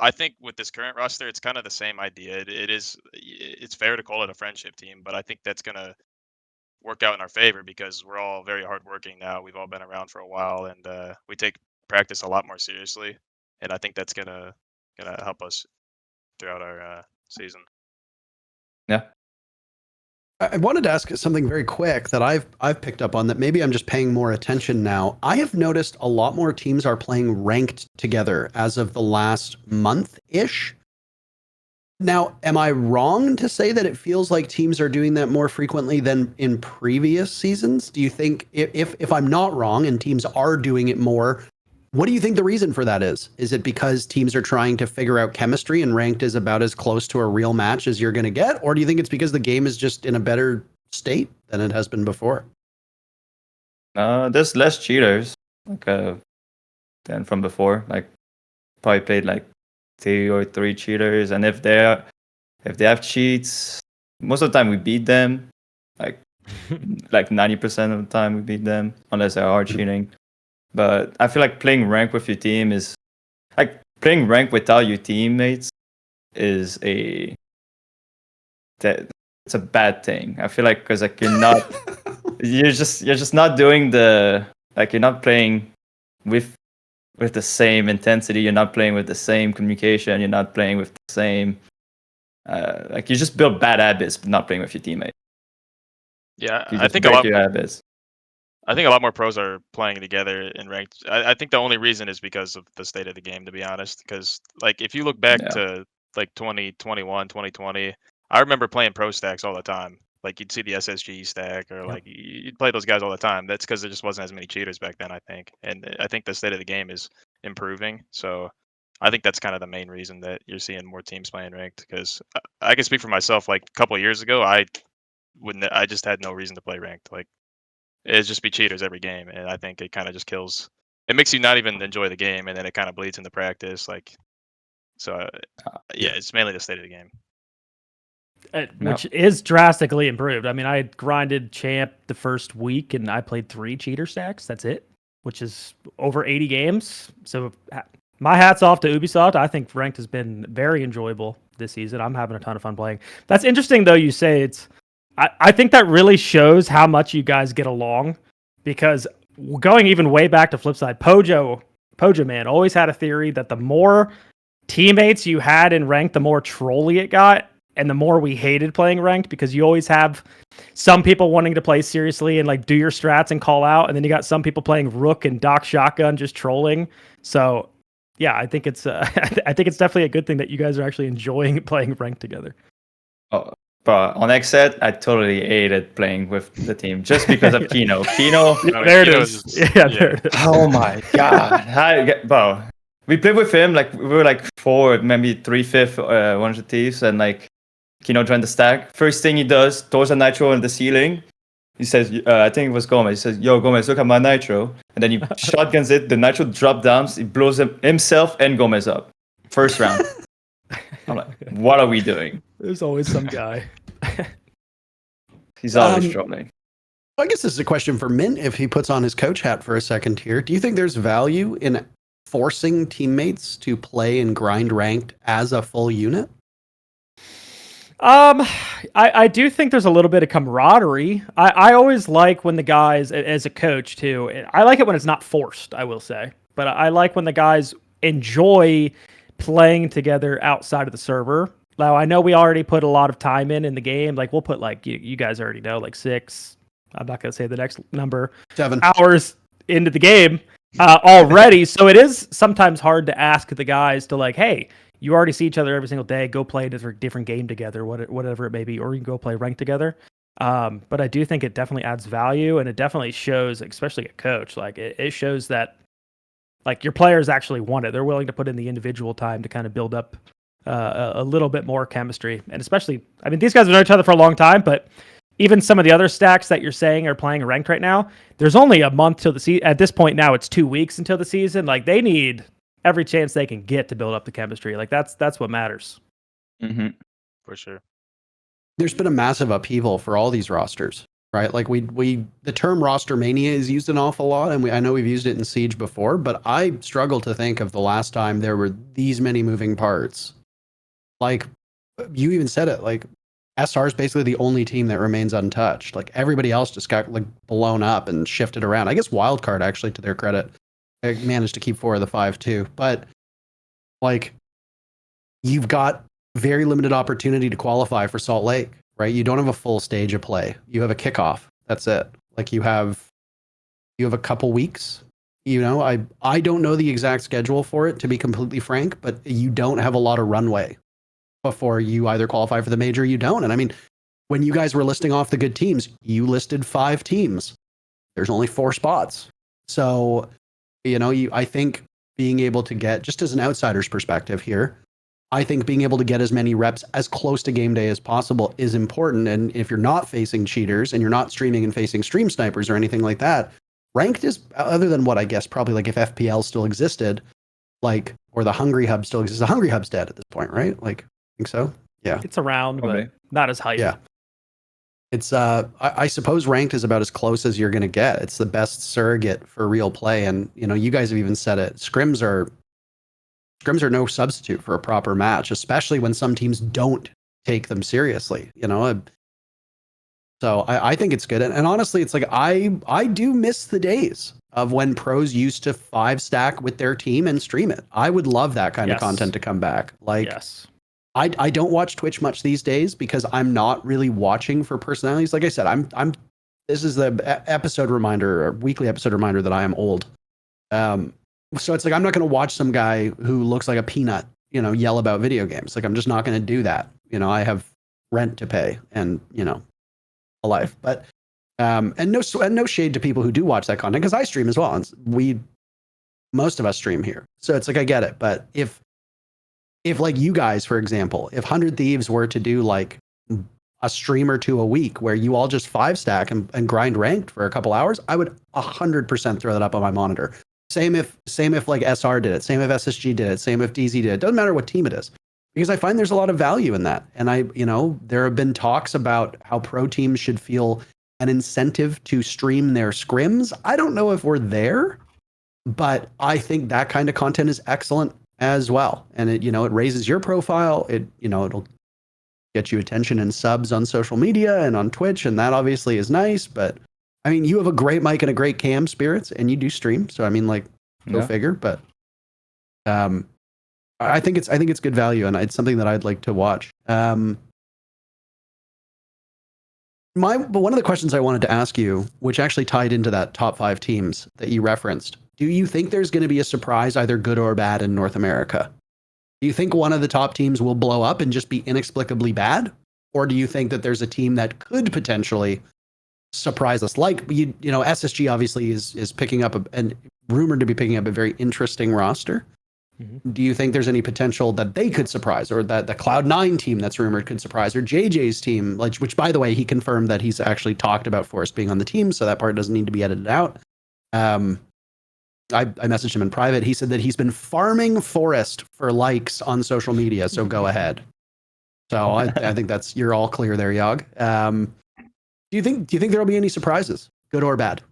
I think with this current roster, it's kind of the same idea. It's fair to call it a friendship team, but I think that's gonna work out in our favor because we're all very hardworking now. We've all been around for a while, and we take practice a lot more seriously. And I think that's gonna help us throughout our season. Yeah. I wanted to ask something very quick that I've picked up on that maybe I'm just paying more attention now. I have noticed a lot more teams are playing ranked together as of the last month-ish. Now, am I wrong to say that it feels like teams are doing that more frequently than in previous seasons? Do you think, if I'm not wrong and teams are doing it more, what do you think the reason for that is? Is it because teams are trying to figure out chemistry and ranked is about as close to a real match as you're going to get? Or do you think it's because the game is just in a better state than it has been before? There's less cheaters than from before. Like probably played like 2 or 3 cheaters, and if they have cheats, most of the time we beat them. Like 90% of the time we beat them, unless they are cheating. But I feel like playing rank with your team is like playing rank without your teammates is it's a bad thing. I feel like because like you're just not doing you're not playing with the same intensity. You're not playing with the same communication. You're not playing with the same like you just build bad habits, but not playing with your teammate. Yeah, You I just think break your habits. I think a lot more pros are playing together in ranked. I think the only reason is because of the state of the game, to be honest. Because like if you look back Yeah. to like 2021, 2020, I remember playing pro stacks all the time. Like you'd see the SSG stack, or like you'd play those guys all the time. That's because there just wasn't as many cheaters back then, I think. And I think the state of the game is improving. So I think that's kind of the main reason that you're seeing more teams playing ranked. Because I can speak for myself. Like a couple of years ago, I just had no reason to play ranked. Like it'd just be cheaters every game, and I think it kind of just kills. It makes you not even enjoy the game, and then it kind of bleeds into practice. Like, so yeah, it's mainly the state of the game. Which is drastically improved. I mean, I grinded champ the first week, and I played 3 cheater stacks. That's it, which is over 80 games. So my hat's off to Ubisoft. I think ranked has been very enjoyable this season. I'm having a ton of fun playing. That's interesting, though. You say it's. I think that really shows how much you guys get along, because going even way back to Flipside, Pojo Man always had a theory that the more teammates you had in ranked, the more trolly it got, and the more we hated playing ranked, because you always have some people wanting to play seriously and like do your strats and call out, and then you got some people playing Rook and Doc Shotgun just trolling. So yeah, I think it's I think it's definitely a good thing that you guys are actually enjoying playing ranked together. Oh, but on XSET, I totally hated playing with the team just because of Kino. Kino, there it is. There it is. Oh my god! Bro, we played with him like we were like 4, maybe 3/5 one of the Thieves, and like Kino joined the stack. First thing he does, throws a nitro on the ceiling. He says, I think it was Gomez. He says, "Yo, Gomez, look at my nitro," and then he shotguns it. The nitro drop downs. He blows himself and Gomez up. First round. I'm like, what are we doing? There's always some guy. He's always trolling. I guess this is a question for Mint if he puts on his coach hat for a second here. Do you think there's value in forcing teammates to play and grind ranked as a full unit? I do think there's a little bit of camaraderie. I always like when the guys, as a coach too, I like it when it's not forced, I will say. But I like when the guys enjoy playing together outside of the server. Now, I know we already put a lot of time in the game. Like, we'll put, like, you guys already know, like 6, I'm not going to say the next number, 7 hours into the game already. So it is sometimes hard to ask the guys to, like, hey, you already see each other every single day. Go play a different game together, whatever it may be, or you can go play ranked together. But I do think it definitely adds value, and it definitely shows, especially a coach, like, it shows that, like, your players actually want it. They're willing to put in the individual time to kind of build up a little bit more chemistry. And especially, I mean, these guys have known each other for a long time, but even some of the other stacks that you're saying are playing ranked right now, there's only a month till the season. At this point now, it's 2 weeks until the season. Like, they need every chance they can get to build up the chemistry. Like, that's what matters. Mm-hmm. For sure. There's been a massive upheaval for all these rosters, right? Like the term roster mania is used an awful lot, and I know we've used it in Siege before, but I struggle to think of the last time there were these many moving parts. Like, you even said it, like, SR is basically the only team that remains untouched. Like, everybody else just got, like, blown up and shifted around. I guess Wildcard, actually, to their credit, managed to keep 4 of the 5 too. But, like, you've got very limited opportunity to qualify for Salt Lake, right? You don't have a full stage of play. You have a kickoff. That's it. Like, you have a couple weeks. You know, I don't know the exact schedule for it, to be completely frank, but you don't have a lot of runway before you either qualify for the major or you don't. And I mean, when you guys were listing off the good teams, you listed 5 teams. There's only 4 spots. So, you know, I think being able to get, just as an outsider's perspective here, I think being able to get as many reps as close to game day as possible is important. And if you're not facing cheaters and you're not streaming and facing stream snipers or anything like that, ranked is, other than what I guess probably like if FPL still existed, like, or the Hungry Hub still exists. The Hungry Hub's dead at this point, right? Like, I think so. Yeah. It's around, Probably. but not as hype. Yeah. It's I suppose ranked is about as close as you're gonna get. It's the best surrogate for real play, and you guys have even said it. Scrims are no substitute for a proper match, especially when some teams don't take them seriously. So I think it's good, and honestly, it's like I do miss the days of when pros used to 5-stack with their team and stream it. I would love that kind of content to come back. Like, yes. I don't watch Twitch much these days because I'm not really watching for personalities. Like I said, I'm this is the episode reminder or weekly episode reminder that I am old. So it's like I'm not going to watch some guy who looks like a peanut, yell about video games. Like I'm just not going to do that. I have rent to pay and a life. But and no shade to people who do watch that content because I stream as well. And most of us stream here, so it's like I get it. But if like you guys, for example, if 100 Thieves were to do like a stream or two a week where you all just 5-stack and grind ranked for a couple hours, I would 100% throw that up on my monitor. Same if like SR did it, same if SSG did it, same if DZ did it. Doesn't matter what team it is, because I find there's a lot of value in that. And there have been talks about how pro teams should feel an incentive to stream their scrims. I don't know if we're there, but I think that kind of content is excellent as well. And it raises your profile. It'll get you attention and subs on social media and on Twitch. And that obviously is nice. But I mean, you have a great mic and a great cam, SpiriTz, and you do stream. So I mean, like, go figure. But I think it's good value, and it's something that I'd like to watch. But one of the questions I wanted to ask you, which actually tied into that top 5 teams that you referenced, do you think there's going to be a surprise, either good or bad, in North America? Do you think one of the top teams will blow up and just be inexplicably bad? Or do you think that there's a team that could potentially surprise us? Like, SSG obviously is picking up and rumored to be picking up a very interesting roster. Mm-hmm. Do you think there's any potential that they could surprise, or that the Cloud9 team that's rumored could surprise, or JJ's team, which by the way, he confirmed that he's actually talked about Forrest being on the team, so that part doesn't need to be edited out. I messaged him in private. He said that he's been farming Forrest for likes on social media, so go ahead. So I think you're all clear there, Yog. Do you think there will be any surprises, good or bad?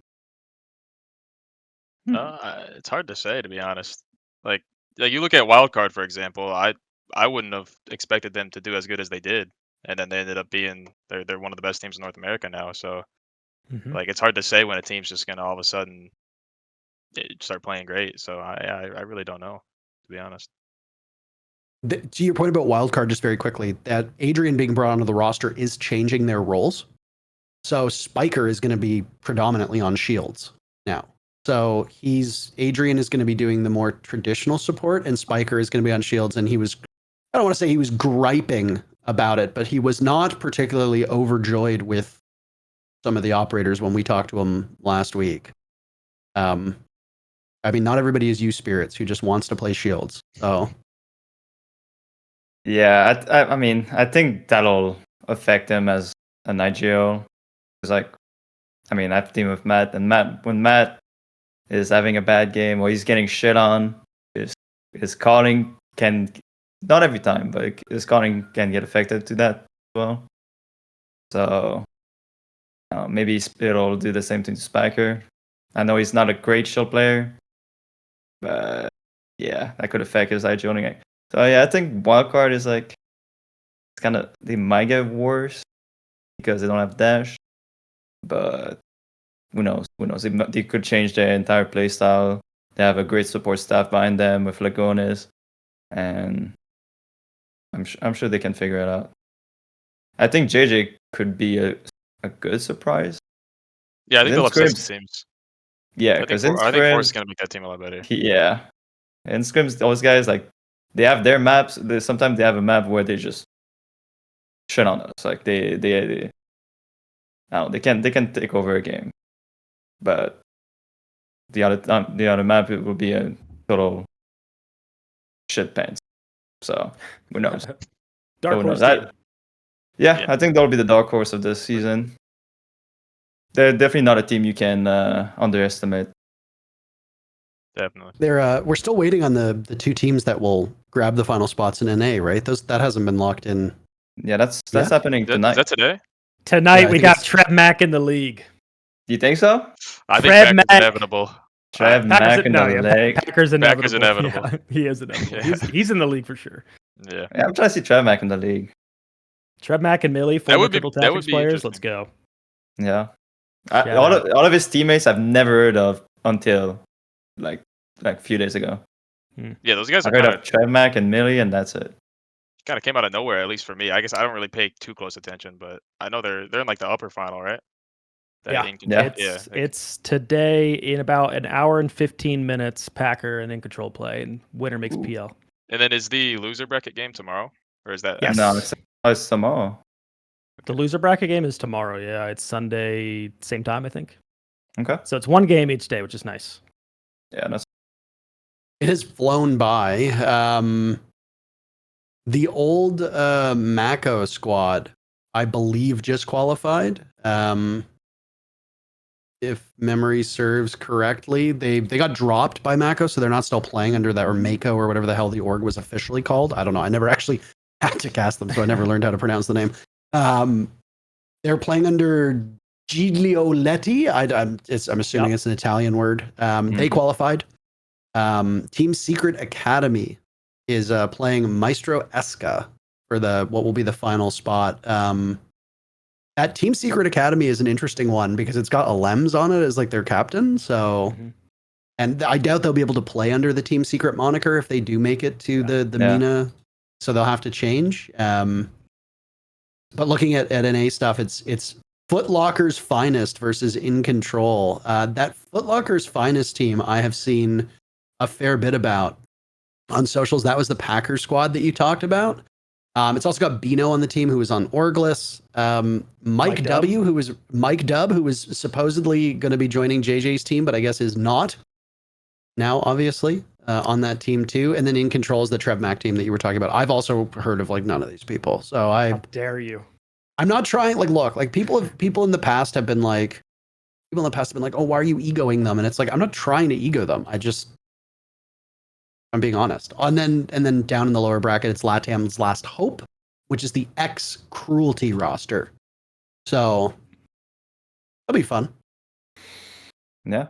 It's hard to say, to be honest. Like you look at Wildcard, for example. I wouldn't have expected them to do as good as they did, and then they ended up being they're one of the best teams in North America now. So like it's hard to say when a team's just gonna all of a sudden start playing great. So I really don't know, to be honest. To your point about Wildcard, just very quickly, that Adrian being brought onto the roster is changing their roles. So Spiker is going to be predominantly on shields now. So Adrian is going to be doing the more traditional support, and Spiker is going to be on shields. And I don't want to say he was griping about it, but he was not particularly overjoyed with some of the operators when we talked to him last week. I mean, not everybody is SpiriTz who just wants to play shields. So yeah, I mean, I think that'll affect him as a Nigel. It's like, I mean, I've teamed with Matt, and when Matt is having a bad game or he's getting shit on, his calling can, not every time, but his calling can get affected to that as well. So maybe Spirit will do the same thing to Spiker. I know he's not a great shield player, but yeah, that could affect his IGOing. So yeah, I think Wildcard is like, it's kind of, they might get worse because they don't have dash, but who knows? They could change their entire playstyle. They have a great support staff behind them with Lagones, and I'm sure they can figure it out. I think JJ could be a good surprise. Yeah, I think they'll upset the teams. Yeah, because I think Forrest is going to make that team a lot better. Yeah. And Scrims, those guys, like, they have their maps. Sometimes they have a map where they just shit on us. Like, they can take over a game. But the other map, it will be a total shit pants. So, who knows? Dark horse. Yeah, I think that'll be the dark horse of this season. They're definitely not a team you can underestimate. Definitely. We're still waiting on the two teams that will grab the final spots in NA, right? That hasn't been locked in. Yeah, that's Yeah. happening tonight. Is that today? Tonight Yeah, I we think got it's- Trev Mack in the league. Do you think so? I think Fred Packers Mack. inevitable. Trev Mack in the leg. Packers inevitable. Packers inevitable. Yeah, he is inevitable. Yeah. He's in the league for sure. Yeah. Yeah, I'm trying to see Trev Mack in the league. Trev Mack and Millie, former would be- Triple that would Tactics be players. interesting. Let's go. Yeah. Shout All of his teammates I've never heard of until like a few days ago. Yeah, those guys I are heard kind of Trev Mack and Millie, and that's it. of came out of nowhere, at least for me. I guess I don't really pay too close attention, but I know they're in like the upper final, right? Yeah. Yeah. It's today in about an hour and 15 minutes. Packer and in control play, and winner makes Ooh. PL. And then is the loser bracket game tomorrow, or is that? Yes. No, it's tomorrow. The loser bracket game is tomorrow. Yeah, it's Sunday, same time, I think. Okay. So it's one game each day, which is nice. Yeah, that's It has flown by. The old Mako squad, I believe, just qualified. If memory serves correctly, they got dropped by Mako, so they're not still playing under that, or Mako, or whatever the hell the org was officially called. I don't know. I never actually had to cast them, so I never learned how to pronounce the name. They're playing under Giglioletti. I'm assuming it's an Italian word. They qualified. Team Secret Academy is playing Maestro Esca for what will be the final spot. That Team Secret Academy is an interesting one because it's got Alems on it as like their captain. So, and I doubt they'll be able to play under the Team Secret moniker if they do make it to the MENA. So they'll have to change. But looking at NA stuff, it's Foot Locker's Finest versus In Control. That Foot Locker's Finest team I have seen a fair bit about on socials. That was the Packers squad that you talked about. It's also got Bino on the team, who was on Orglis. Mike W, who was supposedly going to be joining JJ's team, but I guess is not now, obviously, on that team too. And then In Control is the Trev Mack team that you were talking about. I've also heard of like none of these people. So How dare you? I'm not trying. Like, look, like people in the past have been like, oh, why are you egoing them? And it's like, I'm not trying to ego them. I'm being honest. And then down in the lower bracket, it's LATAM's Last Hope, which is the ex-Cruelty roster. So that'll be fun. Yeah.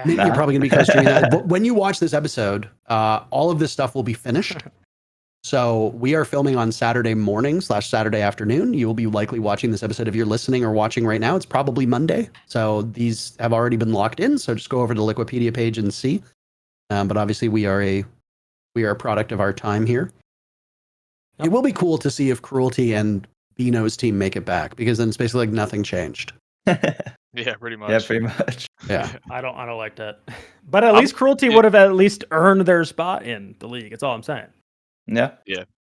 You're probably going to be co-streaming that. But when you watch this episode, all of this stuff will be finished. So we are filming on Saturday morning / Saturday afternoon. You will be likely watching this episode. If you're listening or watching right now, it's probably Monday. So these have already been locked in. So just go over to the Liquipedia page and see. But obviously we are a product of our time here. It will be cool to see if Cruelty and Bino's team make it back, because then it's basically like nothing changed. Yeah, pretty much. Yeah, pretty much. Yeah. I don't like that. But at least Cruelty would have at least earned their spot in the league. That's all I'm saying. Yeah.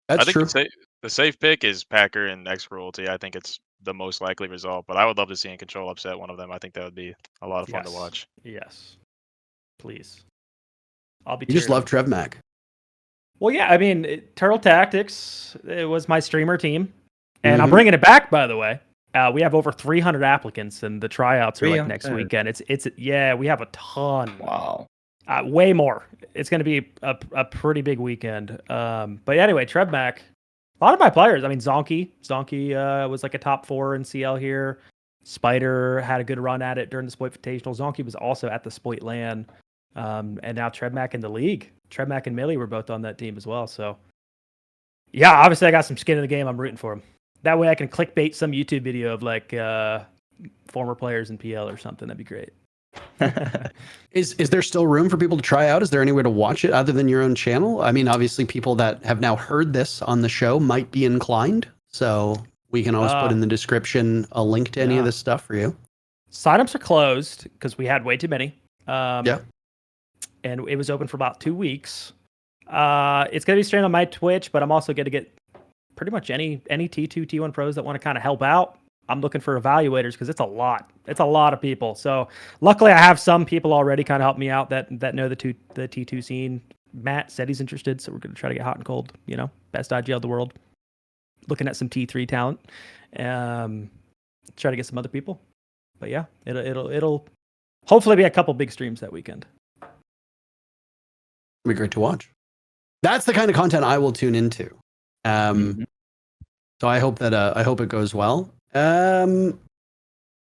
That's I think true. the safe pick is Packer and Cruelty. I think it's the most likely result, but I would love to see In Control upset one of them. I think that would be a lot of fun to watch. Yes. Please. I'll be. You just cheering. love Trev Mack. Well, yeah. I mean, Turtle Tactics. It was my streamer team, and I'm bringing it back. By the way, we have over 300 applicants, and the tryouts are like next 300. weekend. It's we have a ton. Wow. Way more. It's going to be a pretty big weekend. But anyway, Trev Mack. A lot of my players. I mean, Zonky was like a top 4 in CL here. Spider had a good run at it during the Spoit Invitational. Zonky was also at the Spoit LAN. And now Trev Mack in the league. Trev Mack and Millie were both on that team as well. So, yeah, obviously I got some skin in the game. I'm rooting for him. That way I can clickbait some YouTube video of like former players in PL or something. That'd be great. Is there still room for people to try out? Is there any way to watch it other than your own channel? I mean, obviously people that have now heard this on the show might be inclined. So we can always put in the description a link to any of this stuff for you. Signups are closed because we had way too many. Yeah. And it was open for about 2 weeks. It's going to be streamed on my Twitch, but I'm also going to get pretty much any T2, T1 pros that want to kind of help out. I'm looking for evaluators because it's a lot. It's a lot of people. So luckily I have some people already kind of help me out that know the T2 scene. Matt said he's interested, so we're going to try to get hot and cold, best IGL of the world. Looking at some T3 talent. Try to get some other people. But yeah, it'll hopefully be a couple big streams that weekend. It'll be great to watch. That's the kind of content I will tune into. So I hope that I hope it goes well.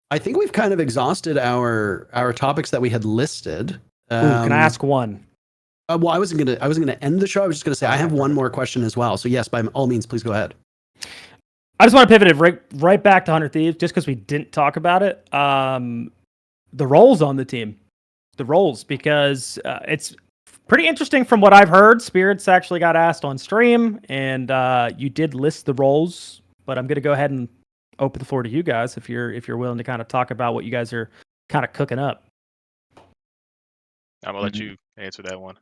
I think we've kind of exhausted our topics that we had listed. Can I ask one? Well, I wasn't gonna end the show. I was just gonna say I have one more question as well. So yes, by all means, please go ahead. I just want to pivot it right back to 100 Thieves, just because we didn't talk about it. The roles on the team, because it's pretty interesting from what I've heard. SpiriTz actually got asked on stream, and you did list the roles. But I'm gonna go ahead and open the floor to you guys if you're willing to kind of talk about what you guys are kind of cooking up. I'm gonna let you answer that one.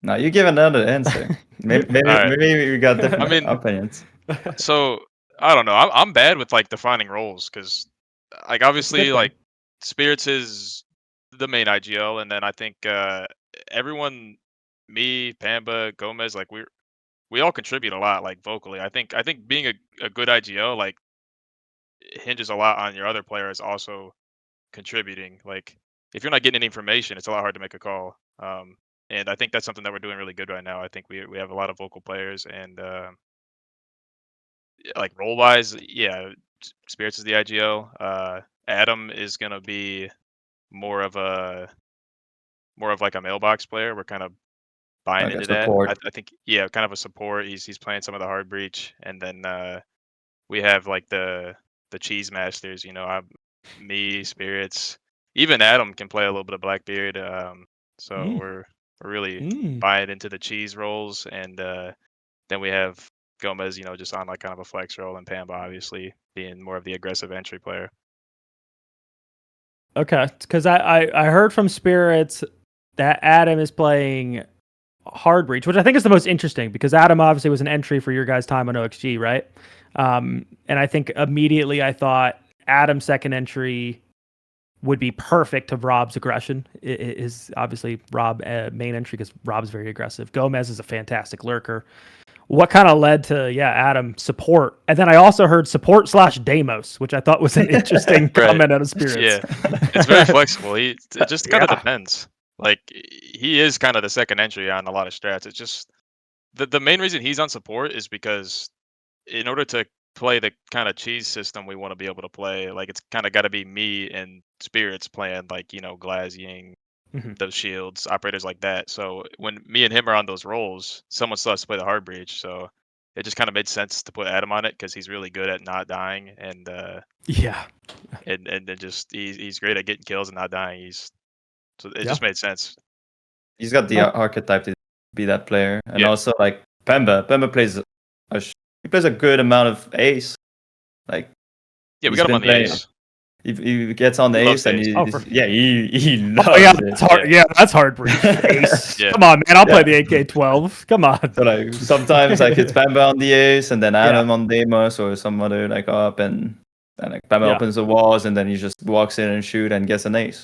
No, you give another answer. Maybe we got different opinions. So I don't know. I'm bad with like defining roles because, like, obviously, like SpiriTz is the main IGL, and then I think everyone, me, Pamba, Gomez, like we all contribute a lot, like vocally. I think being a good IGL like hinges a lot on your other players also contributing. Like if you're not getting any information, it's a lot hard to make a call. And I think that's something that we're doing really good right now. I think we have a lot of vocal players, and like role wise, yeah, SpiriTz is the IGL. Adam is gonna be more of like a mailbox player. We're kind of buying Like into support. that. I think kind of a support. He's playing some of the hard breach, and then we have like the cheese masters. Me, SpiriTz, even Adam can play a little bit of Blackbeard. So we're really buying into the cheese rolls, and then we have Gomez, just on like kind of a flex role, and Pamba obviously being more of the aggressive entry player. Okay, because I heard from SpiriTz that Adam is playing hard breach, which I think is the most interesting because Adam obviously was an entry for your guys' time on OXG, right? And I think immediately I thought Adam's second entry would be perfect to Rob's aggression. It is obviously Rob main entry because Rob's very aggressive. Gomez is a fantastic lurker. What kind of led to Adam support? And then I also heard support / Deimos, which I thought was an interesting comment out of SpiriTz. Yeah, it's very flexible. It just kind of depends. Like he is kind of the second entry on a lot of strats. It's just the main reason he's on support is because in order to play the kind of cheese system we want to be able to play, like it's kind of got to be me and SpiriTz playing like Glaz Ying, those shields, operators like that. So when me and him are on those roles, someone still has to play the hard breach. So it just kind of made sense to put Adam on it because he's really good at not dying, and and just he's great at getting kills and not dying. So it just made sense. He's got the archetype to be that player, and also like Pamba plays he plays a good amount of ace. Like we got him on the ace. He gets on the ace, and he loves it. That's hard. Yeah, that's hard breach. Ace. Come on, man. I'll play the AK-12. Come on. So like sometimes like it's Pamba on the ace, and then Adam on Deimos or some other like up, and then like Pamba opens the walls, and then he just walks in and shoot and gets an ace.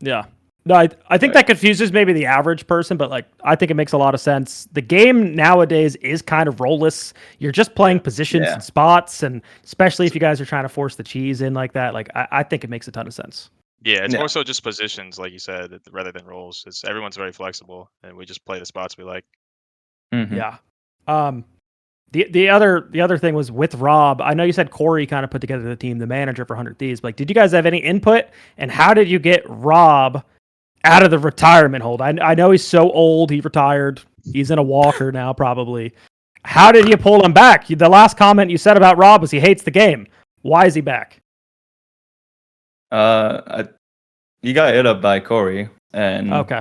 Yeah. No, I think that confuses maybe the average person, but like I think it makes a lot of sense. The game nowadays is kind of role-less. You're just playing positions and spots, and especially if you guys are trying to force the cheese in like that, like I think it makes a ton of sense. Yeah, it's more so just positions, like you said, rather than roles. Everyone's very flexible, and we just play the spots we like. Yeah. The other thing was with Rob. I know you said Corey kind of put together the team, the manager for 100 Thieves. Like, did you guys have any input? And how did you get Rob out of the retirement hold? I know he's so old. He retired. He's in a walker now, probably. How did you pull him back? The last comment you said about Rob was he hates the game. Why is he back? He got hit up by Corey, and okay.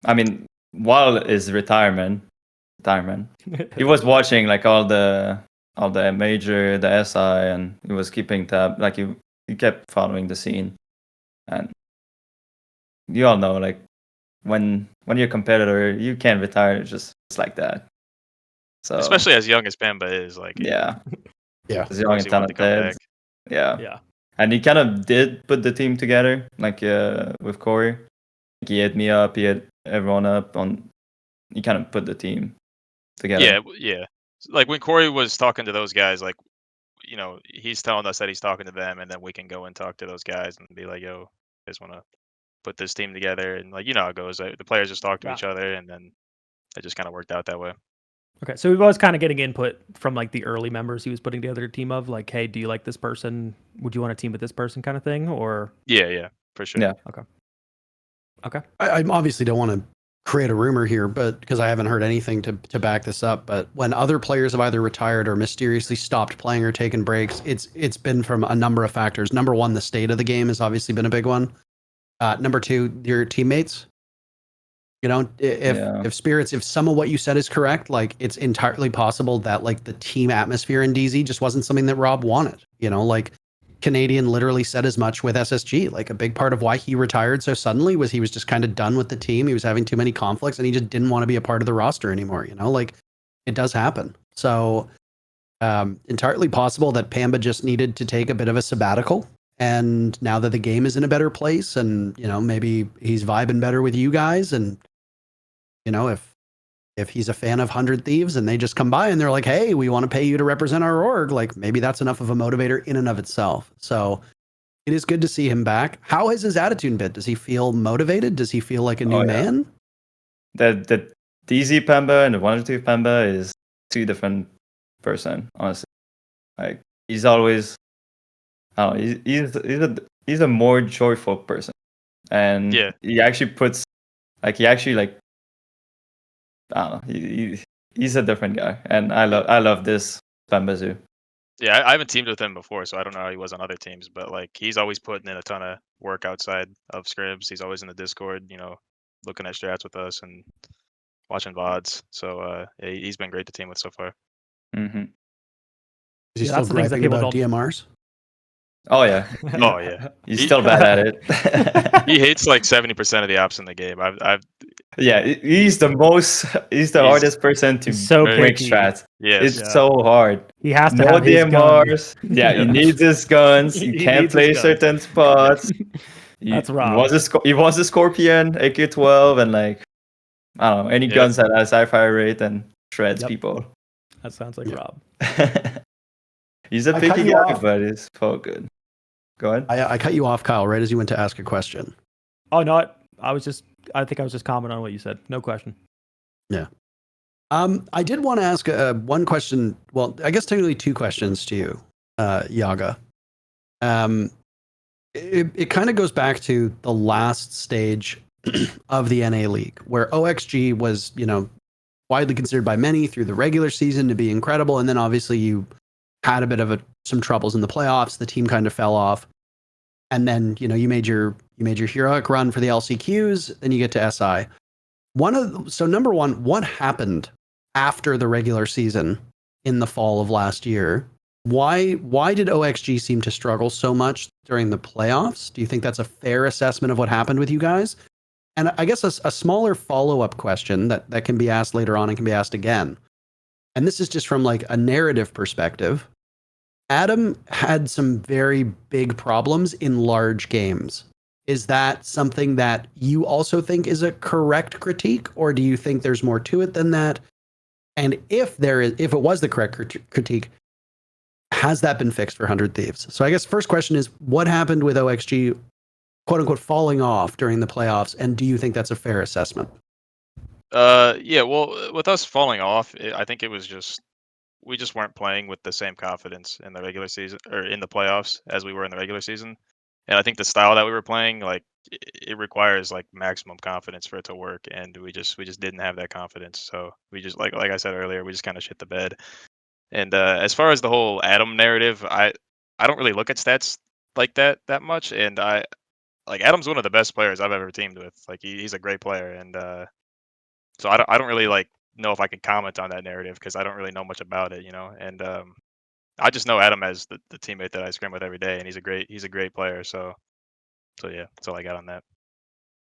I mean, while his retirement, he was watching like all the major, the SI, and he was keeping tab. Like he kept following the scene, and you all know, like when you're a competitor, you can't retire just like that. So especially as young as Pamba is, like as young and talented. Yeah. And he kind of did put the team together, like with Corey. He hit me up, he hit everyone up he kind of put the team together. Yeah. Like when Corey was talking to those guys, like he's telling us that he's talking to them, and then we can go and talk to those guys and be like, "Yo, you guys want to put this team together, and like how it goes. The players just talk to Yeah. each other, and then it just kind of worked out that way. Okay, so we was kind of getting input from like the early members he was putting together a team of, like, hey, do you like this person? Would you want a team with this person, kind of thing, or? Yeah, for sure. Yeah. Okay. I obviously don't want to create a rumor here, but because I haven't heard anything to back this up. But when other players have either retired or mysteriously stopped playing or taken breaks, it's been from a number of factors. Number one, the state of the game has obviously been a big one. Number two, your teammates. If SpiriTz, if some of what you said is correct, like it's entirely possible that like the team atmosphere in DZ just wasn't something that Rob wanted. Like Canadian literally said as much with SSG. Like a big part of why he retired so suddenly was he was just kind of done with the team. He was having too many conflicts and he just didn't want to be a part of the roster anymore. Like it does happen. So entirely possible that Pamba just needed to take a bit of a sabbatical. And now that the game is in a better place and, maybe he's vibing better with you guys. And, if he's a fan of 100 Thieves and they just come by and they're like, hey, we want to pay you to represent our org, like maybe that's enough of a motivator in and of itself. So it is good to see him back. How has his attitude been? Does he feel motivated? Does he feel like a new man? The DZ Pamba and the 102 Pamba is two different person, honestly. Like he's always, I don't know, he's a more joyful person. And he actually puts, like, I don't know. He's a different guy, and I love this Bambazu. Yeah, I haven't teamed with him before, so I don't know how he was on other teams. But like, he's always putting in a ton of work outside of scrims. He's always in the Discord, looking at strats with us and watching VODs. So he's been great to team with so far. Mm-hmm. Is he still griping about DMRs? Oh yeah. Oh yeah. He's still bad at it. He hates like 70% of the apps in the game. He's the hardest person to break strats. Yes. It's so hard. He has to no have DMRs. Yeah, he needs his guns. He can't play certain spots. That's wrong. He wants a Scorpion, AK-12, and like I don't know, any guns that has high fire rate and shreds people. That sounds like Rob. He's a picky guy, but he's so good. Go ahead. I cut you off, Kyle, right as you went to ask a question. Oh no, I think I was just commenting on what you said. No question. Yeah. I did want to ask one question. Well, I guess technically two questions to you, Yoggah. It kind of goes back to the last stage of the NA League, where OXG was, widely considered by many through the regular season to be incredible, and then obviously you had a bit of some troubles in the playoffs. The team kind of fell off, and then you made your heroic run for the LCQs. Then you get to SI. Number one, what happened after the regular season in the fall of last year? Why did OXG seem to struggle so much during the playoffs? Do you think that's a fair assessment of what happened with you guys? And I guess a smaller follow-up question that can be asked later on and can be asked again. And this is just from like a narrative perspective. Adam had some very big problems in large games. Is that something that you also think is a correct critique, or do you think there's more to it than that? And if it was the correct critique, has that been fixed for 100 Thieves? So I guess first question is, what happened with OXG, quote unquote, falling off during the playoffs, and do you think that's a fair assessment? Yeah, well, with us falling off, I think it was just we just weren't playing with the same confidence in the regular season or in the playoffs as we were in the regular season. And I think the style that we were playing, like it requires like maximum confidence for it to work, and we just didn't have that confidence. So we just like I said earlier, we just kind of shit the bed. And as far as the whole Adam narrative, I don't really look at stats like that much. And Adam's one of the best players I've ever teamed with. Like he's a great player, and so I don't really like know if I can comment on that narrative because I don't really know much about it, And I just know Adam as the teammate that I scrim with every day, and he's a great player. So yeah, that's all I got on that.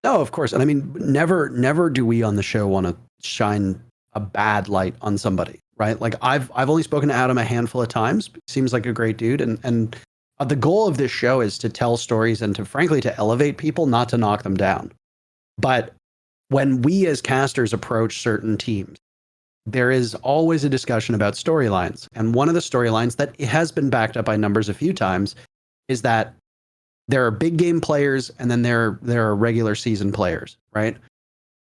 No, of course. And I mean, never do we on the show want to shine a bad light on somebody, right? Like I've only spoken to Adam a handful of times. Seems like a great dude, and the goal of this show is to tell stories and to frankly to elevate people, not to knock them down. But when we as casters approach certain teams, there is always a discussion about storylines. And one of the storylines that has been backed up by numbers a few times is that There are big game players, and then there are regular season players, right?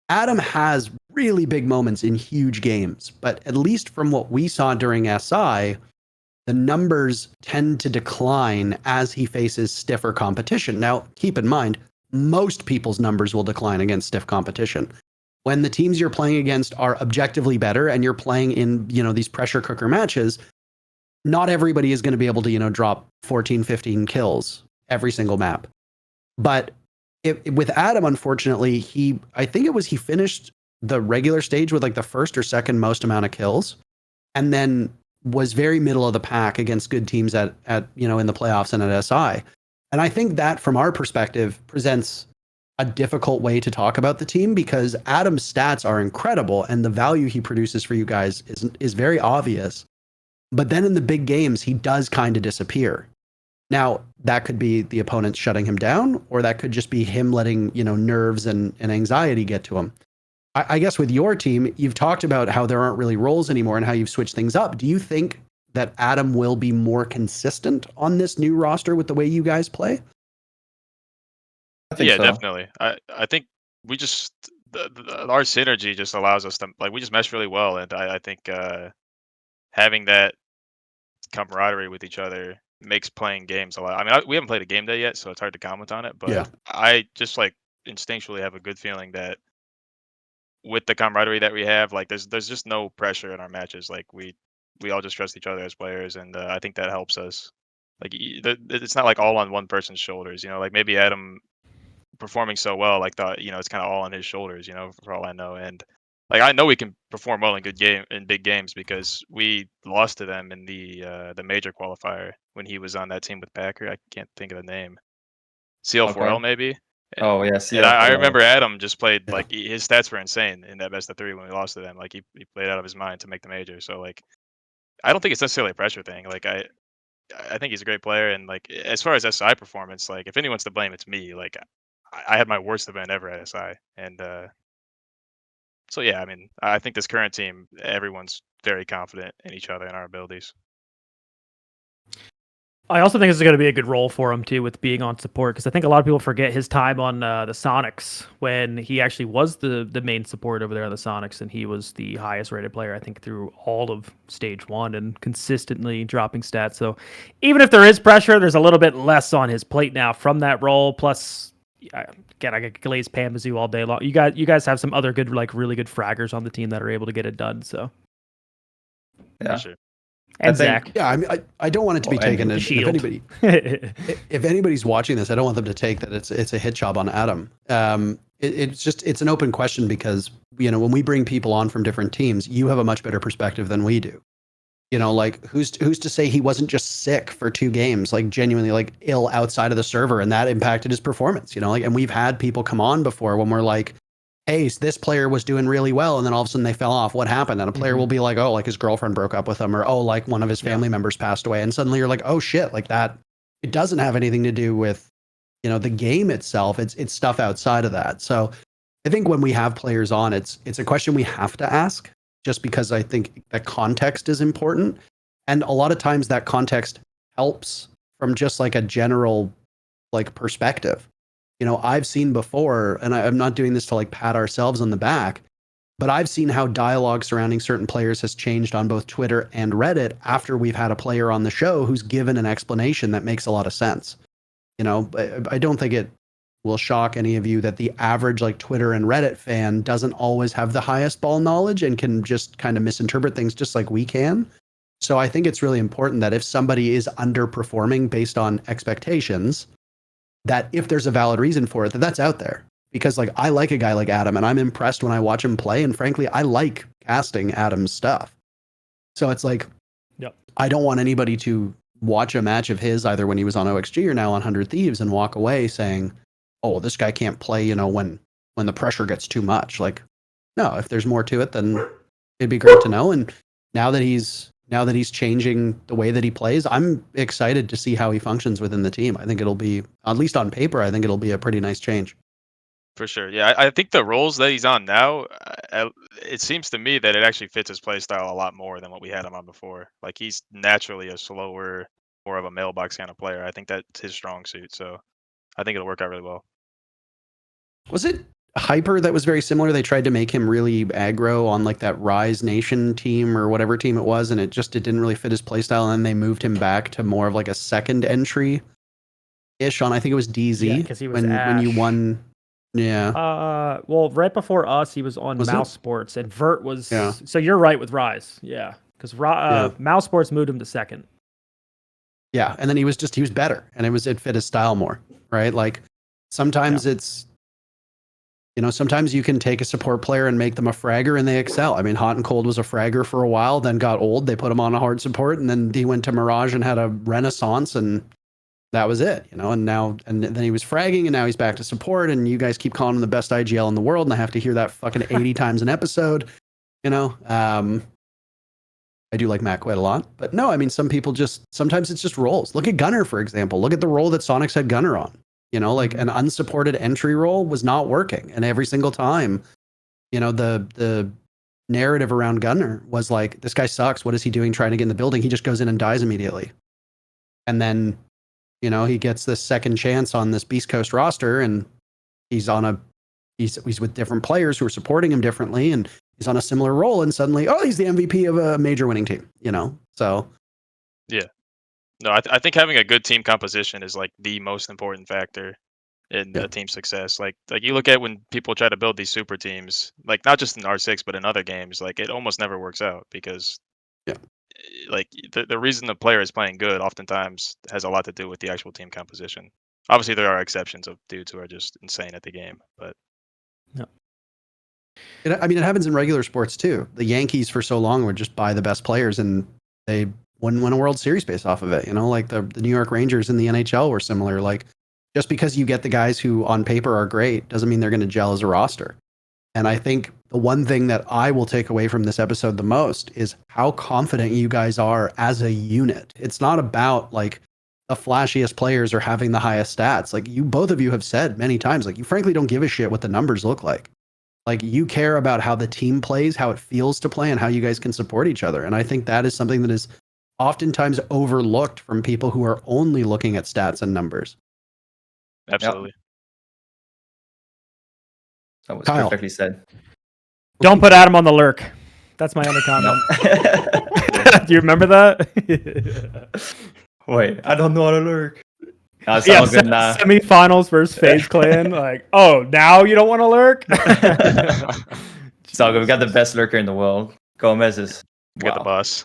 Adam has really big moments in huge games, but at least from what we saw during SI, the numbers tend to decline as he faces stiffer competition. Now, keep in mind, most people's numbers will decline against stiff competition. When the teams you're playing against are objectively better and you're playing in, these pressure cooker matches, not everybody is going to be able to, drop 14, 15 kills every single map. But with Adam, unfortunately, I think it was he finished the regular stage with like the first or second most amount of kills, and then was very middle of the pack against good teams at in the playoffs and at SI. And I think that from our perspective presents a difficult way to talk about the team, because Adam's stats are incredible and the value he produces for you guys is very obvious. But then in the big games, he does kind of disappear. Now, that could be the opponent shutting him down, or that could just be him letting, nerves and anxiety get to him. I guess with your team, you've talked about how there aren't really roles anymore and how you've switched things up. Do you think that Adam will be more consistent on this new roster with the way you guys play? I think Yeah, so. definitely. I think we just our synergy just allows us to, like, we just mesh really well, and I think having that camaraderie with each other makes playing games a lot. I mean, we haven't played a game day yet, so it's hard to comment on it. But Yeah. I just like instinctually have a good feeling that with the camaraderie that we have, like there's just no pressure in our matches. Like we all just trust each other as players, and I think that helps us. Like it's not like all on one person's shoulders. Like maybe Adam performing so well, like it's kind of all on his shoulders. For all I know, and like I know we can perform well in big games because we lost to them in the major qualifier when he was on that team with Packer. I can't think of the name. CL4L Okay. maybe. Oh yeah, And I CL4L. remember Adam just played Yeah. like his stats were insane in that best of three when we lost to them. Like he played out of his mind to make the major. So like I don't think it's necessarily a pressure thing. Like I think he's a great player, and like as far as SI performance, like if anyone's to blame, it's me. Like I had my worst event ever at SI, and so yeah, I mean I think this current team, everyone's very confident in each other and our abilities. I also think this is going to be a good role for him too, with being on support, because I think a lot of people forget his time on the Sonics, when he actually was the main support over there on the Sonics, and he was the highest rated player I think through all of stage one and consistently dropping stats. So even if there is pressure, there's a little bit less on his plate now from that role. Plus, again, I could glaze Pamazoo all day long. You guys have some other good, like really good fraggers on the team that are able to get it done. So Yeah. For sure. and I think- Zach. Yeah, I mean, I don't want it to be Oh, taken and as Shield. if anybody's watching this, I don't want them to take that it's a hit job on Adam. It's an open question, because when we bring people on from different teams, you have a much better perspective than we do. Like who's to say he wasn't just sick for 2 games, like genuinely like ill outside of the server, and that impacted his performance. And we've had people come on before when we're like, hey, this player was doing really well, and then all of a sudden they fell off. What happened? And a player will be like, oh, like his girlfriend broke up with him, or oh, like one of his family members passed away. And suddenly you're like, oh shit, like that. It doesn't have anything to do with, the game itself. It's stuff outside of that. So I think when we have players on, it's a question we have to ask, just because I think that context is important. And a lot of times that context helps from just like a general like perspective. I've seen before, and I'm not doing this to like pat ourselves on the back, but I've seen how dialogue surrounding certain players has changed on both Twitter and Reddit after we've had a player on the show who's given an explanation that makes a lot of sense. I don't think it will shock any of you that the average like Twitter and Reddit fan doesn't always have the highest ball knowledge and can just kind of misinterpret things just like we can. So I think it's really important that if somebody is underperforming based on expectations, that if there's a valid reason for it, that's out there. Because like I like a guy like Adam, and I'm impressed when I watch him play, and frankly, I like casting Adam's stuff. So it's like, Yep. I don't want anybody to watch a match of his, either when he was on OXG or now on 100 Thieves, and walk away saying, oh, this guy can't play, when the pressure gets too much. Like, no, if there's more to it, then it'd be great to know. And now that he's changing the way that he plays, I'm excited to see how he functions within the team. I think it'll be, at least on paper, I think it'll be a pretty nice change. For sure. Yeah, I think the roles that he's on now, it seems to me that it actually fits his play style a lot more than what we had him on before. Like he's naturally a slower, more of a mailbox kind of player. I think that's his strong suit. So I think it'll work out really well. Was it Hyper that was very similar? They tried to make him really aggro on like that Rise Nation team or whatever team it was, and it didn't really fit his playstyle. And then they moved him back to more of like a second entry ish on, I think it was DZ. Yeah, 'cause he was when you Ash. won. Yeah. Well, right before us, he was on Was it? Mouse Sports, and Vert was. Yeah. So you're right with Rise, yeah, because Mouse Sports moved him to second. Yeah, and then he was better, and it fit his style more, right? Like sometimes it's, sometimes you can take a support player and make them a fragger and they excel. I mean, Hot and Cold was a fragger for a while, then got old. They put him on a hard support, and then he went to Mirage and had a renaissance, and that was it, and then he was fragging, and now he's back to support, and you guys keep calling him the best IGL in the world, and I have to hear that fucking 80 times an episode, I do like Matt quite a lot, but no, I mean, sometimes it's just roles. Look at Gunner, for example. Look at the role that Sonics had Gunner on. Like an unsupported entry role was not working. And every single time, the narrative around Gunner was like, this guy sucks. What is he doing trying to get in the building? He just goes in and dies immediately. And then, he gets this second chance on this Beast Coast roster, and he's with different players who are supporting him differently, and he's on a similar role, and suddenly, he's the MVP of a major winning team, So Yeah. No, I think having a good team composition is like the most important factor in a team success. Like you look at when people try to build these super teams, like not just in R6 but in other games, like it almost never works out because like the reason the player is playing good oftentimes has a lot to do with the actual team composition. Obviously there are exceptions of dudes who are just insane at the game, but it happens in regular sports too. The Yankees for so long would just buy the best players, and they wouldn't win a World Series based off of it. Like the New York Rangers in the NHL were similar. Like just because you get the guys who on paper are great doesn't mean they're going to gel as a roster. And I think the one thing that I will take away from this episode the most is how confident you guys are as a unit. It's not about like the flashiest players or having the highest stats. Like both of you have said many times, like you frankly don't give a shit what the numbers look like. Like you care about how the team plays, how it feels to play, and how you guys can support each other. And I think that is something that is oftentimes overlooked from people who are only looking at stats and numbers. Absolutely. That was Kyle. perfectly said. Don't put Adam on the lurk. That's my only comment. Do you remember that? Wait, I don't know how to lurk. No, it's all good now. Semifinals versus FaZe Clan. Like, now you don't want to lurk? It's all good. We got the best lurker in the world. Gomez is We got the boss.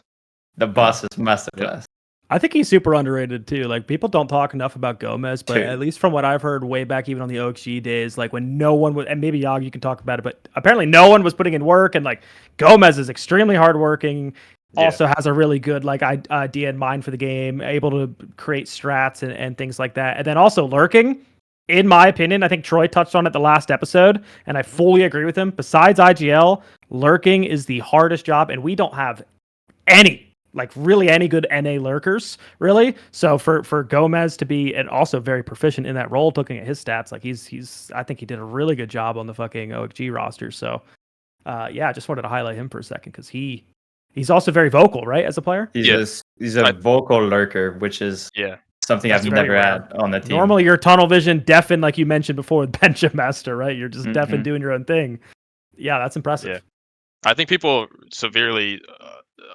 The boss is masterclass. I think he's super underrated too. Like people don't talk enough about Gomez, but Dude. at least from what I've heard way back even on the OXG days, like when no one would, and maybe Yog, you can talk about it, but apparently no one was putting in work, and like Gomez is extremely hardworking, also has a really good like idea in mind for the game, able to create strats and things like that. And then also lurking, in my opinion, I think Troy touched on it the last episode, and I fully agree with him. Besides IGL, lurking is the hardest job, and we don't have any good NA lurkers, really. So for Gomez to be and also very proficient in that role, looking at his stats, like he's I think he did a really good job on the fucking OXG roster. So I just wanted to highlight him for a second because he's also very vocal, right, as a player. He's a vocal lurker, which is something I've never had on the team. Normally you're tunnel vision, deafened, like you mentioned before with Benja Master, right? You're just deaf and doing your own thing. Yeah, that's impressive. Yeah. I think people severely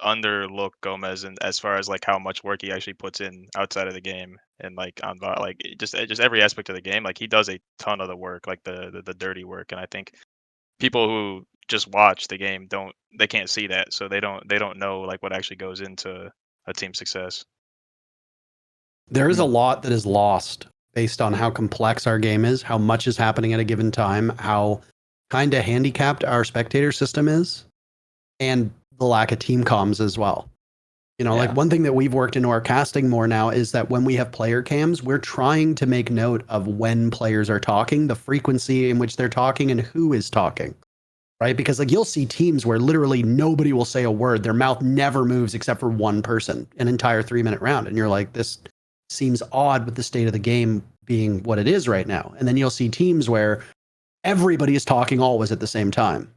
underlook Gomez and as far as like how much work he actually puts in outside of the game and like on like just every aspect of the game. Like he does a ton of the work, like the dirty work. And I think people who just watch the game they can't see that, so they don't know like what actually goes into a team success. There is a lot that is lost based on how complex our game is, how much is happening at a given time, how kind of handicapped our spectator system is, and the lack of team comms as well. Like one thing that we've worked into our casting more now is that when we have player cams, we're trying to make note of when players are talking, the frequency in which they're talking, and who is talking, right? Because like you'll see teams where literally nobody will say a word. Their mouth never moves except for one person, an entire 3-minute round. And you're like, this seems odd with the state of the game being what it is right now. And then you'll see teams where everybody is talking always at the same time.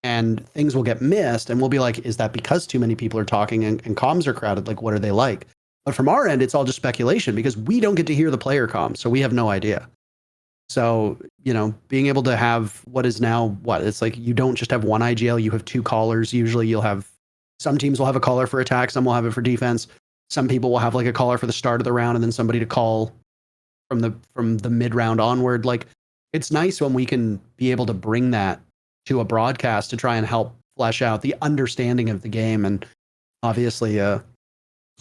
And things will get missed, and we'll be like, is that because too many people are talking and comms are crowded? Like, what are they like? But from our end, it's all just speculation because we don't get to hear the player comms, so we have no idea. So, being able to have what is now it's like you don't just have one IGL, you have two callers. Usually you'll have some teams will have a caller for attack, some will have it for defense. Some people will have like a caller for the start of the round and then somebody to call from the mid round onward. Like it's nice when we can be able to bring that to a broadcast to try and help flesh out the understanding of the game. And obviously,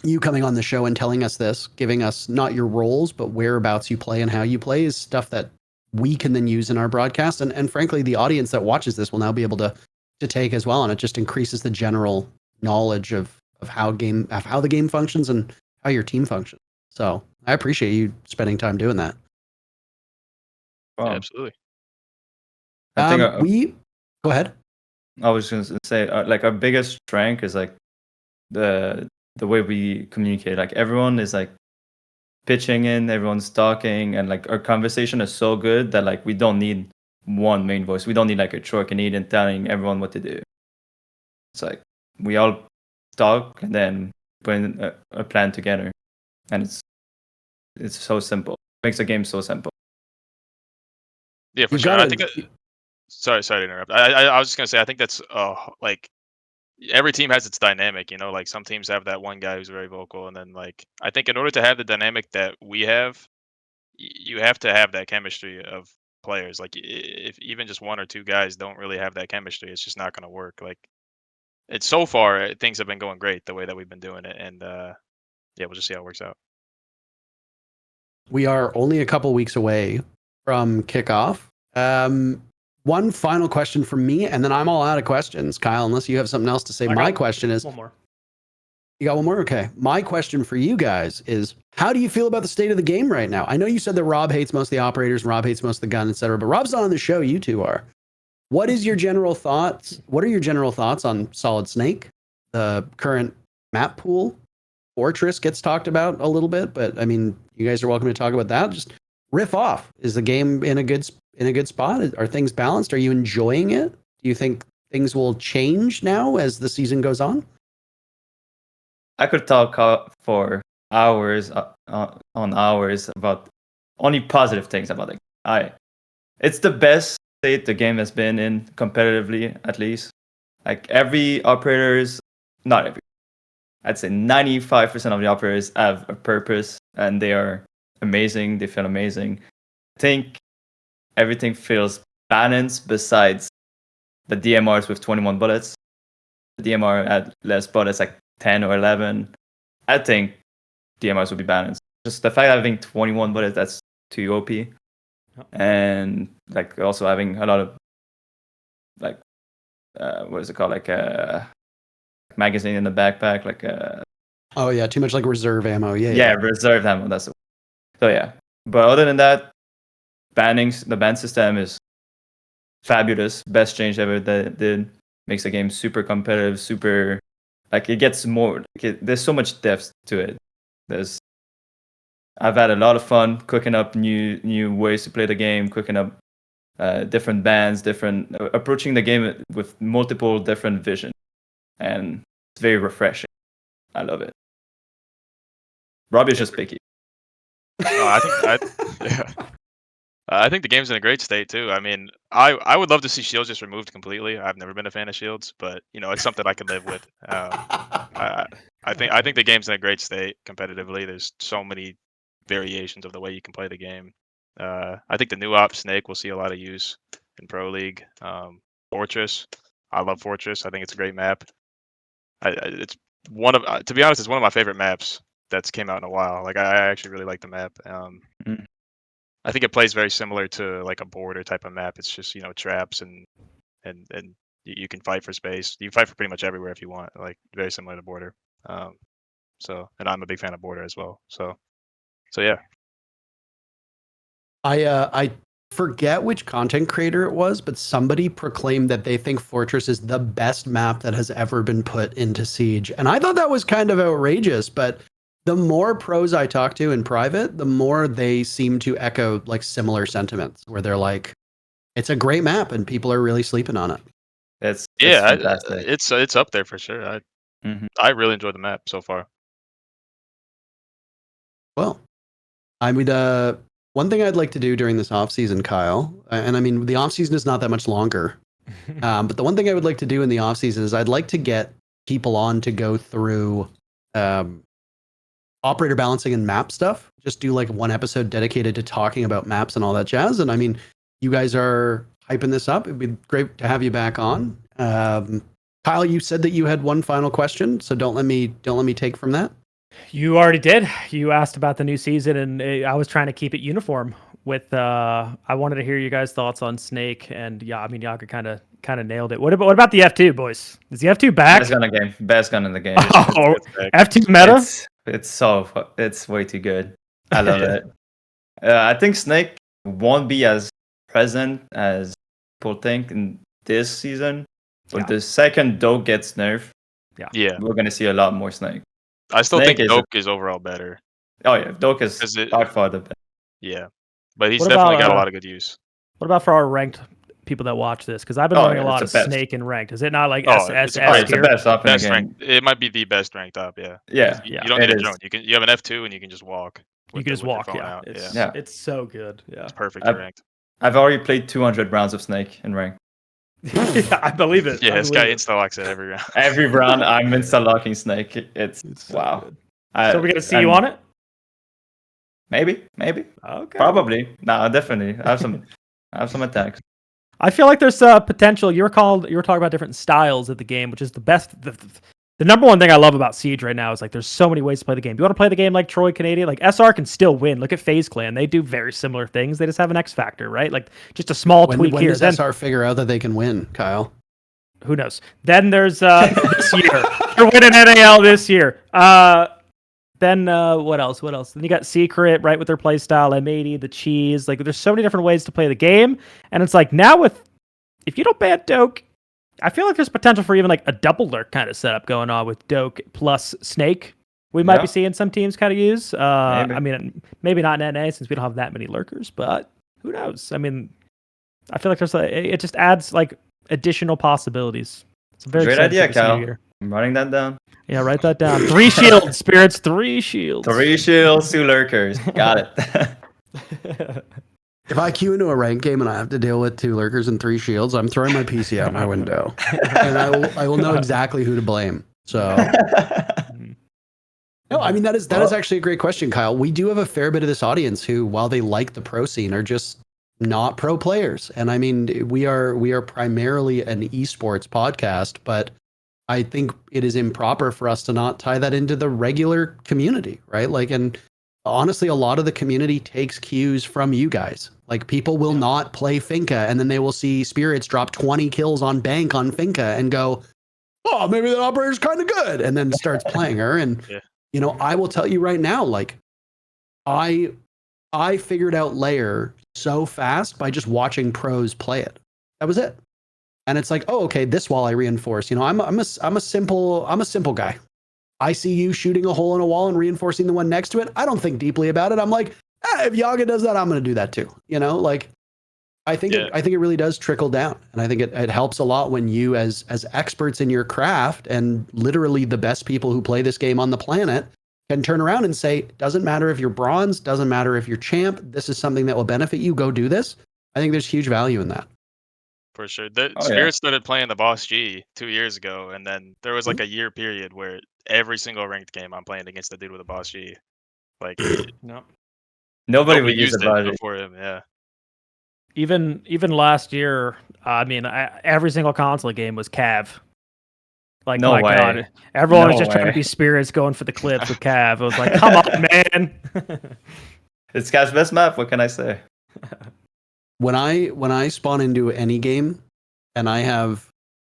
you coming on the show and telling us this, giving us not your roles, but whereabouts you play and how you play is stuff that we can then use in our broadcast. And frankly, the audience that watches this will now be able to take as well. And it just increases the general knowledge of how the game functions and how your team functions. So I appreciate you spending time doing that. Wow. Yeah, absolutely. I think go ahead. I was going to say, like our biggest strength is like the way we communicate. Like everyone is like pitching in, everyone's talking, and like our conversation is so good that like we don't need one main voice. We don't need like a Troy Canadian telling everyone what to do. It's like we all talk and then put in a plan together, and it's so simple. It makes the game so simple. Yeah, for sure. I think. Sorry to interrupt. I was just gonna say I think that's like every team has its dynamic. Like some teams have that one guy who's very vocal, and then like I think in order to have the dynamic that we have, you have to have that chemistry of players. Like if even just one or two guys don't really have that chemistry, it's just not gonna work. Like it's so far things have been going great the way that we've been doing it, and yeah, we'll just see how it works out. We are only a couple weeks away from kickoff. One final question from me, and then I'm all out of questions, Kyle, unless you have something else to say. My question is... One more. You got one more? Okay. My question for you guys is, how do you feel about the state of the game right now? I know you said that Rob hates most of the operators, Rob hates most of the gun, etc., but Rob's not on the show. You two are. What is your general thoughts? What are your general thoughts on Solid Snake, the current map pool? Fortress gets talked about a little bit, but I mean, you guys are welcome to talk about that. Just riff off. Is the game in a good spot? Are things balanced? Are you enjoying it? Do you think things will change now as the season goes on? I could talk for hours on hours about only positive things about it. It's the best state the game has been in competitively, at least. Like every operators, not every, I'd say 95% of the operators have a purpose and they are amazing. They feel amazing. I think everything feels balanced besides the DMRs with 21 bullets. The DMR had less bullets, like 10 or 11. I think DMRs would be balanced. Just the fact of having 21 bullets, that's too OP. And like also having a lot of like, what is it called? Like magazine in the backpack, like oh yeah, too much like reserve ammo. Yeah, reserve ammo. That's it. So yeah, but other than that, the ban system is fabulous. Best change ever that did. Makes the game super competitive, super like it gets more. There's so much depth to it. I've had a lot of fun cooking up new ways to play the game, cooking up different bans, approaching the game with multiple different visions, and it's very refreshing. I love it. Robbie's just picky. I think the game's in a great state too. I mean, I would love to see shields just removed completely. I've never been a fan of shields, but it's something I can live with. I think the game's in a great state competitively. There's so many variations of the way you can play the game. I think the new op Snake will see a lot of use in Pro League. Fortress, I love Fortress. I think it's a great map. It's to be honest, it's one of my favorite maps that's came out in a while. Like I actually really like the map. I think it plays very similar to like a border type of map. It's just traps and you can fight for space. You can fight for pretty much everywhere if you want. Like very similar to border. And I'm a big fan of border as well. So yeah. I forget which content creator it was, but somebody proclaimed that they think Fortress is the best map that has ever been put into Siege. And I thought that was kind of outrageous, but the more pros I talk to in private, the more they seem to echo like similar sentiments where they're like, it's a great map and people are really sleeping on it. It's up there for sure. I really enjoyed the map so far. Well, I mean, one thing I'd like to do during this off season, Kyle, and I mean, the off season is not that much longer, but the one thing I would like to do in the off season is I'd like to get people on to go through operator balancing and map stuff. Just do like one episode dedicated to talking about maps and all that jazz. And I mean, you guys are hyping this up. It'd be great to have you back on. Kyle, you said that you had one final question, so don't let me take from that. You already did. You asked about the new season, and I was trying to keep it uniform. With I wanted to hear you guys' thoughts on Snake, and yeah, I mean Yoggah kind of nailed it. What about the F2 boys? Is the F2 back? Best gun in the game. Oh, F2 meta. It's way too good. I love it. I think Snake won't be as present as people think in this season. But the second Doke gets nerfed, we're gonna see a lot more Snake. I still think Doke is overall better. Oh yeah, Doke is by far the best. Yeah, but he's definitely got a lot of good use. What about for our ranked people that watch this? Because I've been running a lot of Snake and ranked. Is it not like it's the best up in the game. Ranked. It might be the best ranked up. Yeah. You don't need a drone. You have an F2 and you can just walk. You can just walk. Yeah. It's so good. Yeah. It's perfect ranked. I've already played 200 rounds of Snake in ranked. Yeah, I believe it. Yeah, this guy insta-locks it every round. Every round, I'm insta-locking Snake. It's wow. So we're gonna see you on it? Maybe. Okay. Probably. No, definitely. I have some attacks. I feel like there's potential. You were talking about different styles of the game, which is the best. The number one thing I love about Siege right now is like there's so many ways to play the game. You want to play the game like Troy Canadian? Like SR can still win. Look at FaZe Clan. They do very similar things. They just have an X factor, right? Like just a small tweak here. When does SR figure out that they can win, Kyle? Who knows? Then there's this year. They're winning NAL this year. Then what else? Then you got Secret, right, with their play style, M80, the cheese. Like there's so many different ways to play the game. And it's like now if you don't ban Doke, I feel like there's potential for even like a double lurk kind of setup going on with Doke plus Snake. We might be seeing some teams kind of use. Maybe. I mean, maybe not in NA since we don't have that many lurkers, but who knows? I mean, I feel like it just adds like additional possibilities. It's a very great idea, Kyle. I'm writing that down. Yeah, write that down. 3 shields, spirits. 3 shields. 3 shields, 2 lurkers. Got it. If I queue into a rank game and I have to deal with 2 lurkers and 3 shields, I'm throwing my PC out my window, and I will know exactly who to blame. So, no, I mean that is actually a great question, Kyle. We do have a fair bit of this audience who, while they like the pro scene, are just not pro players. And I mean, we are primarily an esports podcast, but I think it is improper for us to not tie that into the regular community, right? Like, and honestly, a lot of the community takes cues from you guys. Like people will not play Finca and then they will see SpiriTz drop 20 kills on bank on Finca and go, oh, maybe that operator's kind of good. And then starts playing her. And, you know, I will tell you right now, like I figured out layer so fast by just watching pros play it. That was it. And it's like, oh, okay, this wall I reinforce. You know, I'm a simple guy. I see you shooting a hole in a wall and reinforcing the one next to it. I don't think deeply about it. I'm like, if Yoggah does that, I'm going to do that too. You know, like I think it really does trickle down, and I think it helps a lot when you, as experts in your craft and literally the best people who play this game on the planet, can turn around and say, doesn't matter if you're bronze, doesn't matter if you're champ. This is something that will benefit you. Go do this. I think there's huge value in that. For sure. SpiriTz started playing the Boss G 2 years ago, and then there was like a year period where every single ranked game I'm playing against the dude with the Boss G. Like, nobody would use it before him. Yeah. Even last year, I mean, every single console game was Cav. Like, no way. God, everyone was just trying to be SpiriTz going for the clips with Cav. It was like, come on, man. It's Cav's best map. What can I say? When I spawn into any game and I have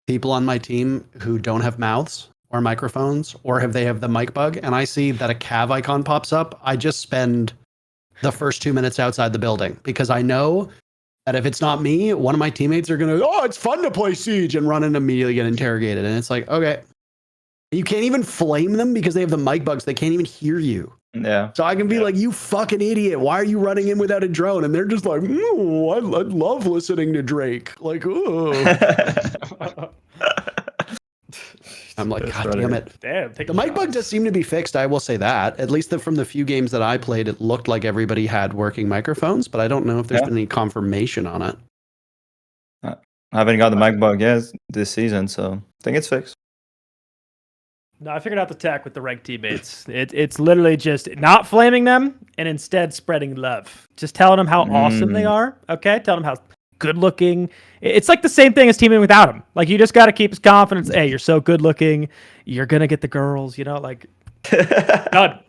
people on my team who don't have mouths or microphones or they have the mic bug and I see that a Cav icon pops up, I just spend the first 2 minutes outside the building because I know that if it's not me, one of my teammates are going to, oh, it's fun to play Siege and run and immediately get interrogated. And it's like, okay, you can't even flame them because they have the mic bugs. They can't even hear you. Yeah. So I can be like, you fucking idiot. Why are you running in without a drone? And they're just like, I love listening to Drake. Like, oh. I'm like, That's God funny. damn it. Damn, take The mic bug does seem to be fixed. I will say that. At least from the few games that I played, it looked like everybody had working microphones, but I don't know if there's Yeah. been any confirmation on it. I haven't got the mic bug yet this season, so I think it's fixed. No, I figured out the tech with the ranked teammates. It's literally just not flaming them and instead spreading love. Just telling them how awesome they are. Okay, telling them how good looking. It's like the same thing as teaming without him. Like you just got to keep his confidence. Hey, you're so good looking. You're gonna get the girls. You know, like done.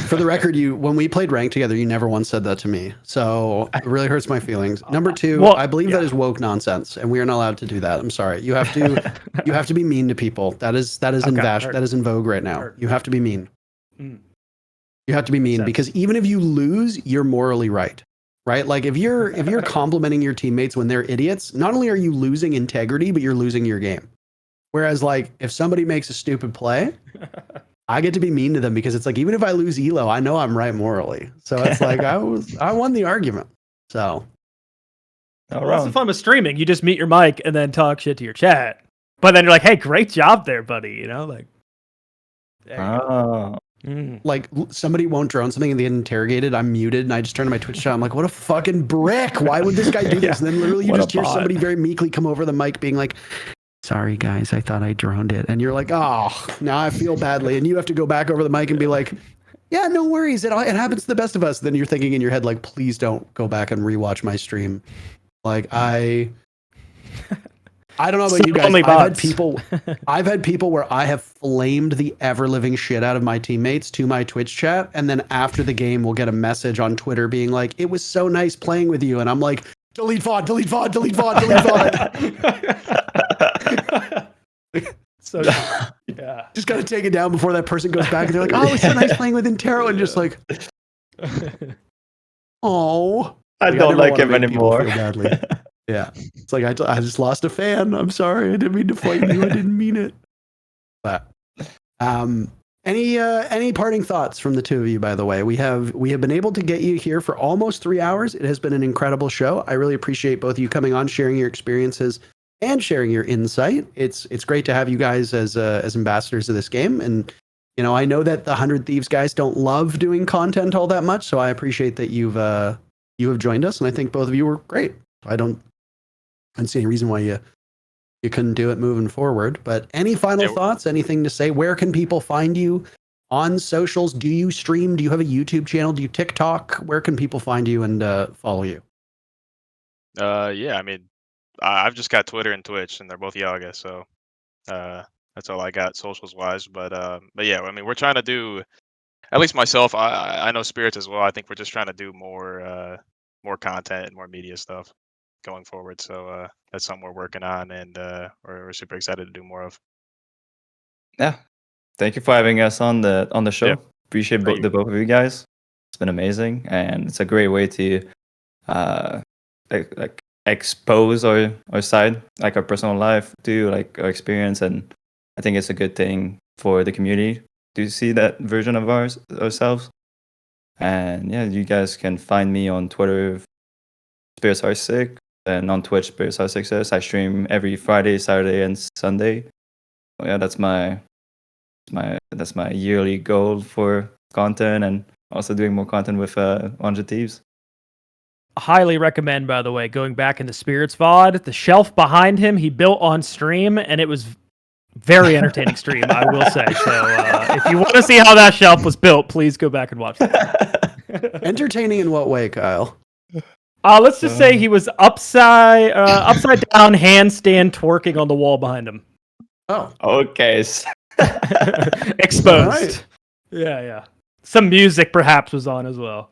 For the record, when we played ranked together, you never once said that to me. So it really hurts my feelings. Number two, Well, I believe yeah. that is woke nonsense, and we are not allowed to do that. I'm sorry. You have to be mean to people. That is Okay, that is in vogue right now. Heard. You have to be mean. Mm. You have to be mean Sense. because even if you lose, you're morally right. Right? Like if you're complimenting your teammates when they're idiots, not only are you losing integrity, but you're losing your game. Whereas like if somebody makes a stupid play, I get to be mean to them because it's like even if I lose elo, I know I'm right morally. So it's like I won the argument. So All That's the right. fun with streaming. You just mute your mic and then talk shit to your chat. But then you're like, hey, great job there, buddy. You know, like there you go. Oh. like somebody won't drone something and they get interrogated, I'm muted and I just turn to my Twitch chat. I'm like, what a fucking brick. Why would this guy do this? And then literally you What a just hear bot. somebody very meekly come over the mic being like, sorry guys, I thought I droned it. And you're like, oh, now I feel badly. And you have to go back over the mic and be like, yeah, no worries. It happens to the best of us. Then you're thinking in your head, like, please don't go back and rewatch my stream. Like I don't know about you guys. Only bots. I've had people where I have flamed the ever living shit out of my teammates to my Twitch chat, and then after the game, we'll get a message on Twitter being like, "It was so nice playing with you," and I'm like, "Delete VOD, delete VOD, delete VOD, delete VOD." So yeah. Just gotta take it down before that person goes back, and they're like, "Oh, it was so nice playing with INTERRO," and just like, "Oh, I don't like him anymore. Badly. Yeah, it's like I just lost a fan. I'm sorry, I didn't mean to fight you. I didn't mean it. But any parting thoughts from the two of you? By the way, we have been able to get you here for almost 3 hours. It has been an incredible show. I really appreciate both of you coming on, sharing your experiences and sharing your insight. It's great to have you guys as ambassadors of this game. And you know, I know that the 100 Thieves guys don't love doing content all that much, so I appreciate that you have joined us, and I think both of you were great. I don't see any reason why you couldn't do it moving forward. But any final thoughts? Anything to say? Where can people find you on socials? Do you stream? Do you have a YouTube channel? Do you TikTok? Where can people find you and follow you? Yeah, I mean, I've just got Twitter and Twitch, and they're both Yoggah, so that's all I got socials wise. But yeah, I mean, we're trying to do, at least myself. I know SpiriTz as well. I think we're just trying to do more content and more media stuff going forward. So that's something we're working on, and we're super excited to do more of. Yeah. Thank you for having us on the show. Yeah. Appreciate Thank the both of you guys. It's been amazing, and it's a great way to like expose our side, like our personal life, to like our experience, and I think it's a good thing for the community to see that version of ourselves. And yeah, you guys can find me on Twitter, SpiriTz6, and on Twitch, SpiriTz6. I stream every Friday, Saturday, and Sunday. So yeah, that's my yearly goal for content, and also doing more content with 100 Thieves. Highly recommend, by the way, going back into SpiriTz VOD. The shelf behind him, he built on stream, and it was very entertaining stream, I will say. So if you want to see how that shelf was built, please go back and watch that. Entertaining in what way, Kyle? Let's just say he was upside down handstand twerking on the wall behind him. Oh, Okay. Exposed. All right. Yeah. Some music perhaps was on as well.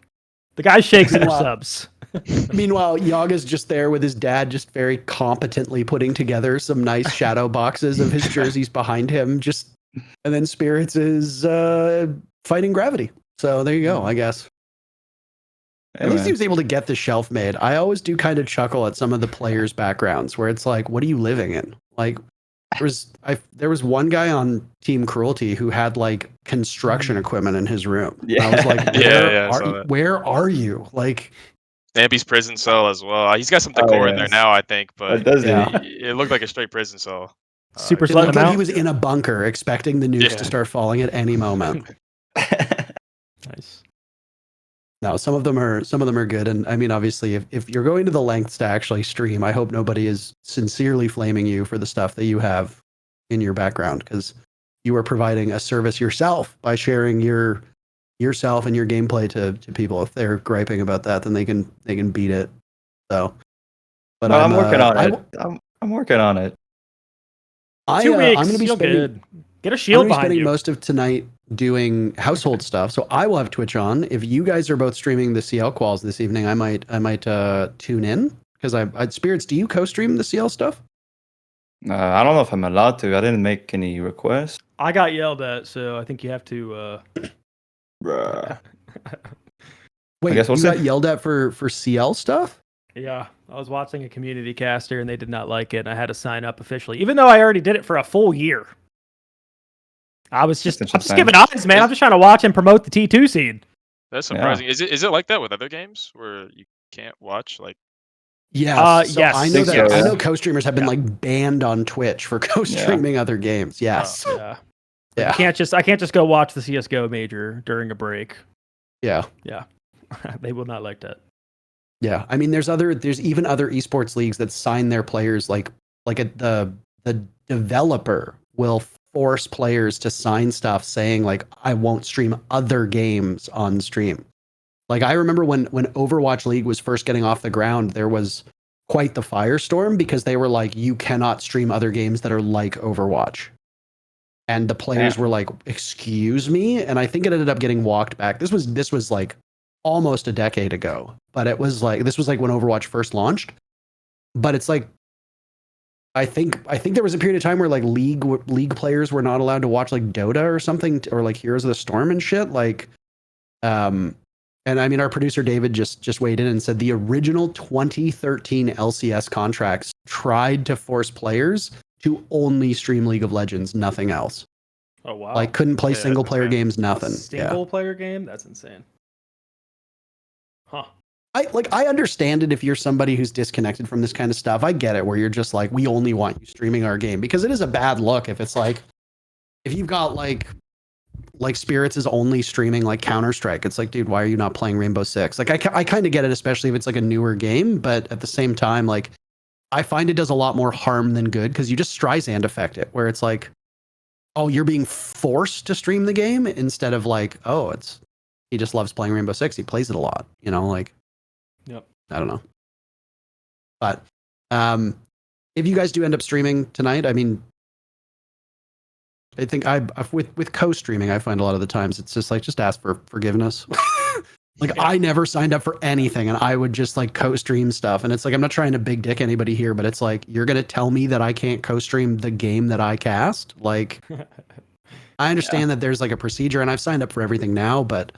The guy shakes it for Wow. subs. Meanwhile, Yoggah's just there with his dad, just very competently putting together some nice shadow boxes of his jerseys behind him. And then SpiriTz is fighting gravity. So there you go, I guess. At least he was able to get the shelf made. I always do kind of chuckle at some of the players' backgrounds where it's like, what are you living in? Like, there was one guy on Team Cruelty who had like construction equipment in his room. Yeah. I was like, I saw that. where are you? Like, Nampy's prison cell as well. He's got some decor in there yes. now, I think, but Does Yeah. it looked like a straight prison cell. Super It slow looked like he out. was in a bunker expecting the nukes Yeah. to start falling at any moment. Nice. No, some of them are good. And I mean, obviously, if you're going to the lengths to actually stream, I hope nobody is sincerely flaming you for the stuff that you have in your background, because you are providing a service yourself by sharing yourself and your gameplay to people. If they're griping about that, then they can beat it. So, but No, I'm working on I- it. I'm working on it. 2 weeks. I'm going to be You'll spending. get a I'm shield gonna be behind spending you. most of tonight doing household stuff, so I will have Twitch on. If you guys are both streaming the CL quals this evening, I might tune in, because SpiriTz, do you co-stream the CL stuff? I don't know if I'm allowed to. I didn't make any requests. I got yelled at, so I think you have to. Bruh. Wait, guess we'll you see. got yelled at for CL stuff? Yeah, I was watching a community caster and they did not like it. And I had to sign up officially, even though I already did it for a full year. I'm just interesting. giving eyes, man. I'm just trying to watch and promote the T2 scene. That's surprising. Is it like that with other games where you can't watch like? Yes. Yes. I know Think that. so, I yeah. know co-streamers have been Yeah. like banned on Twitch for co-streaming other games. Yes. Yeah. Yeah. I can't just go watch the CS:GO major during a break. Yeah. They will not like that. Yeah. I mean, there's even other esports leagues that sign their players the developer will force players to sign stuff saying like, I won't stream other games on stream. Like, I remember when Overwatch League was first getting off the ground, there was quite the firestorm, because they were like, you cannot stream other games that are like Overwatch. And the players were like, excuse me? And I think it ended up getting walked back. This was like almost a decade ago, but this was like when Overwatch first launched. But it's like, I think there was a period of time where like league players were not allowed to watch like Dota or something, or like Heroes of the Storm and shit. Like, and I mean, our producer David just weighed in and said the original 2013 LCS contracts tried to force players to only stream League of Legends, nothing else. Oh wow! Like, couldn't play Yeah, single player okay. games, nothing. Single player game? That's insane. Huh. I understand it if you're somebody who's disconnected from this kind of stuff. I get it, where you're just like, we only want you streaming our game, because it is a bad look if it's like, if you've got like SpiriTz is only streaming like Counter-Strike. It's like, dude, why are you not playing Rainbow Six? Like, I kind of get it, especially if it's like a newer game, but at the same time, like, I find it does a lot more harm than good, because you just Streisand effect it, where it's like, oh, you're being forced to stream the game, instead of like, oh, he just loves playing Rainbow Six. He plays it a lot, like. Yep. I don't know. But if you guys do end up streaming tonight, I mean, I think with co-streaming, I find a lot of the times it's just like, just ask for forgiveness. Like, I never signed up for anything, and I would just like co-stream stuff. And it's like, I'm not trying to big dick anybody here, but it's like, you're going to tell me that I can't co-stream the game that I cast? Like, I understand that there's like a procedure, and I've signed up for everything now, but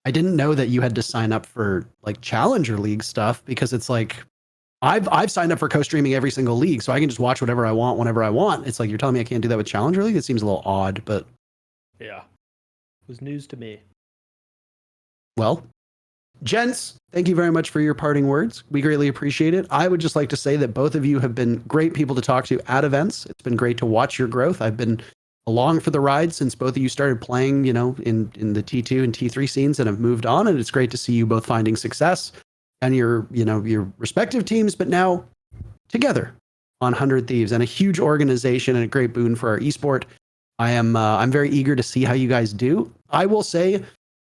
I didn't know that you had to sign up for like Challenger League stuff, because it's like, I've signed up for co-streaming every single league, so I can just watch whatever I want whenever I want. It's like, you're telling me I can't do that with Challenger League? It seems a little odd, but Yeah. It was news to me. well, gents, thank you very much for your parting words. We greatly appreciate it. I would just like to say that both of you have been great people to talk to at events. It's been great to watch your growth. I've been along for the ride since both of you started playing, in the T2 and T3 scenes, and have moved on. And it's great to see you both finding success and your respective teams, but now together on 100 Thieves, and a huge organization and a great boon for our esport. I'm very eager to see how you guys do. I will say,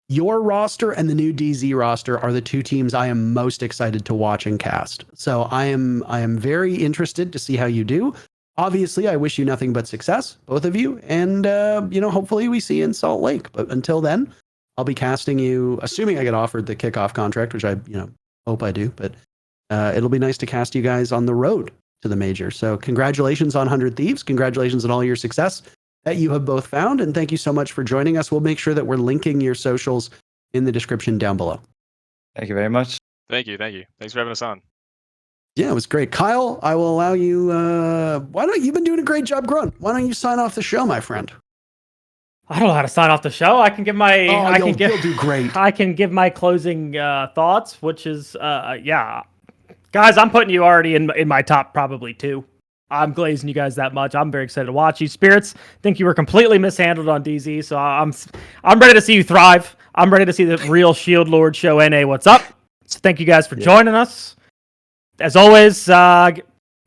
your roster and the new DZ roster are the two teams I am most excited to watch and cast. So I am very interested to see how you do. Obviously, I wish you nothing but success, both of you, and hopefully we see you in Salt Lake. But until then, I'll be casting you, assuming I get offered the kickoff contract, which I hope I do. But it'll be nice to cast you guys on the road to the major. So congratulations on 100 Thieves. Congratulations on all your success that you have both found, and thank you so much for joining us. We'll make sure that we're linking your socials in the description down below. Thank you very much. Thank you. Thanks for having us on. Yeah, it was great. Kyle, I will allow you, you've been doing a great job growing. Why don't you sign off the show, my friend? I don't know how to sign off the show. I can give my. You'll do great. I can give my closing thoughts, which is, guys, I'm putting you already in my top probably 2. I'm glazing you guys that much. I'm very excited to watch you. SpiriTz, think you were completely mishandled on DZ, so I'm ready to see you thrive. I'm ready to see the real Shield Lord show NA what's up. So thank you guys for joining us. As always,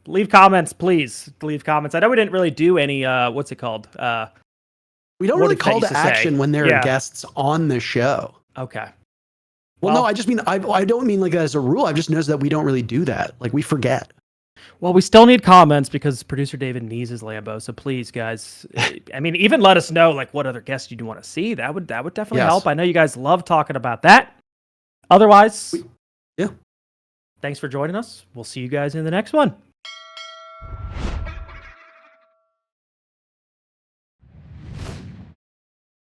leave comments, please. Leave comments. I know we didn't really do any, what's it called? We don't really call to action when there are guests on the show. Okay. Well, no, I just mean, I don't mean like as a rule. I've just noticed that we don't really do that. Like we forget. Well, we still need comments because producer David needs his Lambo. So please, guys, I mean, even let us know like what other guests you do want to see. That would definitely help. I know you guys love talking about that. Otherwise, yeah. Thanks for joining us. We'll see you guys in the next one.